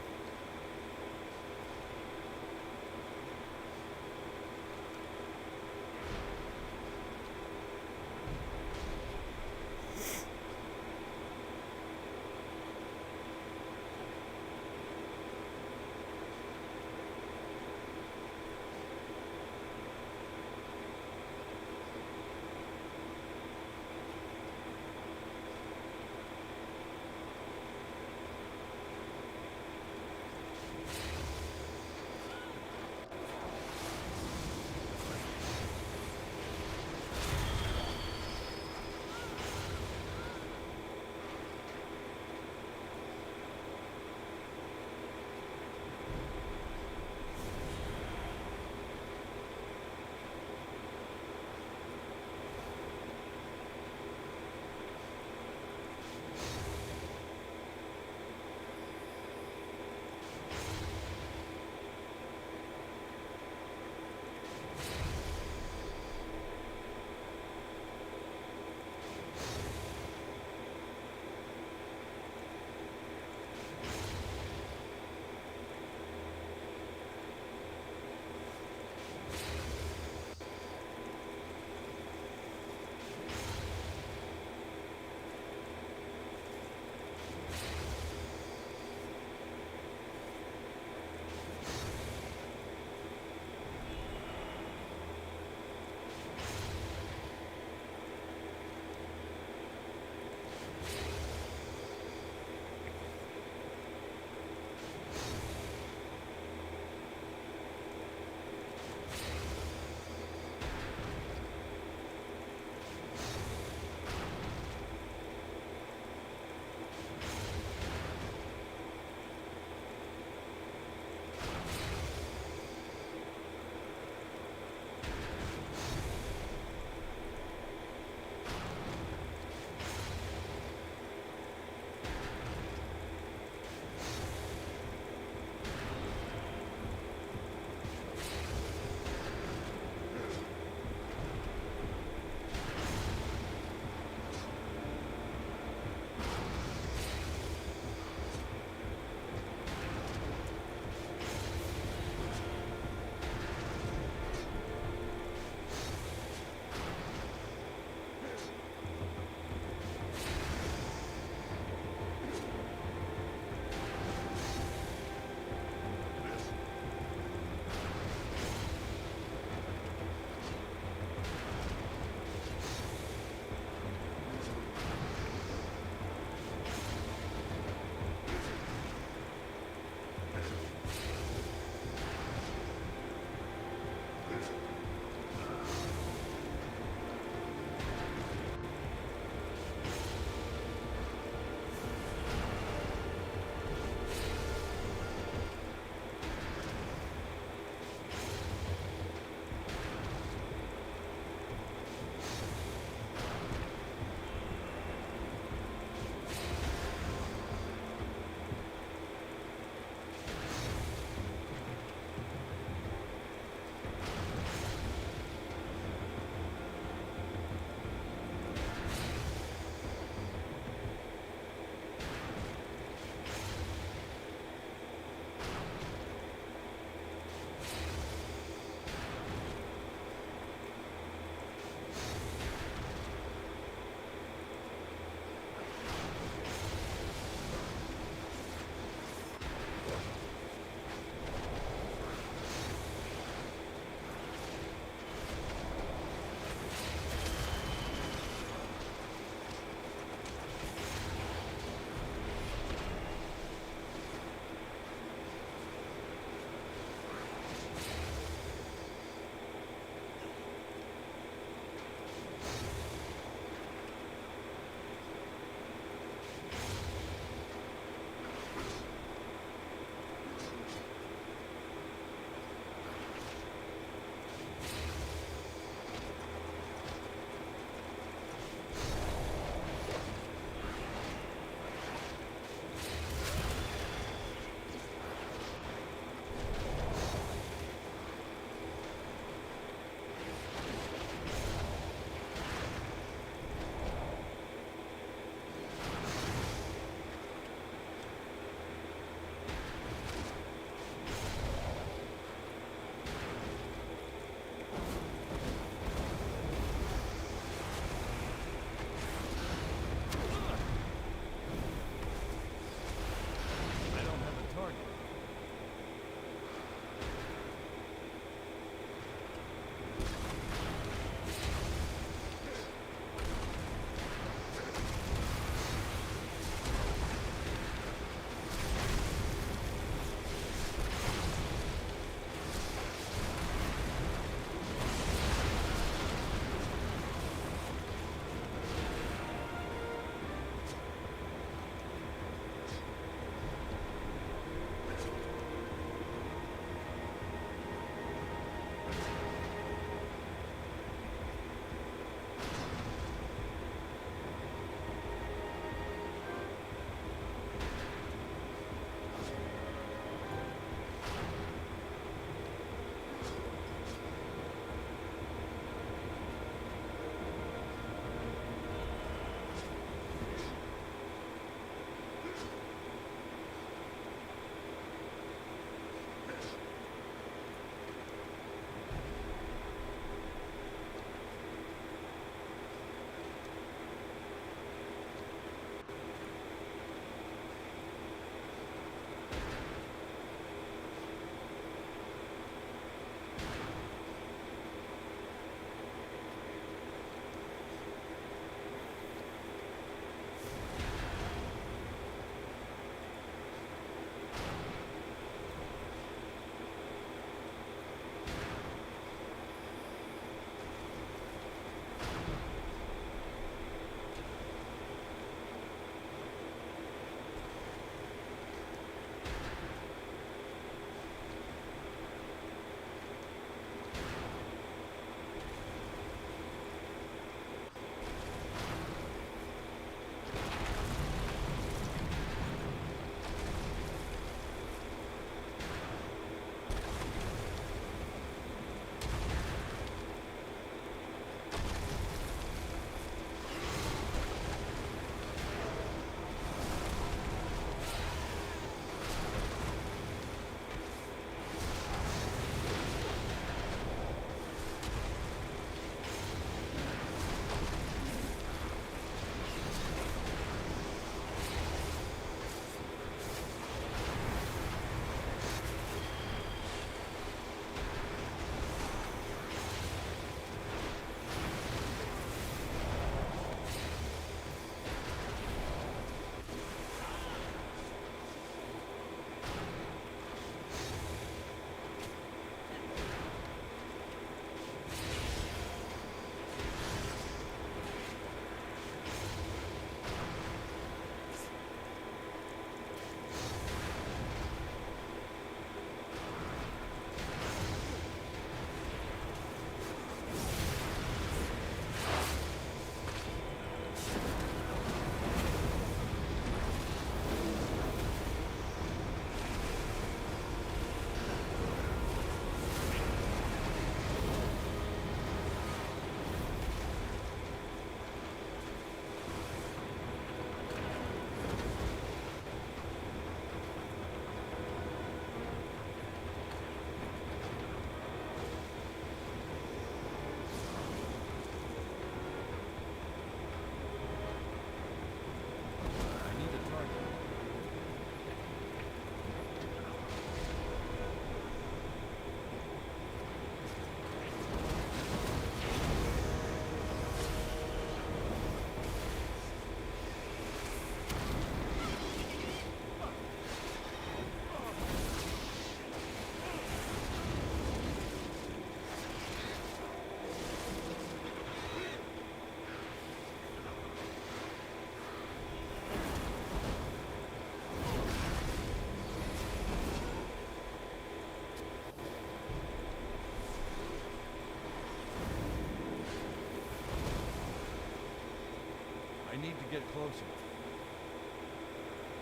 get closer.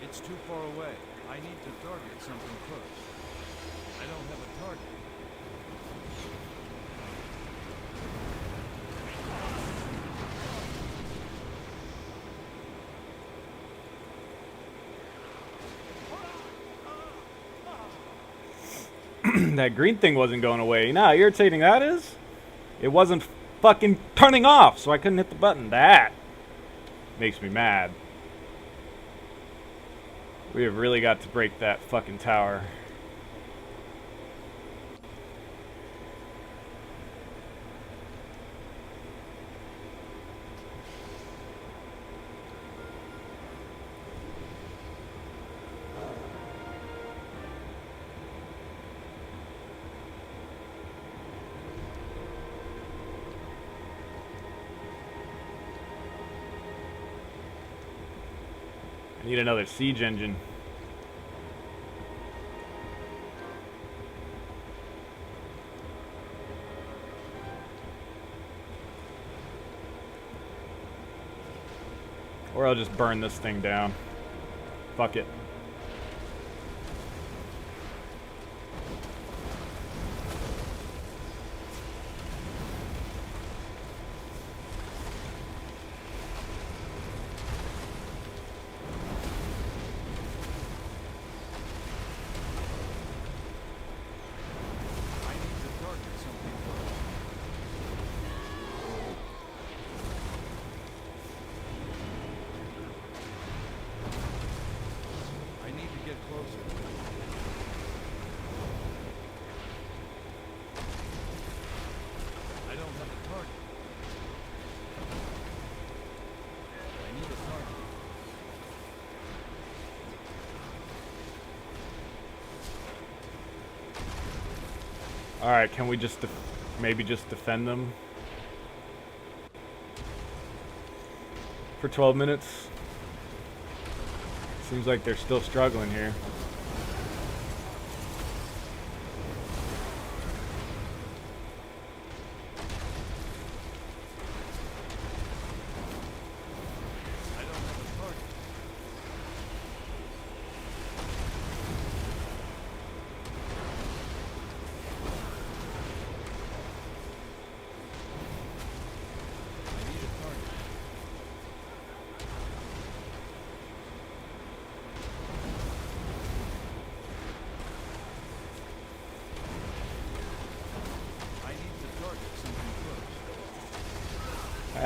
It's too far away. I need to target something first. I don't have a target. That green thing wasn't going away. You know how irritating that is? It wasn't fucking turning off, so I couldn't hit the button. That makes me mad. We have really got to break that fucking tower. I need another siege engine. Or I'll just burn this thing down. Fuck it. Alright, can we just maybe just defend them for 12 minutes? Seems like they're still struggling here.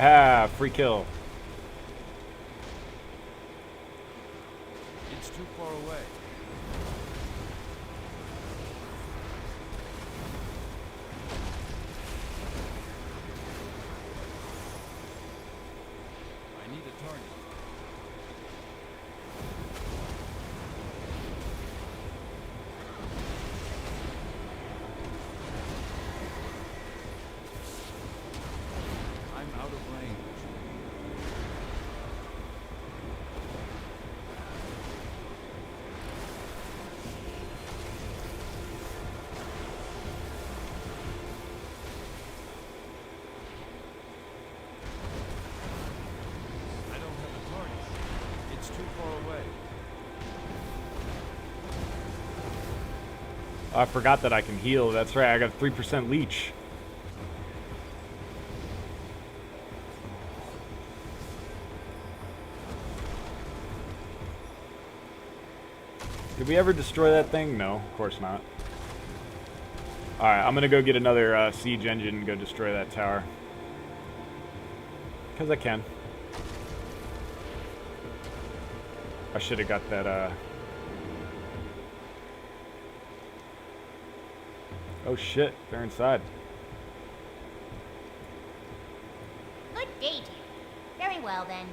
Ah, free kill. It's too far away. I need a target. I'm out of range. I don't have a target. It's too far away. I forgot that I can heal. That's right, I got 3% leech. Did we ever destroy that thing? No, of course not. Alright, I'm gonna go get another siege engine and go destroy that tower. Because I can. I should have got that, Oh shit, they're inside. Good day, dear. Very well, then.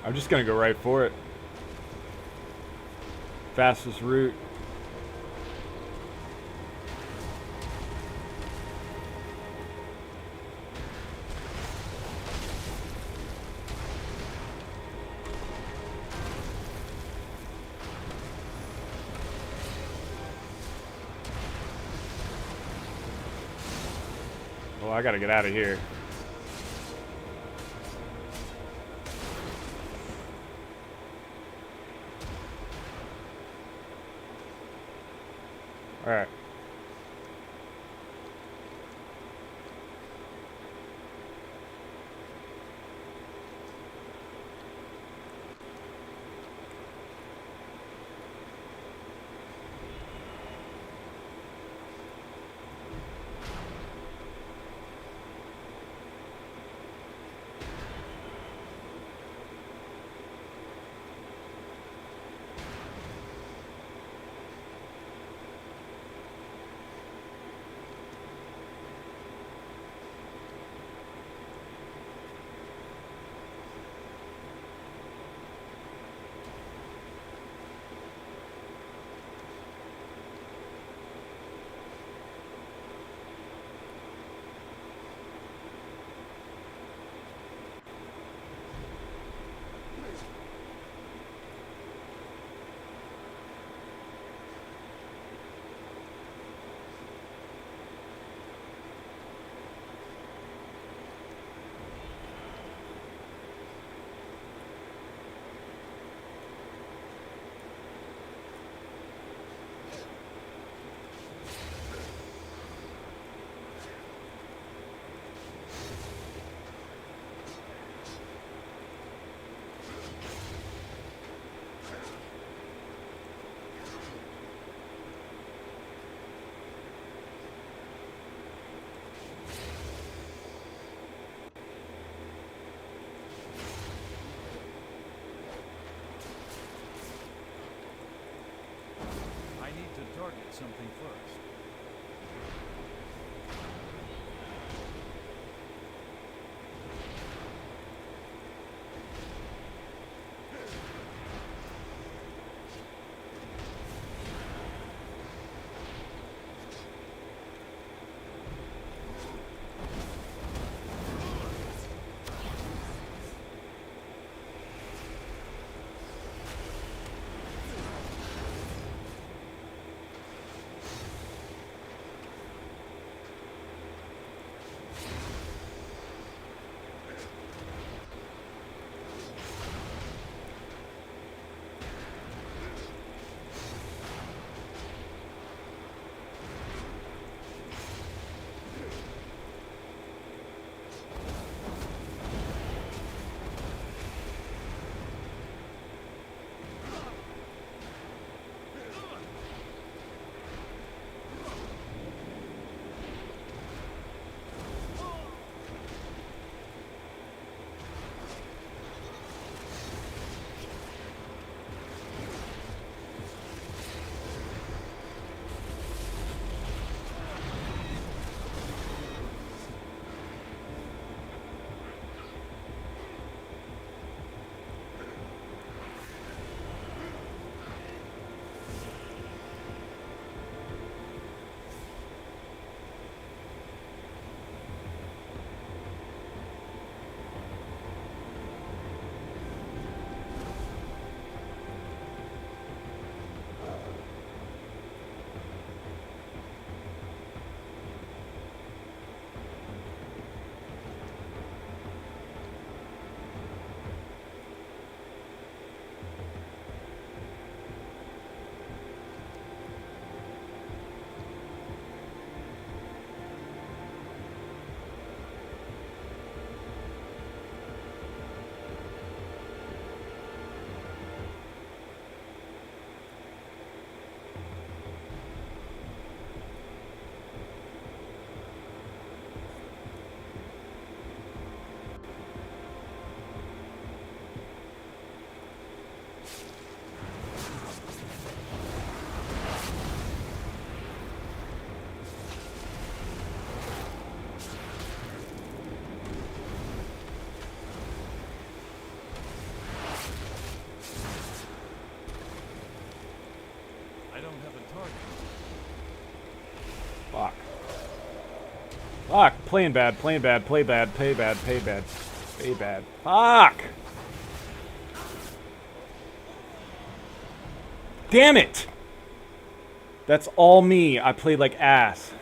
I'm just gonna go right for it. Fastest route. Well, I gotta get out of here. Alright. I need to target something first. Fuck. Fuck. Playing bad, playing bad, play bad, pay bad, pay bad. Pay bad. Fuck! Damn it! That's all me. I played like ass.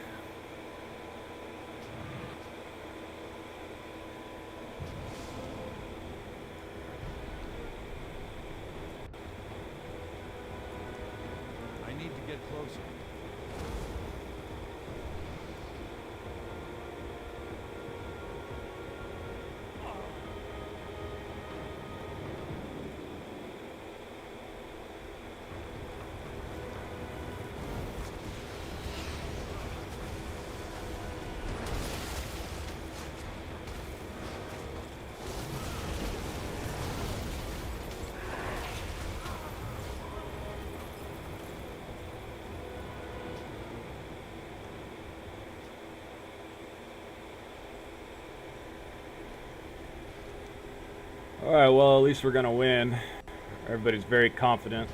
Alright, well, at least we're gonna win. Everybody's very confident.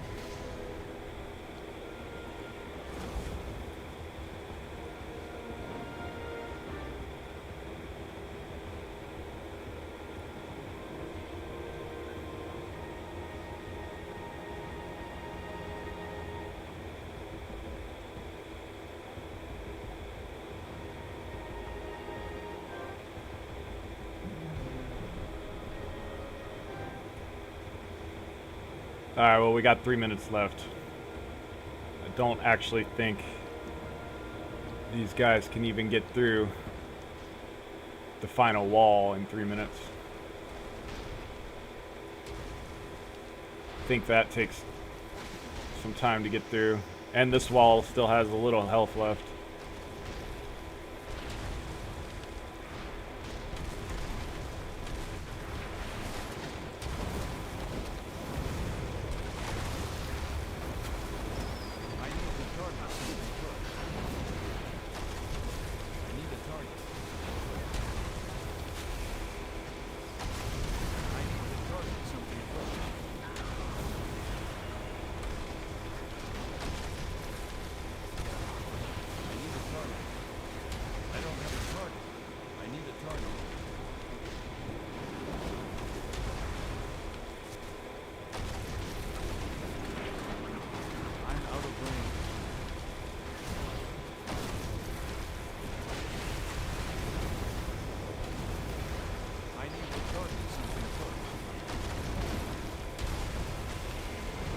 Alright, well, we got 3 minutes left. I don't actually think these guys can even get through the final wall in 3 minutes. I think that takes some time to get through. And this wall still has a little health left.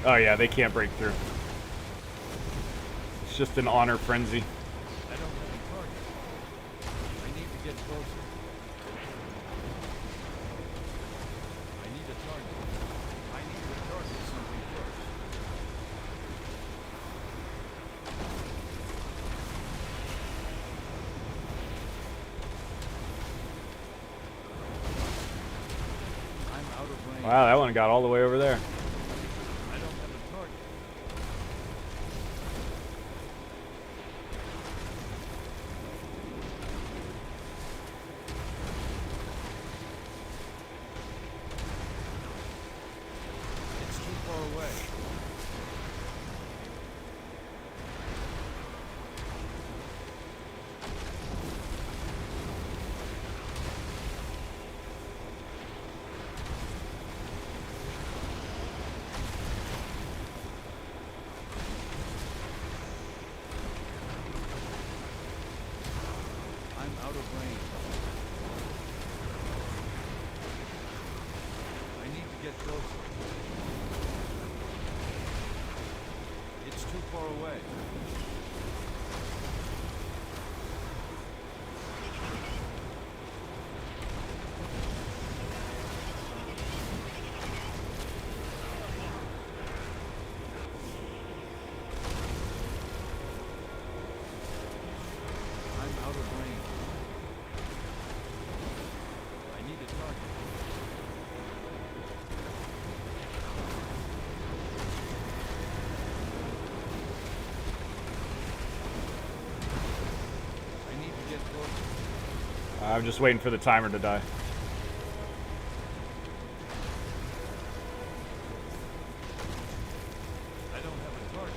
Oh yeah, they can't break through. It's just an honor frenzy. I don't have a target. I need to get closer. I need a target. I need to target something first. I'm out of range. Wow, that one got all the way over there. It's too far away. I'm out of range. I need a target. I'm just waiting for the timer to die. I don't have a target.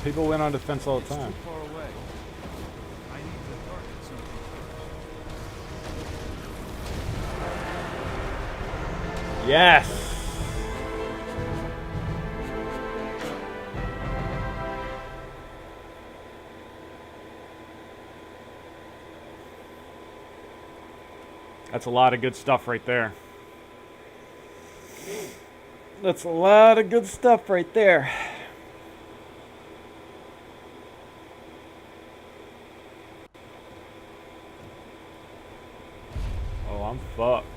People win on defense all the time. It's too far away. I need to target something first. Yes! That's a lot of good stuff right there. That's a lot of good stuff right there. Oh, I'm fucked.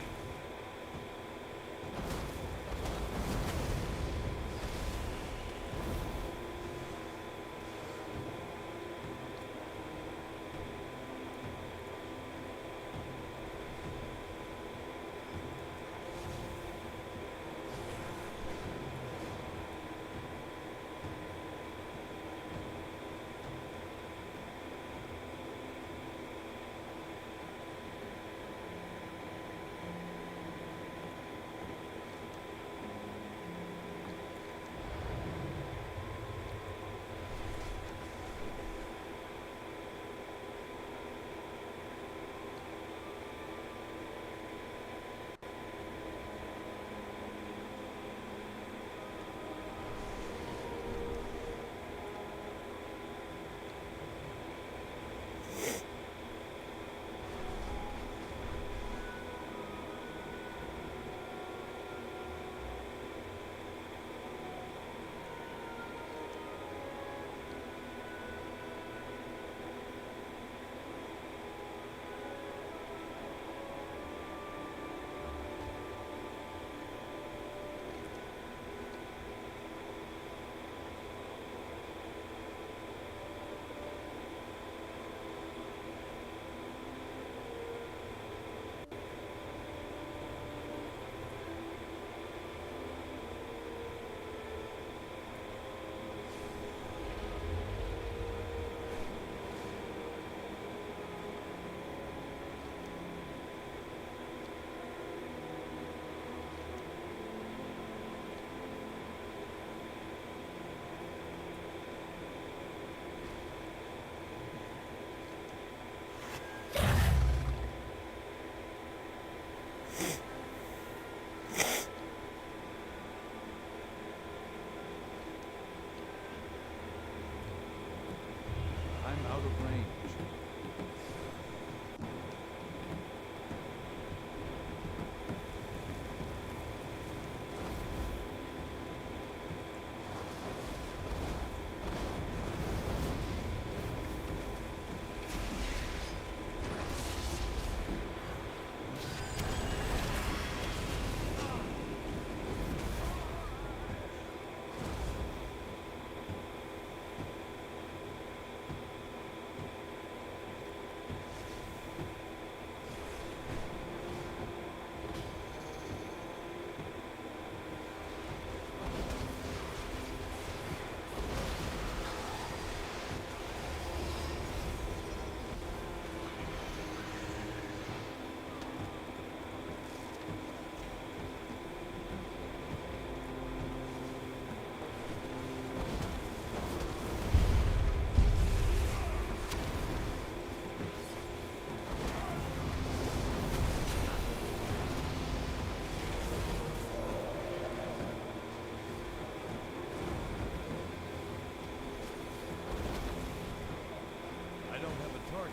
of range. I don't have a target.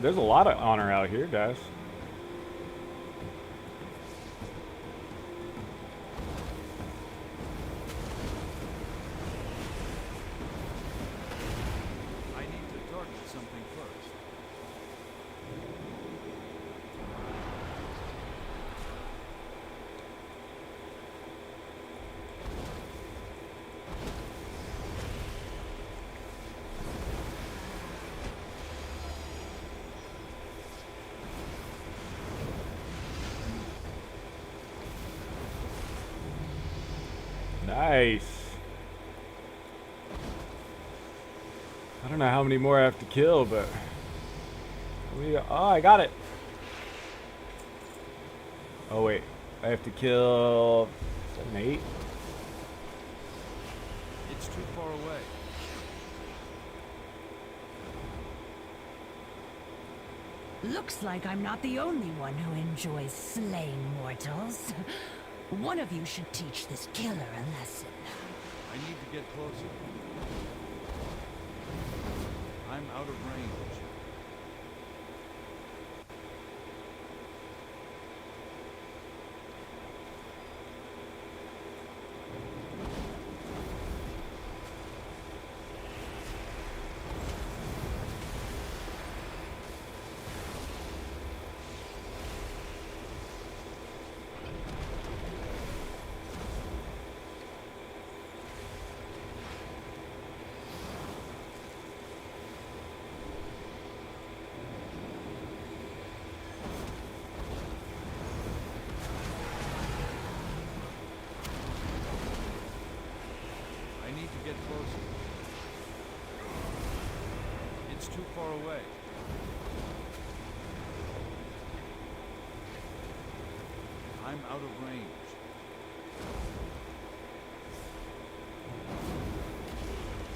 There's a lot of honor out here, guys. I need to target something first. Nice. I don't know how many more I have to kill, but oh, I got it. Oh wait, I have to kill 7, 8. It's too far away. Looks like I'm not the only one who enjoys slaying mortals. One of you should teach this killer a lesson. I need to get closer. I'm out of range. I need to get closer. It's too far away. I'm out of range.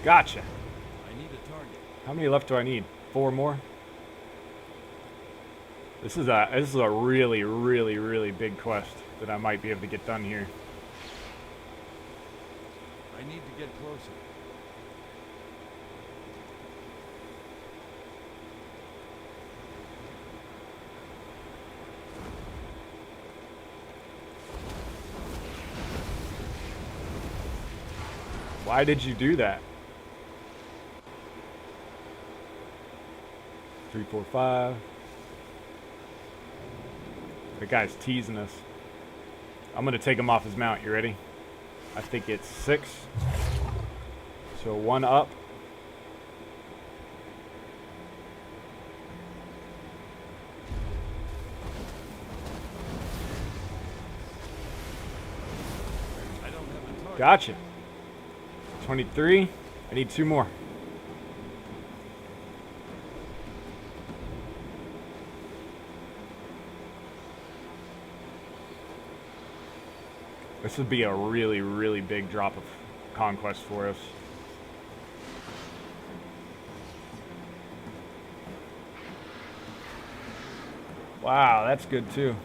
Gotcha. I need a target. How many left do I need? 4 more? This is a really, really, really big quest that I might be able to get done here. I need to get closer. Why did you do that? 3, 4, 5. The guy's teasing us. I'm gonna take him off his mount. You ready? I think it's 6. So 1 up. I don't have a target. Gotcha. 23. I need 2 more. This would be a really, really big drop of conquest for us. Wow, that's good too.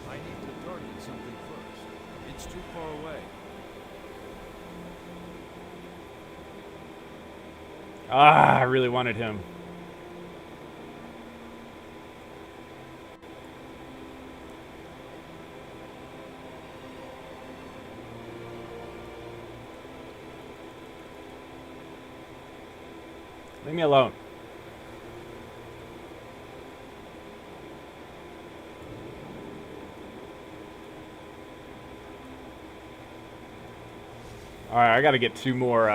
I need to target something first. It's too far away. Ah, I really wanted him. Leave me alone. Alright, I gotta get 2 more,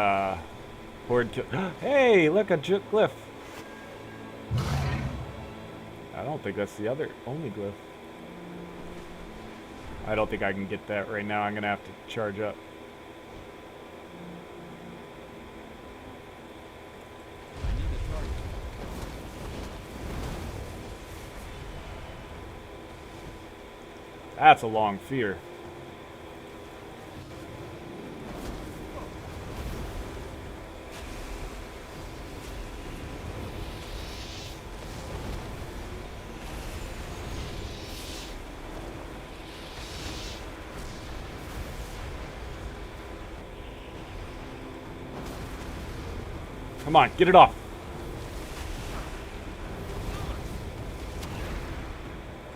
horde kill. Hey, look, a glyph. I don't think that's the only glyph. I don't think I can get that right now. I'm gonna have to charge up. I need a target. That's a long fear. Come on, get it off.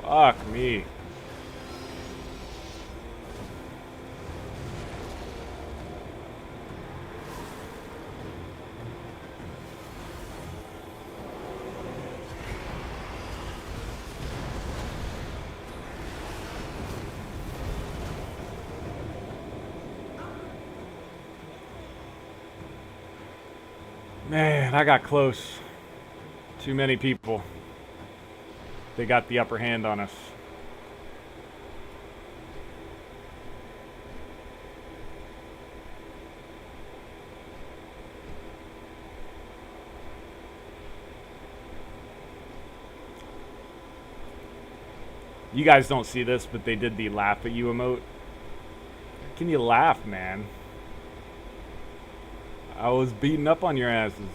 Fuck me. Man, I got close. Too many people. They got the upper hand on us. You guys don't see this, but they did the laugh at you emote. Can you laugh, man? I was beating up on your asses.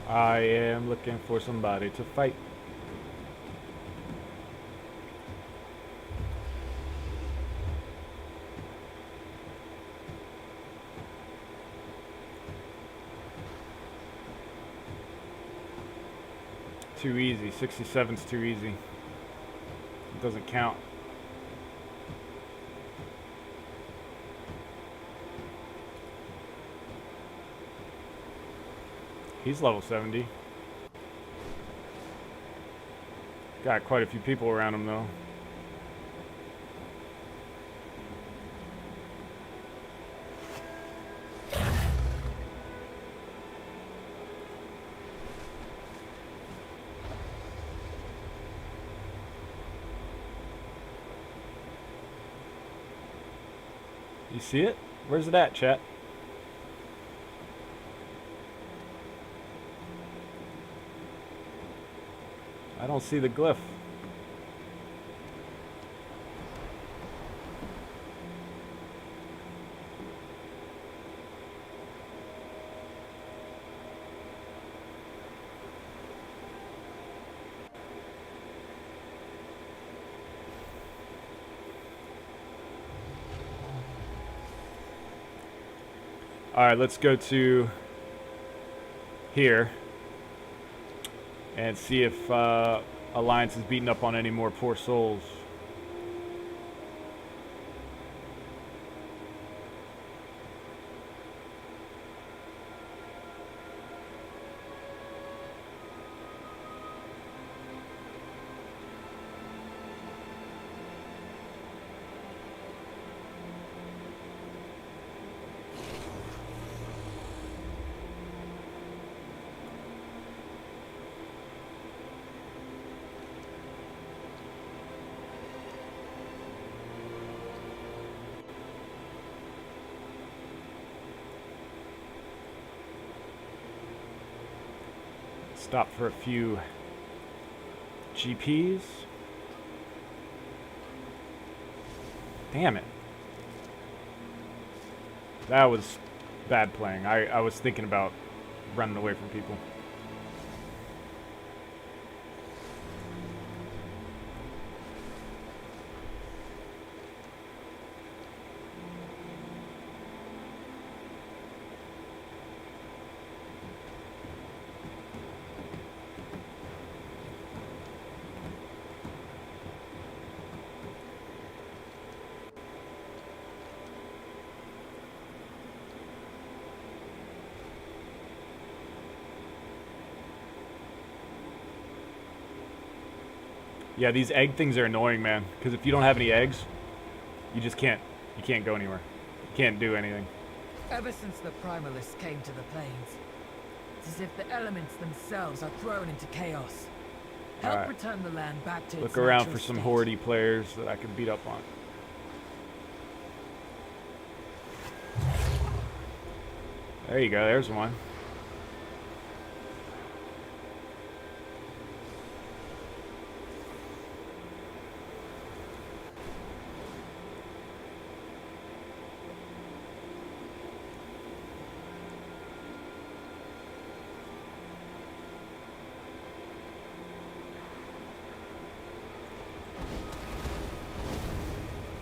I am looking for somebody to fight. Too easy. 67's too easy. It doesn't count. He's level 70. Got quite a few people around him though. You see it? Where's it at, chat? I don't see the glyph. All right, let's go to here and see if Alliance is beating up on any more poor souls. Stop for a few GPs. Damn it. That was bad playing. I was thinking about running away from people. Yeah, these egg things are annoying, man. Because if you don't have any eggs, you just can't. You can't go anywhere. You can't do anything. Ever since the Primalists came to the plains, it's as if the elements themselves are thrown into chaos. Help Alright. return the land back to its Look around natural for some state. horde players that I can beat up on. There you go. There's one.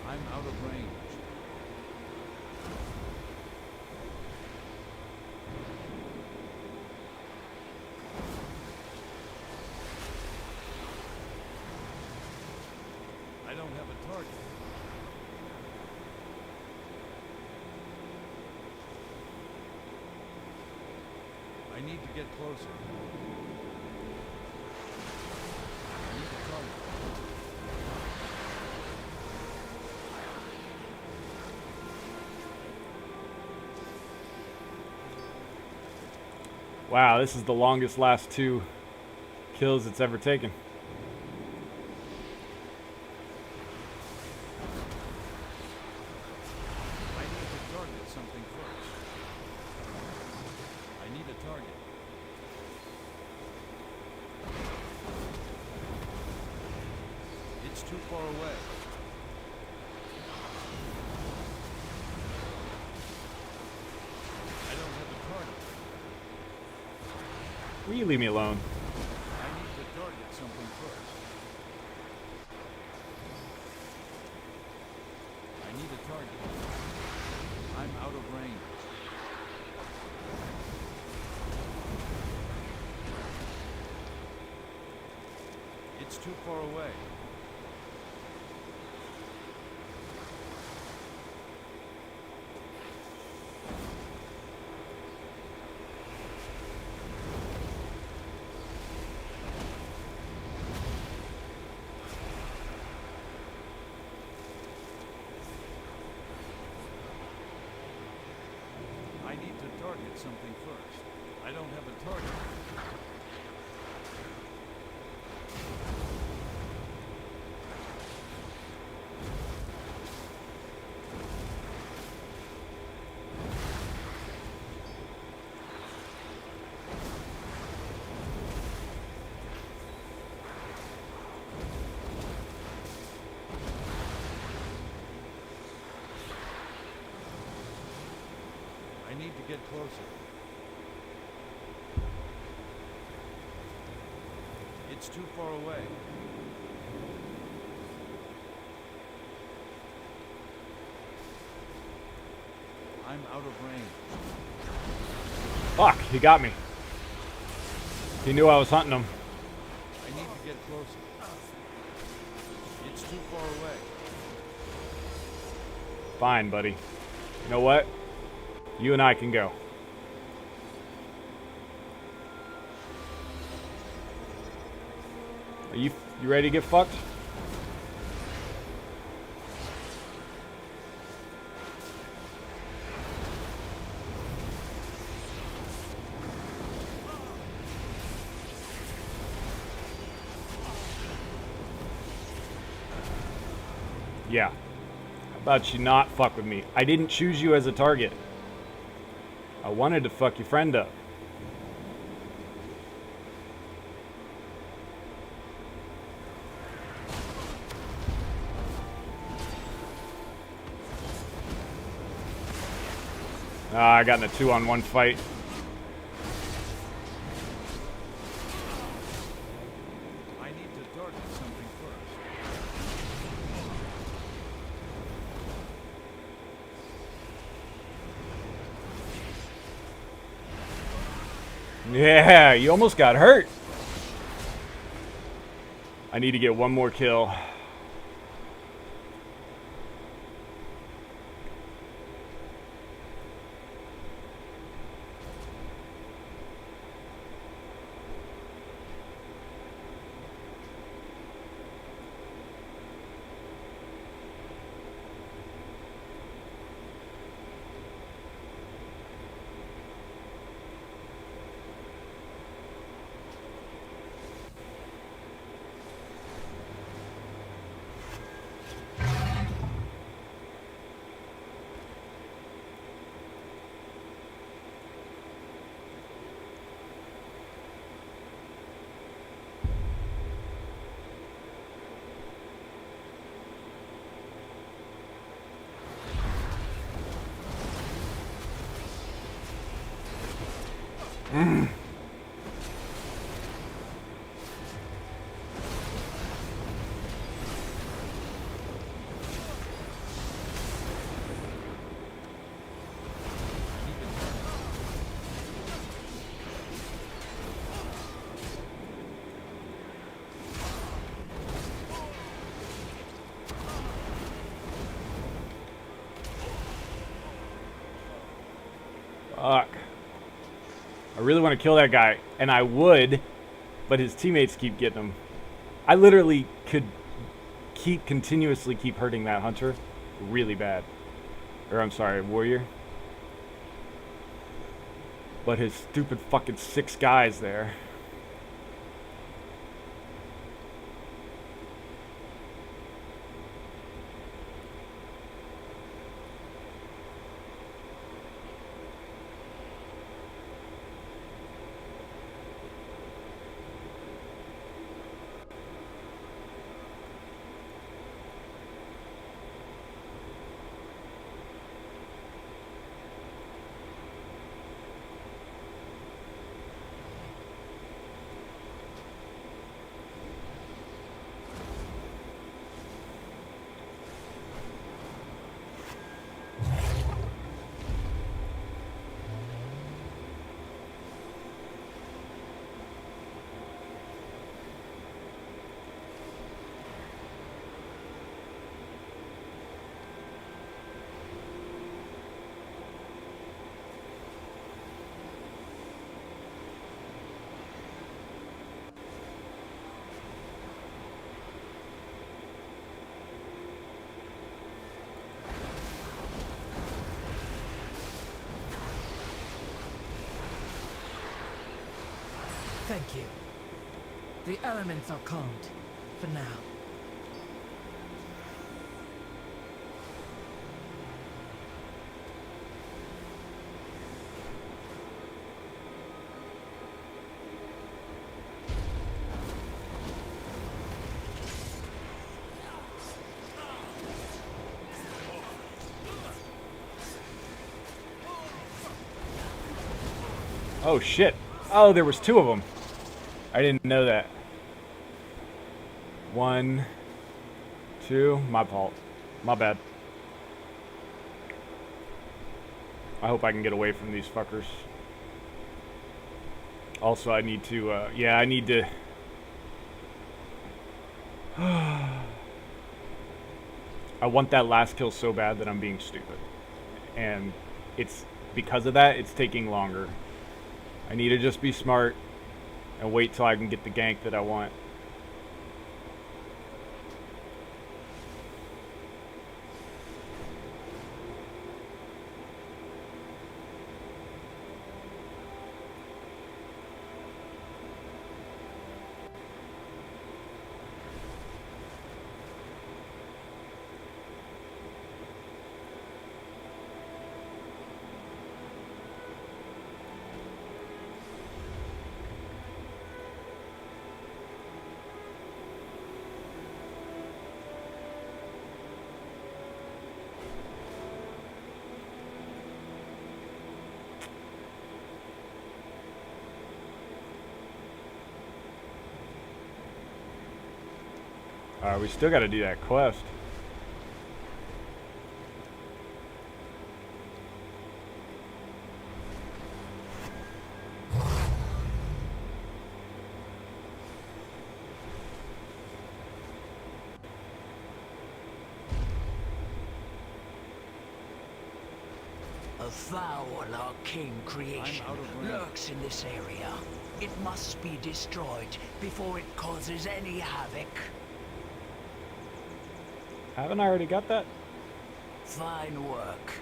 I'm out of range. I don't have a target. I need to get closer. I need a target. Wow, this is the longest last 2 kills it's ever taken. I need to target something first. I need a target. It's too far away. I don't have a target. Will you leave me alone? I need to target something first. I need a target. I'm out of range. It's too far away. target something first. I don't have a target. I need to get closer. It's too far away. I'm out of range. Fuck, he got me. He knew I was hunting him. I need to get closer. It's too far away. Fine, buddy. You know what? You and I can go. Are you ready to get fucked? Yeah. How about you not fuck with me? I didn't choose you as a target. I wanted to fuck your friend up. I got in a 2-on-1 fight. I need to target something first. Yeah, you almost got hurt. I need to get one more kill. Fuck. I really want to kill that guy, and I would, but his teammates keep getting him. I literally could continuously keep hurting that hunter really bad. Or I'm sorry, warrior. But his stupid fucking 6 guys there. Thank you. The elements are calmed. For now. Oh shit. Oh, there was 2 of them. I didn't know that. 1, 2, my fault. My bad. I hope I can get away from these fuckers. Also, I need to, yeah, I need to... I want that last kill so bad that I'm being stupid. And it's, because of that, it's taking longer. I need to just be smart and wait till I can get the gank that I want. We still got to do that quest. A foul arcane creation lurks in this area. It must be destroyed before it causes any havoc. Haven't I already got that? Fine work.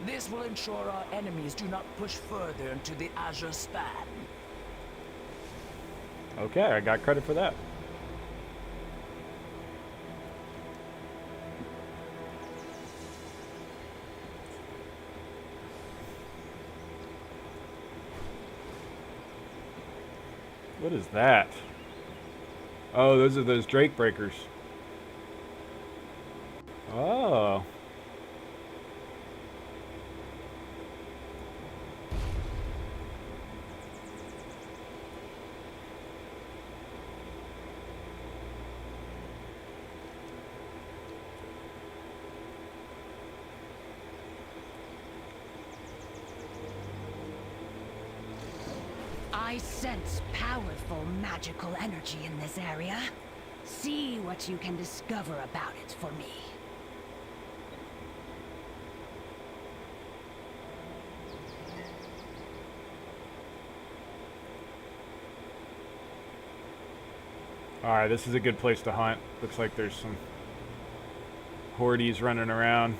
This will ensure our enemies do not push further into the Azure Span. Okay, I got credit for that. What is that? Oh, those are those Drake breakers. Oh. I sense powerful magical energy in this area. See what you can discover about it for me. Alright, this is a good place to hunt. Looks like there's some hordes running around.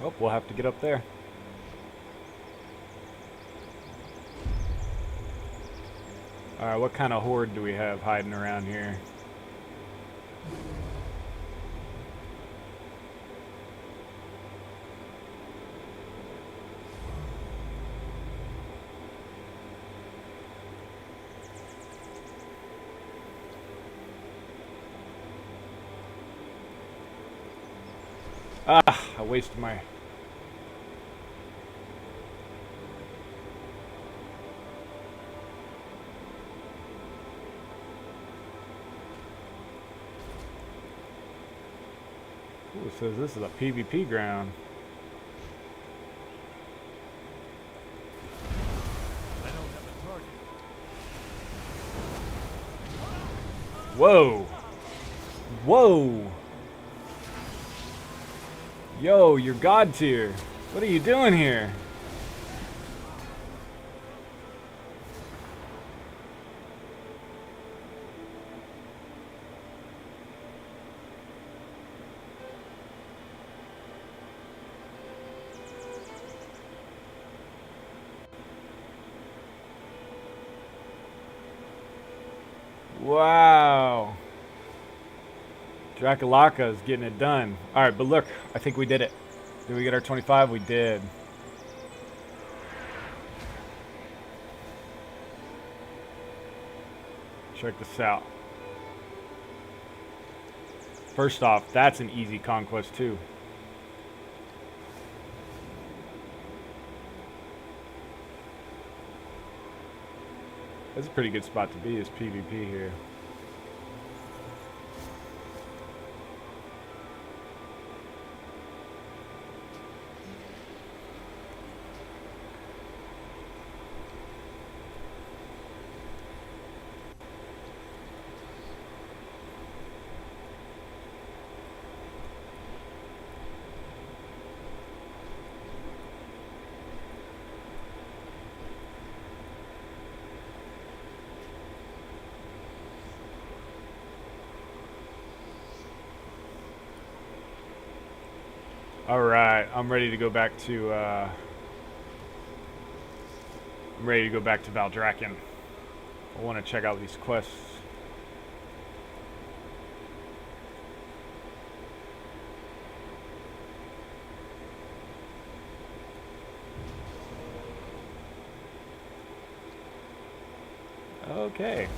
Oh, we'll have to get up there. Alright, what kind of horde do we have hiding around here? Ah, I wasted my... Ooh, it says this is a PvP ground. I don't have a target. Whoa! Whoa! Yo, you're God tier. What are you doing here? Wow. Draculaka is getting it done. All right, but look, I think we did it. Did we get our 25? We did. Check this out. First off, that's an easy conquest too. That's a pretty good spot to be, is PvP here. Alright, I'm ready to go back to Valdrakken. I want to check out these quests. Okay.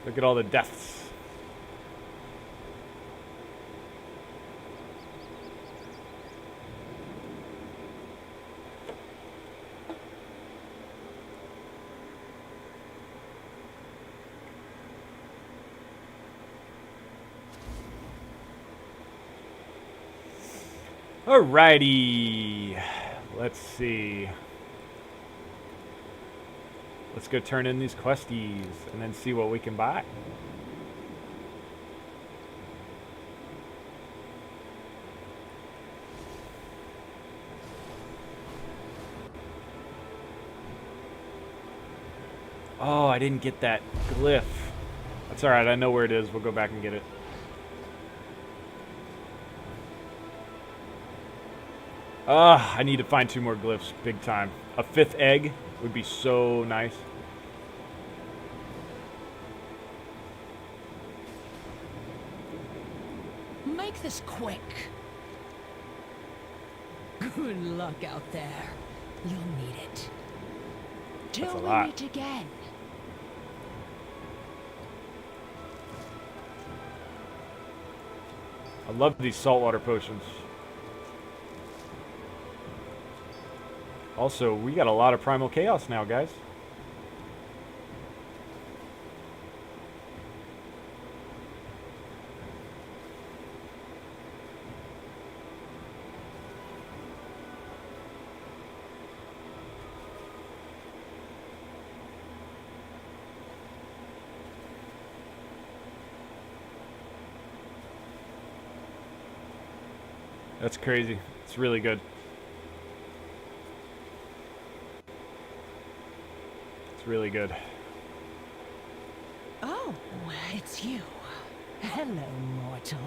Look at all the deaths. Alrighty. Let's see. Let's go turn in these questies and then see what we can buy. Oh, I didn't get that glyph. That's alright, I know where it is. We'll go back and get it. I need to find 2 more glyphs, big time. A 5th egg would be so nice. Make this quick. Good luck out there. You'll need it. Till we meet again. I love these saltwater potions. Also, we got a lot of Primal Chaos now, guys. That's crazy. It's really good. It's really good. Oh, it's you. Hello, mortal.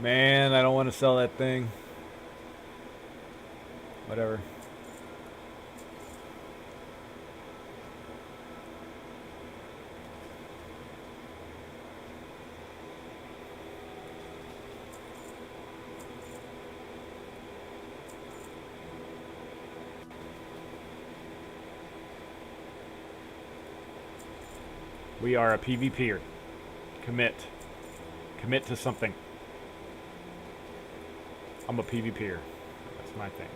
Man, I don't want to sell that thing. Whatever. We are a PvPer. Commit. Commit to something. I'm a PvPer. That's my thing.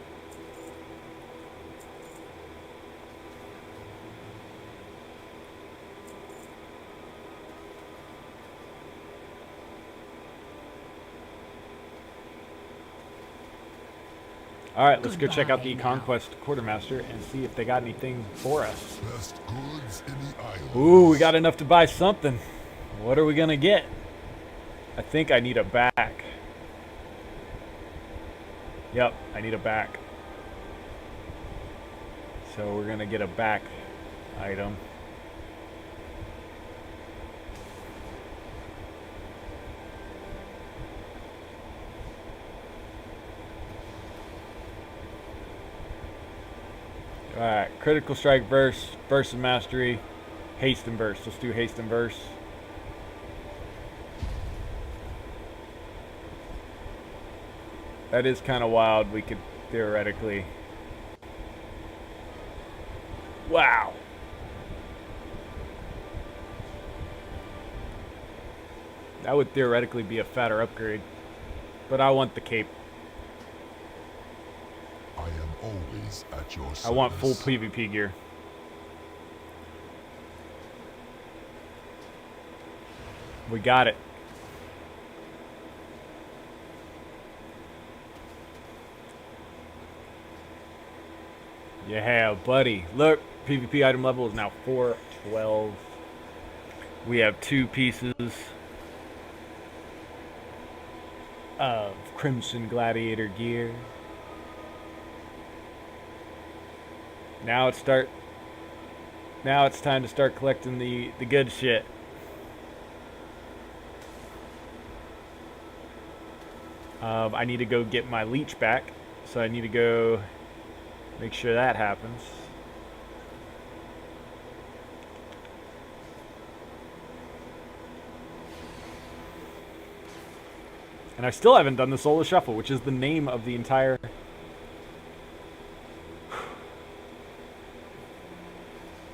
All right, let's go check out the Conquest Quartermaster and see if they got anything for us. Best goods in the island. Ooh, we got enough to buy something. What are we gonna get? I think I need a back. Yep, I need a back. So we're gonna get a back item. Alright, critical strike, burst, burst and mastery, haste and burst. Let's do haste and burst. That is kind of wild. We could theoretically... Wow. That would theoretically be a fatter upgrade. But I want the cape. I am always at your service. I want full PvP gear. We got it. Yeah, buddy. Look, PvP item level is now 412. We have 2 pieces of Crimson Gladiator gear. Now it's time to start collecting the good shit. I need to go get my leech back, so I need to go make sure that happens. And I still haven't done the Solo Shuffle, which is the name of the entire...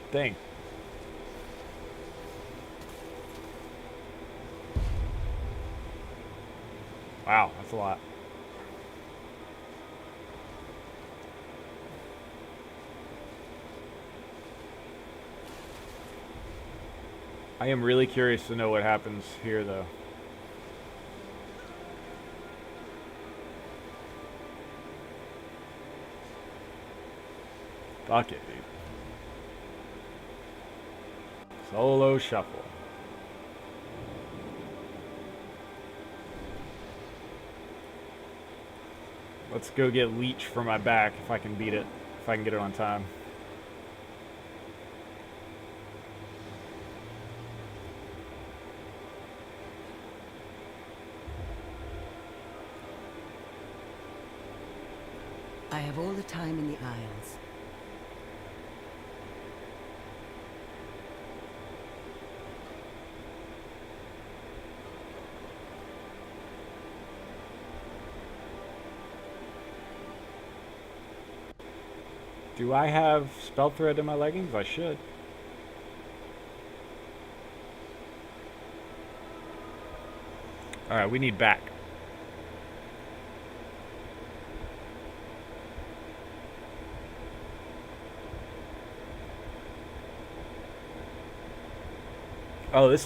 thing. Wow, that's a lot. I am really curious to know what happens here, though. Fuck it, dude. Solo Shuffle. Let's go get Leech for my back if I can beat it. If I can get it on time. I have all the time in the Isles. Do I have Spell Thread in my leggings? I should. Alright, we need back. Oh, this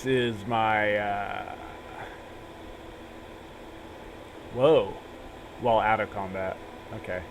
is my, whoa. While out of combat. Okay.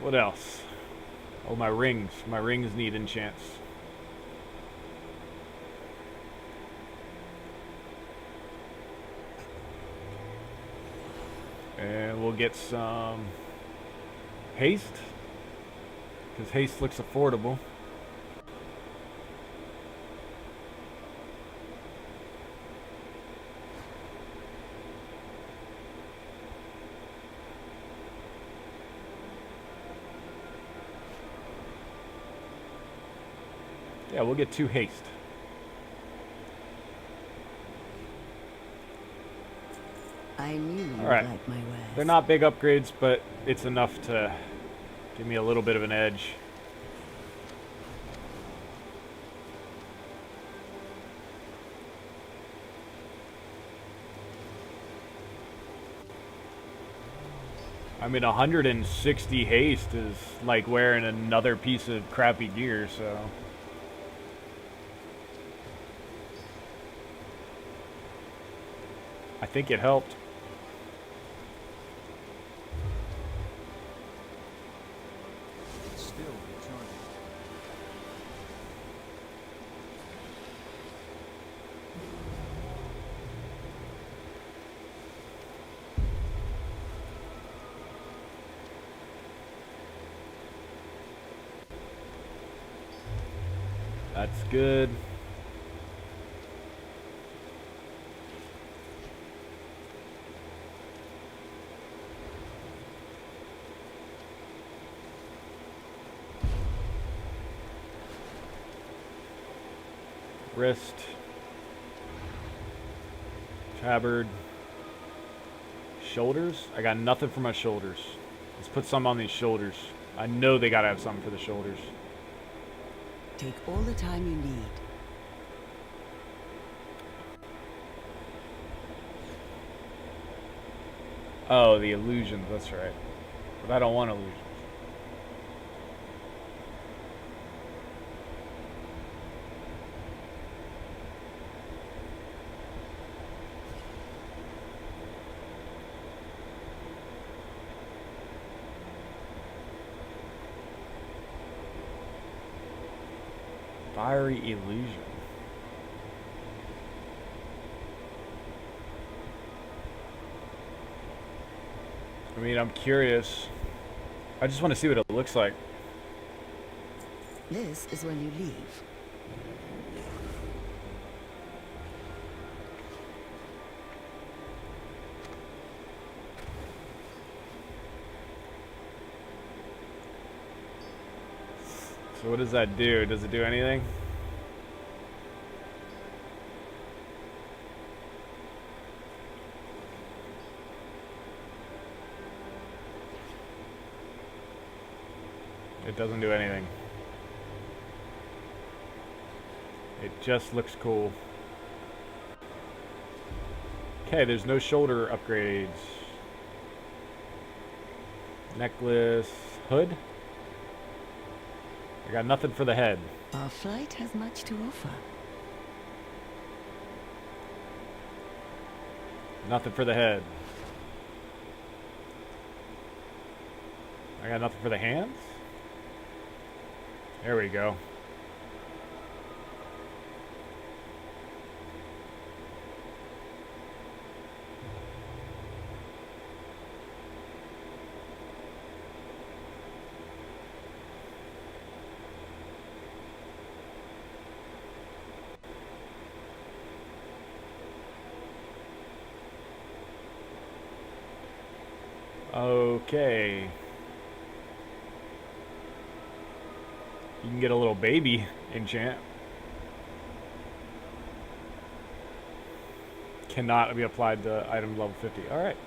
What else? Oh, my rings. My rings need enchants. And we'll get some haste, because haste looks affordable. Yeah, we'll get 2 haste. I knew you would Alright. like my wares. They're not big upgrades, but it's enough to give me a little bit of an edge. I mean, 160 haste is like wearing another piece of crappy gear, so... I think it helped. That's good. Wrist. Tabard. Shoulders? I got nothing for my shoulders. Let's put some on these shoulders. I know they gotta have something for the shoulders. Take all the time you need. Oh, the illusions, that's right. But I don't want illusions. Fiery illusion. I mean, I'm curious. I just want to see what it looks like. This is when you leave. So what does that do? Does it do anything? It doesn't do anything. It just looks cool. Okay, there's no shoulder upgrades. Necklace, hood. I got nothing for the head. Our flight has much to offer. Nothing for the head. I got nothing for the hands? There we go. Okay. You can get a little baby enchant. Cannot be applied to item level 50. Alright.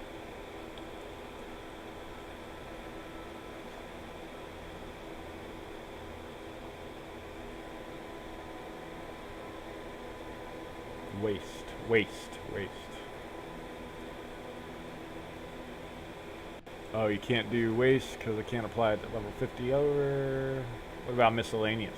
Waste, waste, waste. Oh, you can't do waste because I can't apply it to level 50 over. What about miscellaneous?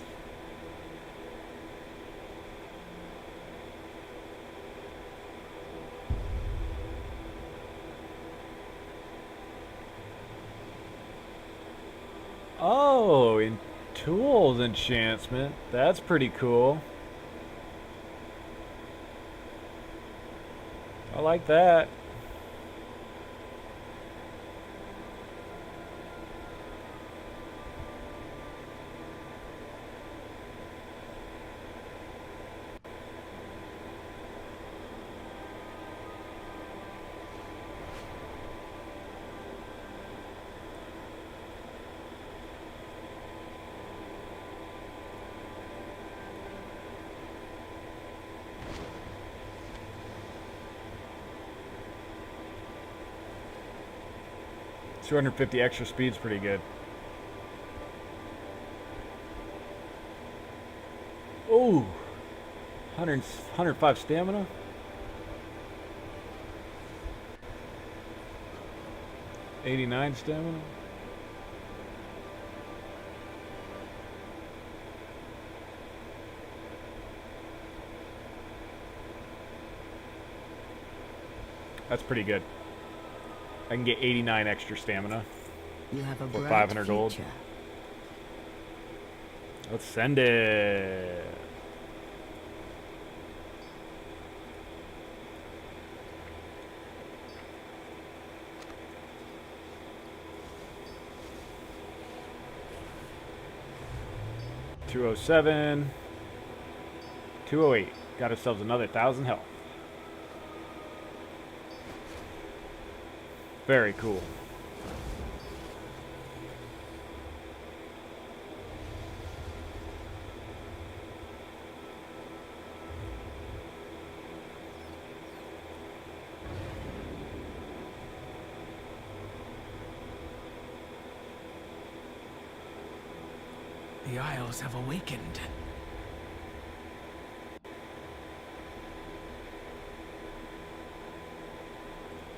Oh, in tools enchantment. That's pretty cool. I like that. $250 extra speed's pretty good. Ooh, 105 stamina. $89 stamina. That's pretty good. I can get 89 extra stamina You have a for bright 500 gold. future. Let's send it. $207. 208. Got ourselves another 1,000 health. Very cool. The Isles have awakened.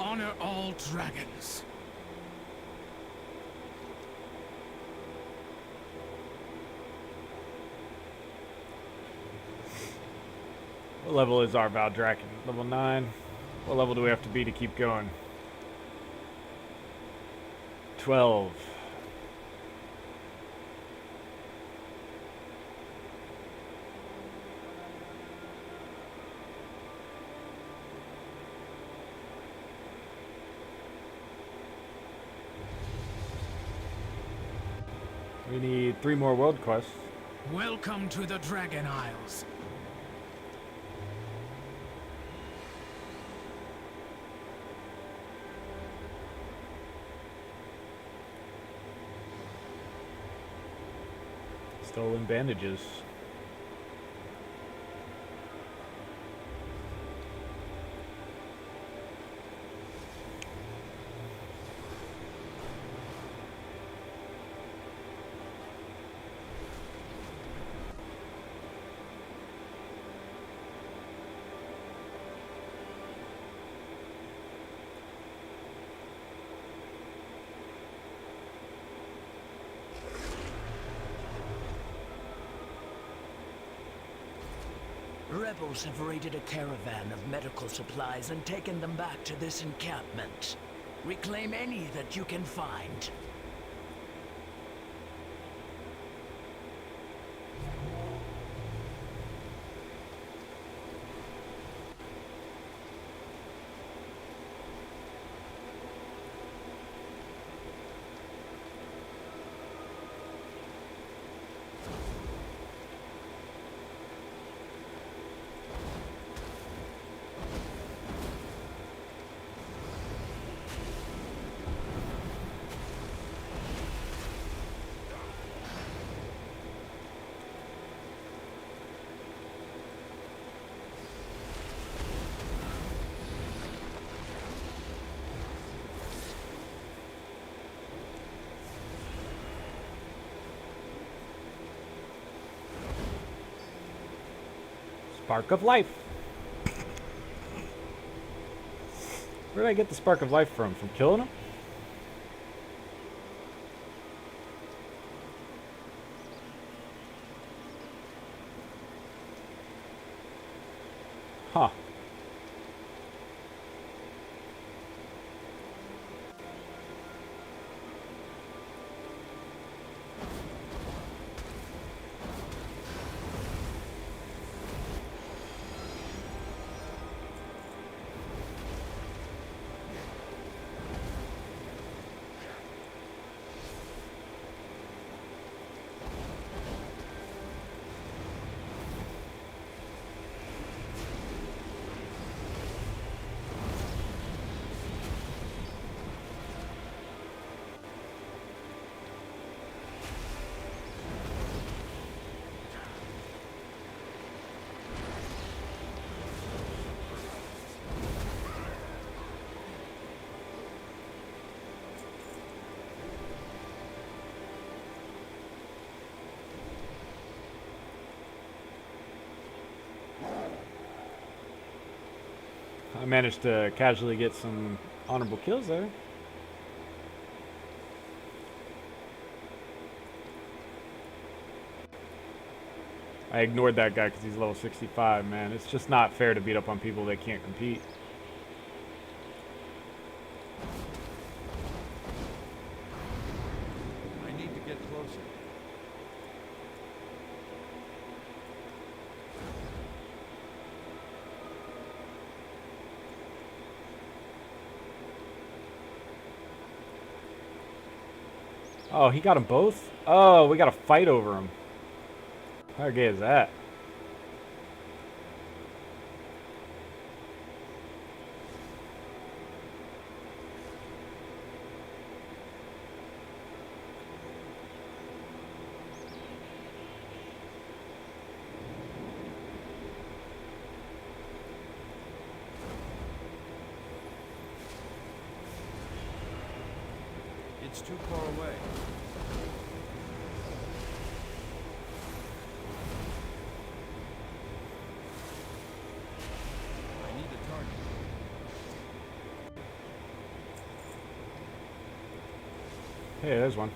Honor all dragons. What level is our Val Draken? Level 9. What level do we have to be to keep going? 12. We need 3 more world quests. Welcome to the Dragon Isles. Stolen bandages. Rebels have raided a caravan of medical supplies and taken them back to this encampment. Reclaim any that you can find. Spark of life. Where did I get the spark of life from? From killing him? Huh. I managed to casually get some honorable kills there. I ignored that guy because he's level 65, man. It's just not fair to beat up on people that can't compete. I need to get closer. Oh, he got them both? Oh, we got to fight over him. How gay is that? It's too far away. I need a target. Hey, there's one.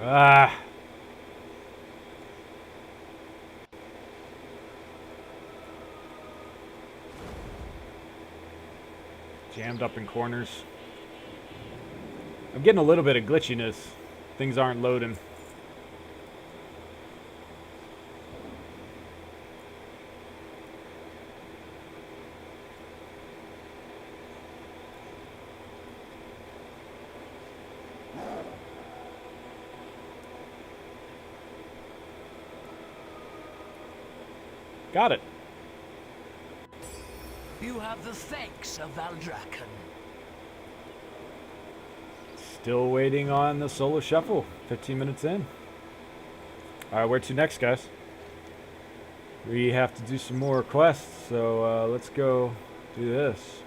Ah. Jammed up in corners. I'm getting a little bit of glitchiness. Things aren't loading. Got it. You have the thanks of Valdraken. Still waiting on the solo shuffle. 15 minutes in. Alright, where to next, guys? We have to do some more quests, so let's go do this.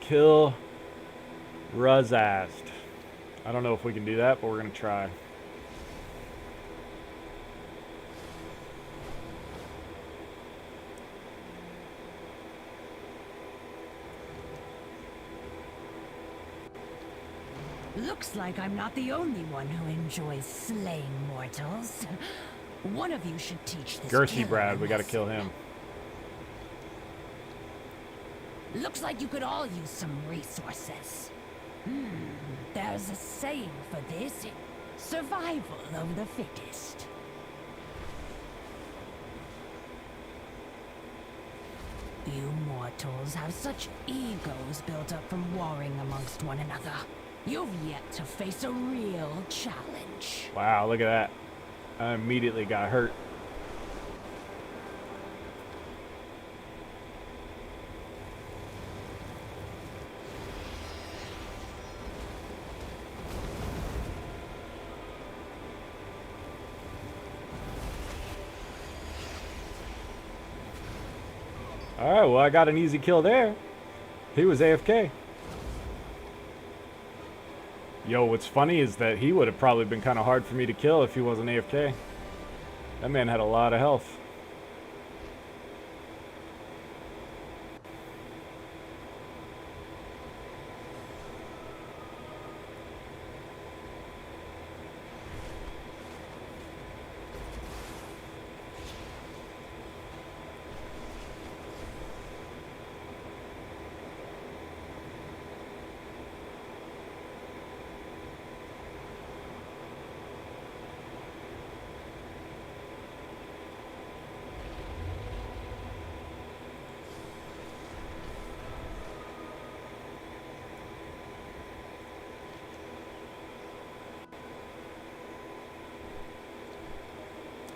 Kill Ruzast. I don't know if we can do that, but we're going to try. Looks like I'm not the only one who enjoys slaying mortals. One of you should teach this Girthy killer Brad, we a got to kill him. Looks like you could all use some resources. There's a saying for this. Survival of the fittest. You mortals have such egos built up from warring amongst one another. You've yet to face a real challenge. Wow, look at that. I immediately got hurt. Alright, well, I got an easy kill there. He was AFK. Yo, what's funny is that he would have probably been kind of hard for me to kill if he wasn't AFK. That man had a lot of health.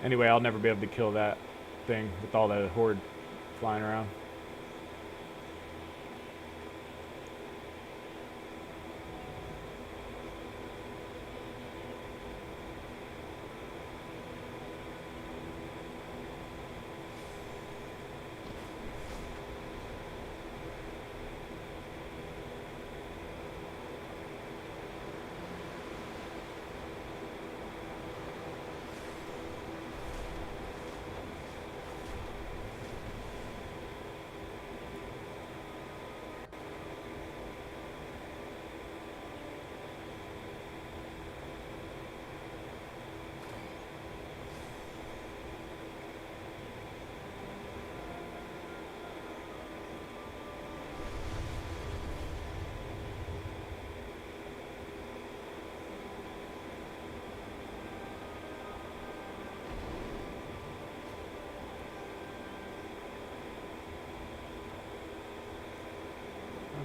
Anyway, I'll never be able to kill that thing with all that horde flying around.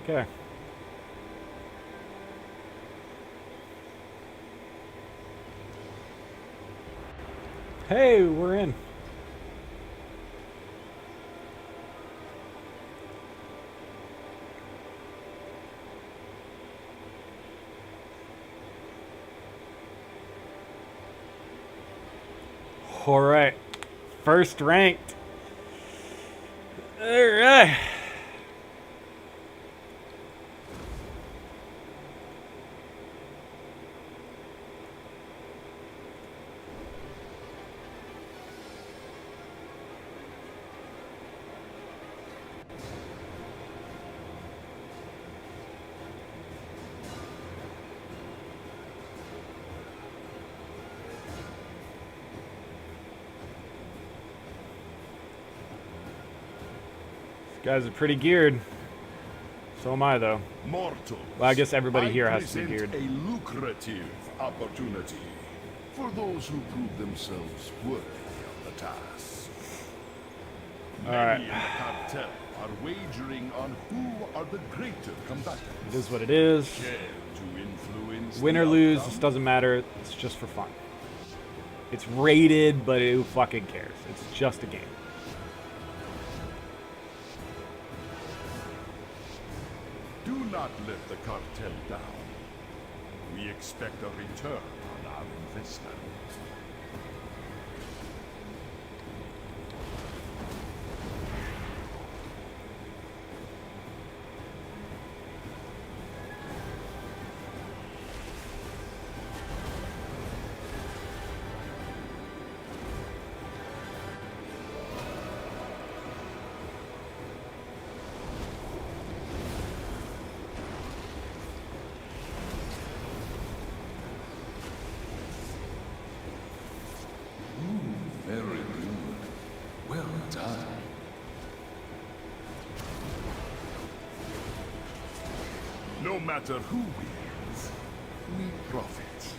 Okay. Hey, we're in. All right. First ranked. All right. Guys are pretty geared. So am I, though. Mortals, Well, I guess everybody here has to be present geared. a lucrative opportunity for those who prove themselves worthy of the task. All right. Many in the cartel are wagering on who are the greater combatants. It is what it is. Care to influence Win or the lose, outcome? this doesn't matter. It's just for fun. It's rated, but who fucking cares? It's just a game. Do not let the cartel down. We expect a return on our investment. Very good. Well done. No matter who wins, we profit.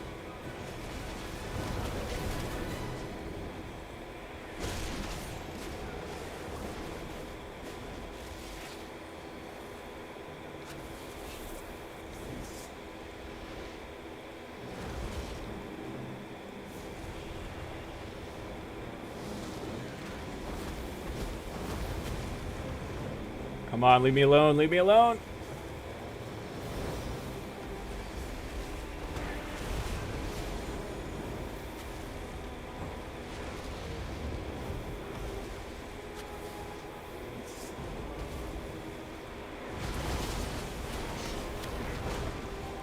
Come on, leave me alone, leave me alone.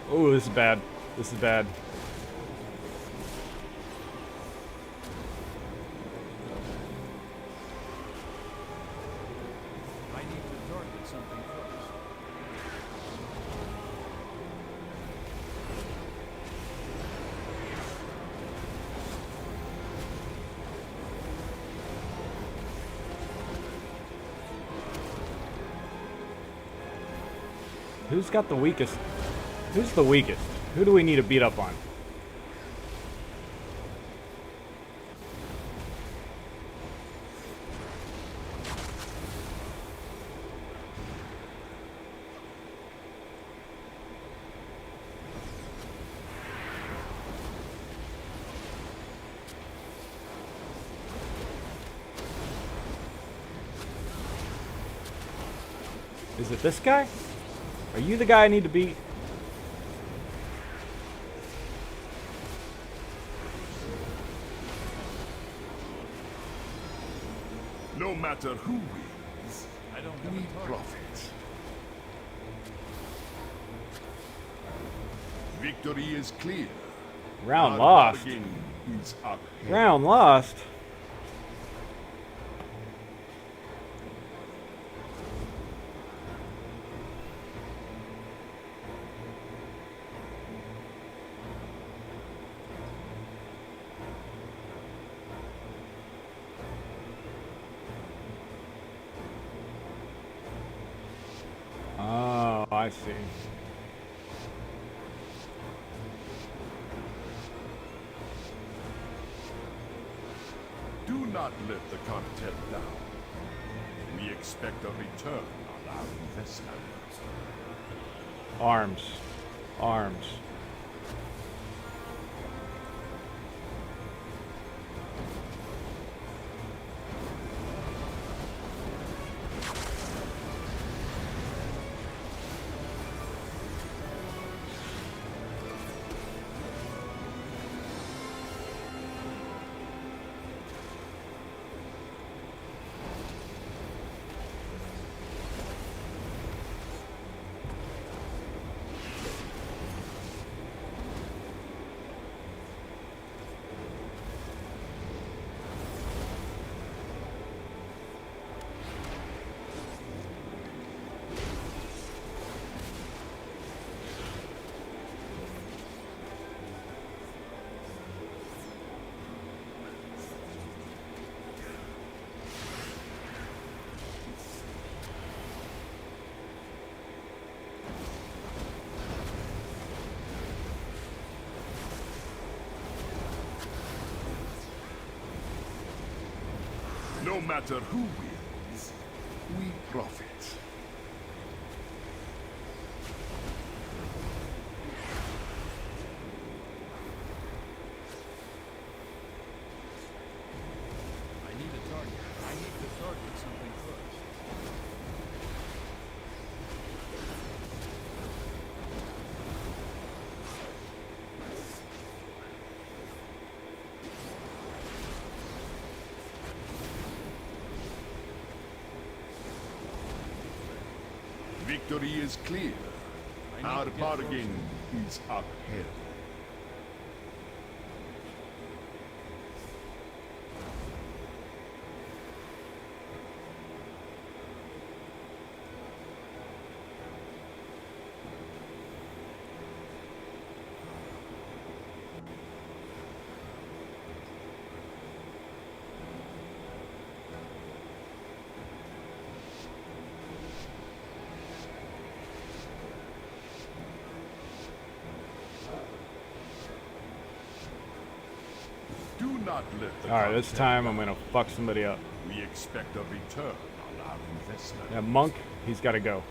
Oh, this is bad. This is bad. I need to target something first. Who's got the weakest? Who's the weakest? Who do we need to beat up on? Is it this guy? Are you the guy I need to beat? No matter who wins, I don't have we a target. profit. Victory is clear. Round Our lost. bargain is up. Round lost. Oh, I see. Do not let the cartel down. We expect a return on our investment. Arms. Arms. No matter who wins, we profit. I need a target. I need to target something first. Victory is clear. Our bargain is upheld. Do not let the Alright, this cartel time I'm down. gonna fuck somebody up. We expect a return on our investment. That monk, he's gotta go.